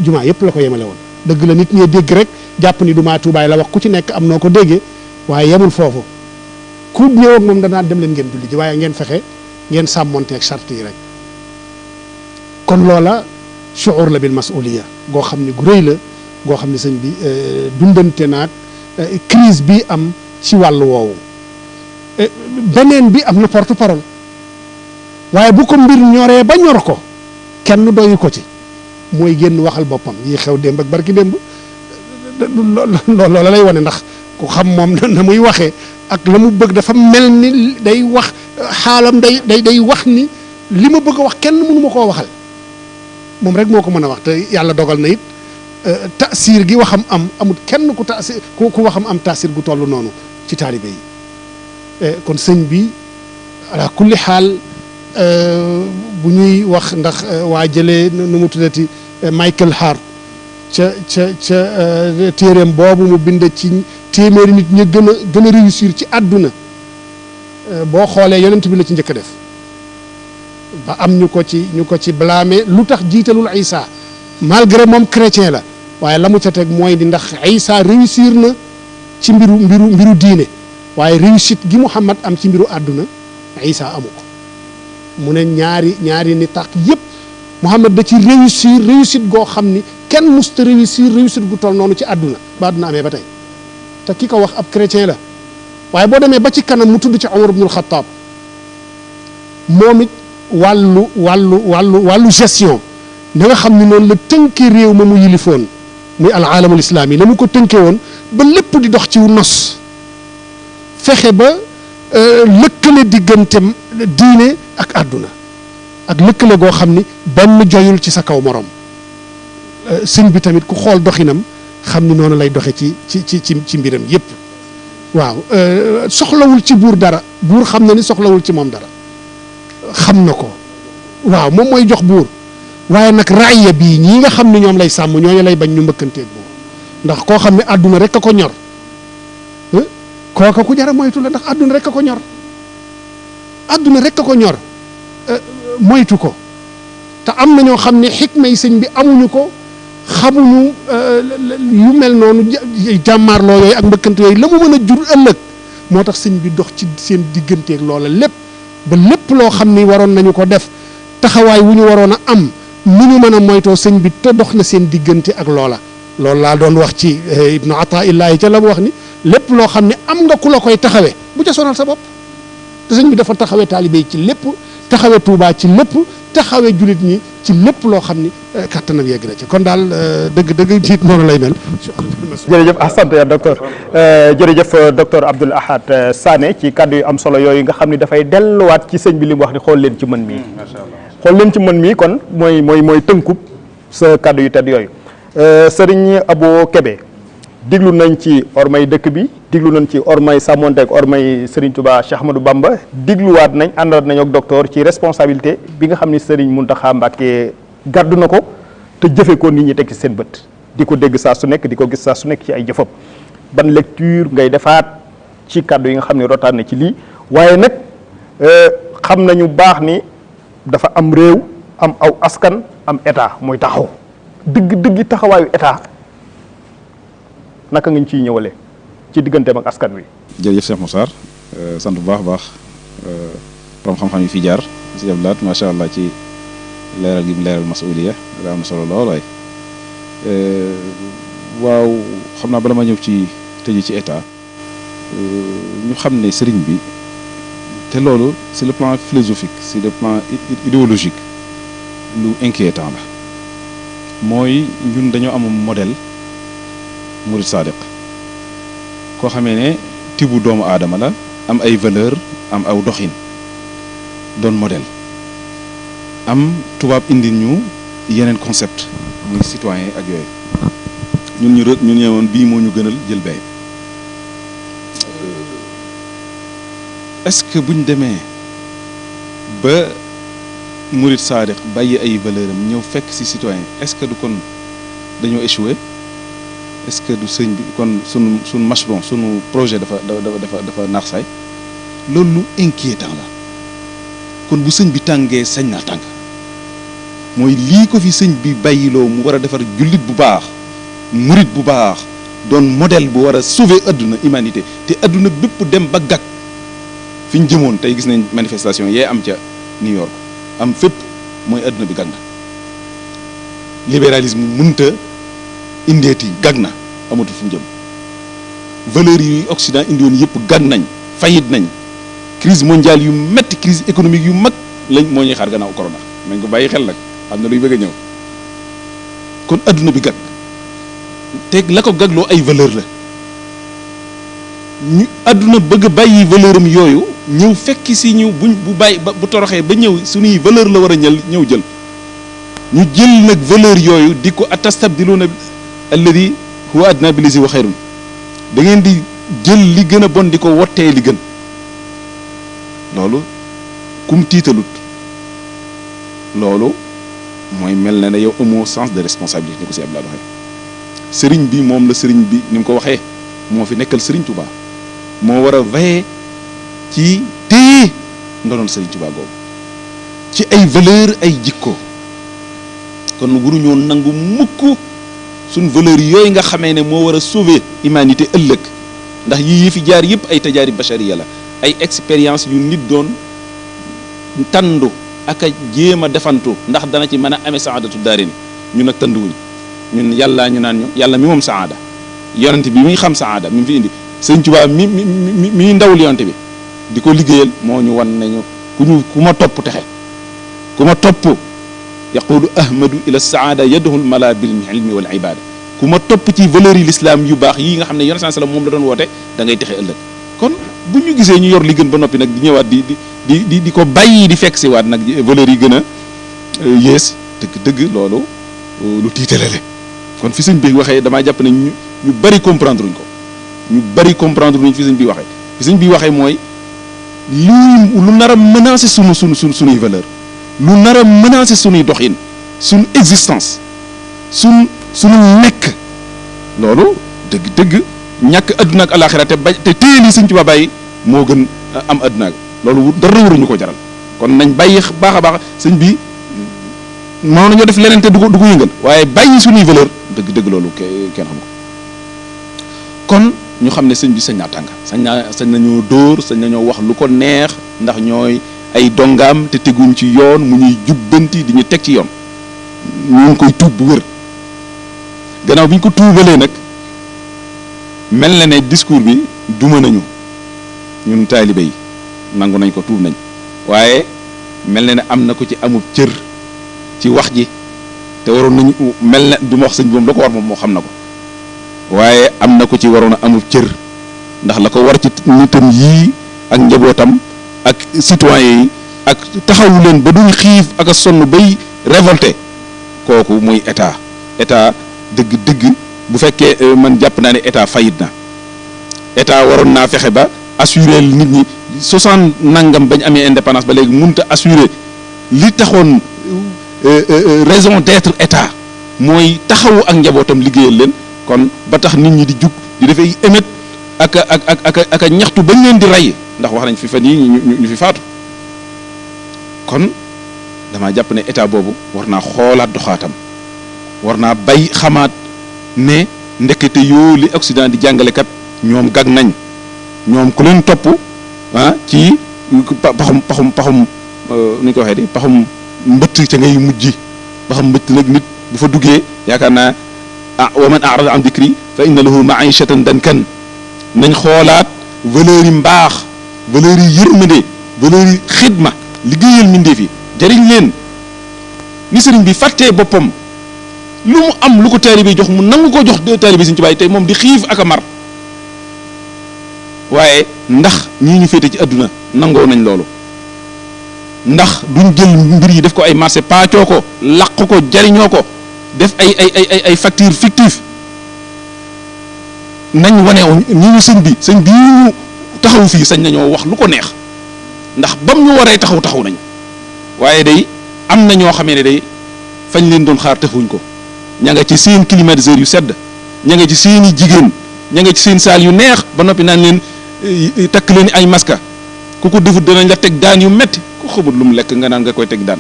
jumaa yëpp la ko yemale woon dëgg la nit ñee dégg rek jàpp ni jumaa Tuubaa la wax ku ci nekk am noo ko déggee waaye yemul foofu ku ñëw ak moom danaa dem leen ngeen julli ji waaye ngeen fexe ngeen sàmmonteeg charte yi rek kon loola shuur la bil masuliya goo xam ne gu rëy la goo xam ne sëñ bi dundante naag crise bi am ci wàllu woowu beneen bi am na porte parole waaye bu ko mbir ñoree ba ñor ko kenn doyu ko ci mooy génn waxal boppam yi xew démb ak barki démb loola lay wane ndax ku xam moom na muy waxee ak la mu bëgg dafa mel ni day wax xaalam day wax ni li ma bëgg a wax kenn mënu ma koo waxal moom rek moo ko mën a wax te yàlla dogal na it taasir gi waxam am amul kenn ku taasir ku waxam am taasir gu toll noonu ci taalibe yi kon sëñ bi ala kulli xaal bu ñuy wax ndax waa jëlee nu mu tuddati Michael Hart ca téeréem boobu mu bind ci téeméeri nit ñu gën a réussir ci àdduna boo xoolee yonent bi la ci njëkk a def ba am ñu ko ci blâmer lu tax jiitalul Isa malgré moom chrétien la waaye la mu ca teg mooy di ndax Isa réussir na ci mbiru diine waaye réussite gi Muhammad am ci mbiru àdduna Isa amu ko mu ne ñaari ni tax yépp Muhammad da ci réussite goo xam ni kenn musta réussite gu toll noonu ci àdduna ba àdduna amee ba tey te ki ko wax ab chrétien la waaye boo demee ba ci kanam mu tudd ci Umar ibnul Xattaab moom it wàllu gestion na nga xam ni noonu la tënkee réew ma mu yilifoon muy al aalamul islaami na mu ko tënkee woon ba lépp di dox ci nos fexe ba lëkkale digganteem diine ak àdduna ak lëkkale goo xam ni benn joyul ci sa kaw morom sëñ bi tamit ku xool doxinam xam ni noonu lay doxe ci mbiram yépp waaw soxlawul ci buur dara buur xam na ni soxlawul ci moom dara xam na ko waaw moom mooy jox buur waaye nag raaya bii ñii nga xam ne ñoom lay sàmm ñooñu lay bañ ñu mbëkkanteeg buur ndax koo xam ne àdduna rek a ko ñor kooka ku jara moytu la ndax àdduna rek a ko ñor àdduna rek a ko ñor moytu ko te am na ñoo xam ne xikma yi sëñ bi amuñu ko xamuñu yu mel noonu jàmmaarloo yooyu ak mbëkkante yooyu la mu mën a jur ëllëg moo tax sëñ bi dox ci seen digganteeg loola lépp ba lépp loo xam ni waroon nañu ko def taxawaay wu ñu waroon a am nu ñu mën a moytoo sëñ bi te dox na seen diggante ak loola loolu laa doon wax ci ibnu Ataa'illahi ca la mu wax ni lépp loo xam ne am nga ku la koy taxawee bu ca sonal sa bopp te sëñ bi dafa taxawee taalibe yi ci lépp taxawee Tuubaa ci lépp taxawee jullit ñi ci lépp loo xam ni kàttanam yegg na ci kon daal dëgg jiit noonu lay mel. jërëjëf ahsant ya docteur jërëjëf docteur Abdoul Ahad Sané ci kàddu yu am solo yooyu nga xam ni dafay delluwaat ci sëñ bi li mu wax ni xool leen ci mën mii. macha allah xool leen ci mën mii kon mooy tënkub sa kàddu yu tedd yooyu sëriñ Abo Kébé diglu nañ ci ormay dëkk bi diglu nañ ci ormay sàmmonte ak ormay Serigne Touba Cheikh Ahmadou Bamba digluwaat nañ àndaat nañ ak docteur ci responsabilité bi nga xam ni Serigne Mountakha Mbacké gàddu na ko te jëfe ko nit ñi teg ci seen bët di ko dégg saa su nekk di ko gis saa su nekk ci ay jëfam ban lecture ngay defaat ci kàddu yi nga xam ne rotaat na ci lii waaye nag xam nañu baax ni dafa am réew am aw askan am état mooy taxaw dëgg taxawaayu état naka nga ñu ciy ñëwalee ci digganteem ak askan wi. jërëjëf Cheikh Moussa sant bu baax a baax borom xam-xam yi fi jaar si Abdoulaye macha allah ci leeral gi mu leeral masuuliya da am solo lool waay waaw xam naa bala ma ñëw ci tëj ci état ñu xam ne sëriñ bi te loolu sur le plan philosophique sur le plan idéologique lu inquiétant la mooy ñun dañoo am modèle. Murid Sadiq koo xamee ne tibu doomu aadama la am ay valeur am aw doxin doon modèle am tubaab indi ñu yeneen concept muy citoyen ak yooyu ñun ñëwoon bii moo ñu gënal jël bee est-ce que buñ demee ba Murid Sadiq bàyyi ay valeur am ñëw fekk ci citoyen est-ce que du kon dañoo échoué est-ce que du sëñ bi kon sunu mashron sunu projet dafa naax saay loolu lu inquiétant la kon bu sëñ bi tàngee sañ naa tàng mooy lii ko fi sëñ bi bàyyiloo mu war a defar jullit bu baax murit bu baax doon modèle bu war a sauver adduna humanité te adduna bépp dem ba gàkk fi ñu jëmoon tey gis nañ manifestation yee am ca New York am fépp mooy adduna bi gàkk na libéralisme mënta indeeti gàgg na amatul fu mu jëm valeurs yi Occident indi woon yëpp gàgg nañ fayit nañ crise mondiale yu metti crise économique yu mag lañ moo ñuy xaar gannaaw corona nañ ko bàyyi xel nag am na luy bëgg a ñëw kon adduna bi gàgg te la ko gàggloo ay valeur la ñu adduna bëgg a bàyyi valeur am yooyu ñëw fekki si ñu bu bàyyi bu toroxee ba ñëw suñuy valeur la war a ñëw jël ñu jël nag valeur yooyu di ko atastabdiluuna alladi huwa adna billazi wa xayrun da ngeen di jël li gën a bon di ko wottee li gën loolu kum tiitalut loolu mooy mel na ne yow amoo sens de responsabilité ni ko si Abdoulaye waxee sëriñ bi moom la sëriñ bi ni mu ko waxee moo fi nekkal sëriñ Touba moo war a veiller ci téye ndonoon sëriñ Touba googu ci ay valeur ay jikko kon waruñoo nangu mukk suñ valeur yooyu nga xamee ne moo war a sauver humanité ëllëg ndax yii fi jaar yëpp ay tajaari bachariya la ay expérience yu nit doon tandu ak a jéem a defantu ndax dana ci mën a amee saadatu daarin ñun nag tanduwuñ ñun yàlla ñu naan ñu yàlla mi moom saada yonent bi mi xam saada mi fi indi sëñ Tuubaa mi ndawul yonent bi di ko liggéeyal moo ñu wan nañu ku ma topp texe ku ma topp yaqulu ahmadu ila saada yadhul mala bil ilmi wal ibada ku ma topp ci valeurs yi l'islam yu baax yi nga xam ne yonent sallam moom la doon woote da ngay texe ëllëg kon bu ñu gisee ñu yor li gën ba noppi nag di ñëwaat di ko bàyyi di fekk si waat nag valeurs yi gën a yées dëgg loolu lu tiitale le kon fi sëñ bi waxee damaa jàpp ne ñu bari comprendre uñ ko ñu bari comprendre uñ fi sëñ bi waxee fi sëñ bi waxee mooy lu nar a menacer sunuy valeur lu nar a menacer sunuy doxin sunu existence sunu nekk loolu dëgg ñàkk adduna ak alaxira te téye li sëñ Tuubaa bàyyi moo gën am adduna ak loolu dara waruñu ko jaral kon nañ bàyyi baax a baax sëñ bi noonu nañoo def leneen te du ko yëngal waaye bàyyi suñuy valeur dëgg loolu kenn xam ko kon ñu xam ne sëñ bi sañ naa tàng sañ nañoo dóor sañ nañoo wax lu ko neex ndax ñooy ay dongaam te teguñ ci yoon mu ñuy jubbanti di ñu teg ci yoon ñu ngi koy tuub bu wér gannaaw bi ñu ko tuubalee nag mel na ne discours bi duma nañu ñun taalibe yi nangu nañ ko tuub nañ waaye mel na ne am na ko ci amub cër ci wax ji te waroon nañu mel na du ma wax sëñ bi moom la ko war moom moo xam na ko waaye am na ko ci waroon a amub cër ndax la ko war ci nitam yii ak njabootam ak citoyen yi ak taxawu leen ba duñ xiif ak a sonn bay révolté kooku muy état dëgg bu fekkee man jàpp naa ne état fayit na état waroon naa fexe ba assurer nit ñi 60 nangam bañ amee indépendance ba léegi mënut a assurer li taxoon raison d'être état mooy taxawu ak njabootam liggéeyal leen kon ba tax nit ñi di jug di defee émet ak a ñaxtu bañ leen di rey ndax wax nañ fi fan yi ñu fi faatu kon dama jàpp ne état boobu war naa xoolaat doxaatam war naa bay xamaat ne ndekete yoo li Occident di jàngalekat ñoom gag nañ ñoom ku leen topp ci paxum ni ñu ko waxee di paxum mbëtt ca ngay mujj paxum mbëtt nag nit bu fa duggee yaakaar naa wa man a'rada an dikri fa inna lahu ma'ishatan dankan nañ xoolaat valeurs yi mbaax valeurs yi yërmande valeurs yi xidma liggéeyal mbindeef yi jariñ leen ni sëriñ bi fàttee boppam lu mu am lu ko taalibe jox mu nangu ko jox taalibe Sëriñ Tuubaa tey moom di xiif ak a mar waaye ndax ñii ñu féete ci àdduna nangoo nañ loolu ndax duñ jël mbir yi def ko ay marché paacoo ko laq ko jariñoo ko def ay facture fictif nañ wane ñi ñu sëñ bi ñu taxaw fii sañ nañoo wax lu ko neex ndax bam ñu waree taxaw nañ waaye day am na ñoo xamee ne day fañ leen doon xaar taxawuñ ko ña nga ci seen climatiseur yu sedd ña nga ci seeni jigéen ña nga ci seen saal yu neex ba noppi naan leen takk leen ay maska ku ko defut danañ la teg daan yu metti ku xamul lu mu lekk nga naan nga koy teg daan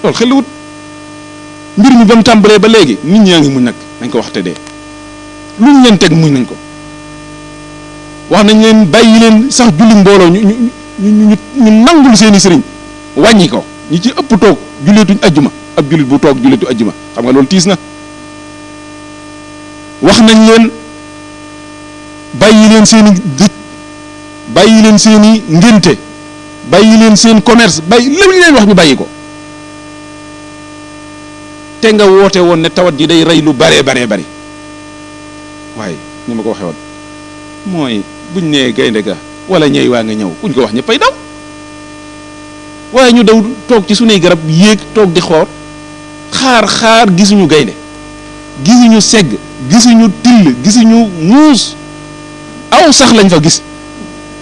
loolu xelawut mbir mi ba mu tàmbalee ba léegi nit ñaa ngi muñ nag nañ ko wax te dee luñ leen teg muñ nañ ko wax nañ leen bàyyi leen sax julli mbooloo ñu nangul seeni sëriñ wàññi ko ñi ci ëpp toog julleetuñ ajjuma ab jullit bu toog julleetu ajjuma xam nga loolu tiis na wax nañ leen bàyyi leen seeni dëj bàyyi leen seeni ngénte bàyyi leen seen commerce bàyyi lépp li leen wax ñu bàyyi ko te nga woote woon ne tawat ji day rey lu baree bari waaye ni ma ko waxee woon mooy buñ nee gaynde ga wala ñëy waa nga ñëw kuñ ko wax ñëppay daw waaye ñu daw toog ci sunuy garab yéeg toog di xaar gisuñu gaynde gisuñu segg gisuñu till gisuñu muus aw sax lañ fa gis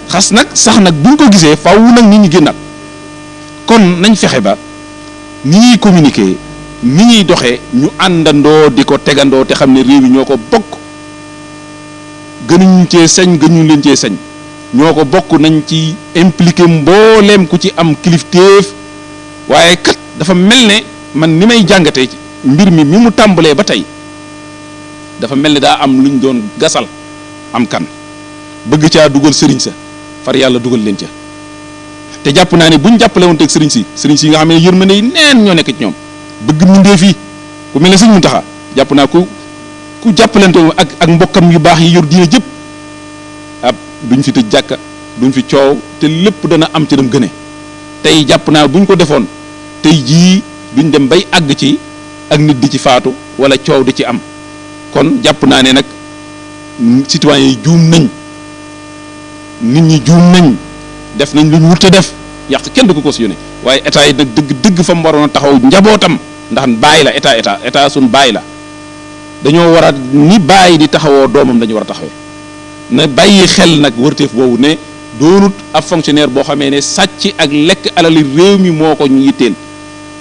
sax nag buñ ko gisee faaw nag nit ñi génnaat kon nañ fexe ba ni ñuy communiquer ni ñuy doxee ñu àndandoo di ko tegandoo te xam ne réew mi ñoo ko bokk gënuñu cee sañ gënuñu leen cee sañ ñoo ko bokk nañ ci impliqué mbooleem ku ci am kilifteef waaye kat dafa mel ne man ni may jàngatee ci mbir mi mu tàmbalee ba tey dafa mel ne daa am luñ doon gasal am kan bëgg caa dugal sëriñ sa far yàlla dugal leen ca te jàpp naa ne buñ jàppale woon teg sëriñ si nga xam ne yërmande yi neen ñoo nekk ci ñoom bëgg mindee fii ku mel ne sëñ Muntaxa jàpp naa ku jàppalante ak mbokkam yu baax yi yor diine jëpp ab duñ fi tëj jàkka duñ fi coow te lépp dana am ci dem gëne tey jàpp naa buñ ko defoon tey jii duñ dem bay àgg ci ak nit di ci faatu wala coow di ci am kon jàpp naa ne nag citoyens yi juum nañ nit ñi juum nañ def nañ luñ wurte def yàq kenn du ko cautionné waaye état yi nag dëgg fa mu waroon a taxaw njabootam ndax bàyyi la état suñ bàyyi la dañoo war a ni bàyyi di taxawoo doomam dañu war a taxawee na bàyyi xel nag wërteef boobu ne doonut ab fonctionnaire boo xamee ne sàcc ak lekk alali réew mi moo ko ñu yitteel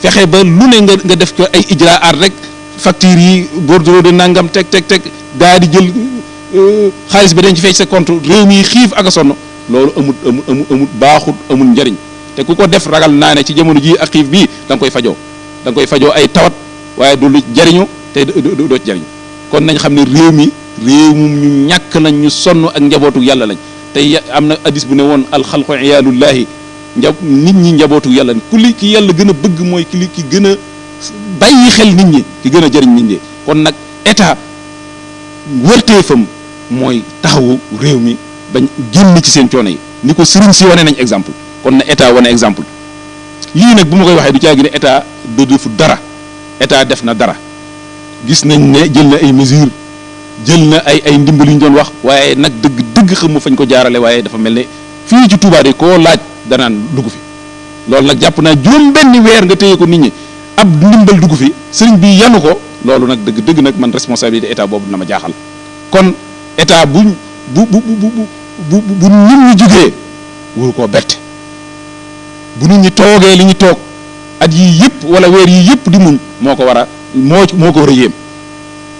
fexe ba lu ne nga def ko ay ijraat rek facture yi bordereau de nangam teg daa di jël xaalis bi dañ ci fay sa compte réew mi xiif ak a sonn loolu amul baaxut amul njariñ te ku ko def ragal naa ne ci jamono ji ak xiif bii da nga koy fajoo ay tawat waaye du lu jariñu te doo ci jariñu kon nañ xam ne réew mi ñu ñàkk lañ ñu sonn ak njabootu yàlla lañ tey am na hadis bu ne woon alxalqu iyaalullahi nit ñi njabootu yàlla ki yàlla gën a bëgg mooy ki gën a bàyyi xel nit ñi ki gën a jëriñ nit ñi kon nag état wërteefam mooy taxawu réew mi bañ génn ci seen coono yi ni ko sëriñ si wane nañ exemple kon na état wane exemple lii nag bu ma koy waxee du caagi ne état defu dara état def na dara gis nañ ne jël na ay mesures jël na ay ndimbal yu ñu doon wax waaye nag dëgg xam ma fañ ko jaarale waaye dafa mel ne fii ci Touba de koo laaj danaan dugg fi loolu nag jàpp naa juróom benn weer nga téye ko nit ñi ab ndimbal dugg fi sëriñ bi yanu ko loolu nag dëgg nag man responsabilité état boobu na ma jaaxal kon état bu nit ñi jógee wuru koo bett bu nit ñi toogee li ñu toog at yii yëpp wala weer yii yëpp di muñ moo ko war a yéem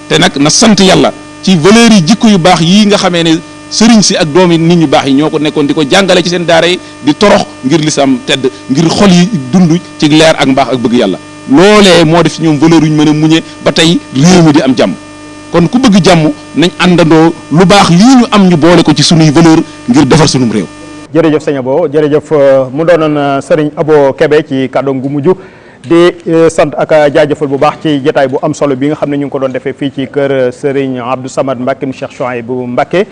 te nag na sant yàlla ci valeurs yi jikko yu baax yii nga xamee ne sëriñ si ak doomi nit ñu baax yi ñoo ko nekkoon di ko jàngale ci seen daara yi di torox ngir lislaam tedd ngir xol yi dund ci leer ak mbaax ak bëgg yàlla loolee moo def ci ñoom valeurs yu ñu mën a muñe ba tey réew mi di am jàmm kon ku bëgg jàmm nañ àndandoo lu baax lii ñu am ñu boole ko ci sunuy valeur ngir defar sunum réew. jërëjëf sëñ Abo jërëjëf mu doonoon sëriñ Abo Kébé ci kàddoom gu mujj di sant ak jaajëfal bu baax ci jotaay bu am solo bi nga xam ne ñu ngi ko doon defee fii ci kër sëriñ Abdou Samad Mbacké mu Cheikh Chouaïbou Mbacké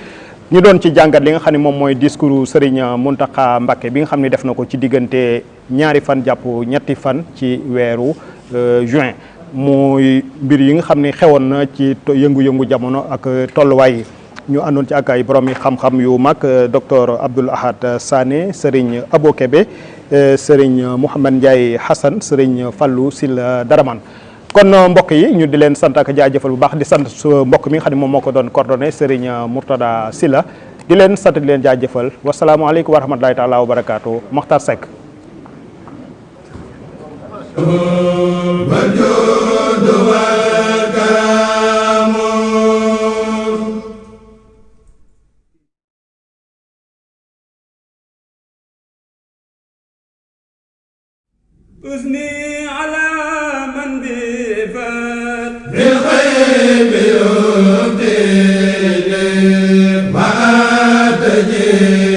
ñu doon ci jàngat li nga xam ne moom mooy discours sëriñ Mountakha Mbacké bi nga xam ne def na ko ci diggante ñaari fan jàpp ñetti fan ci weeru juin muy mbir yi nga xam ne xewoon na ci yëngu-yëngu jamono ak tolluwaay yi ñu àndoon ci ak ay borom yi xam-xam yu mag docteur Abdoul Ahad Sané sëriñ Abo Kébé sëriñ Mouhamed Ndiaye Hassan sëriñ Fallou Sylla Daraman kon mbokk yi ñu di leen sant ak jaajëfal bu baax di sant su mbokk mi nga xam ne moom moo ko doon coordonné sëriñ Mourtada Sylla di leen sant di leen jaajëfal wasalaamualeykum wa rahmatulahi taala wa barakaatu Mokhtar Seck. أثني على من بفات بالغيب يبدي ما تجي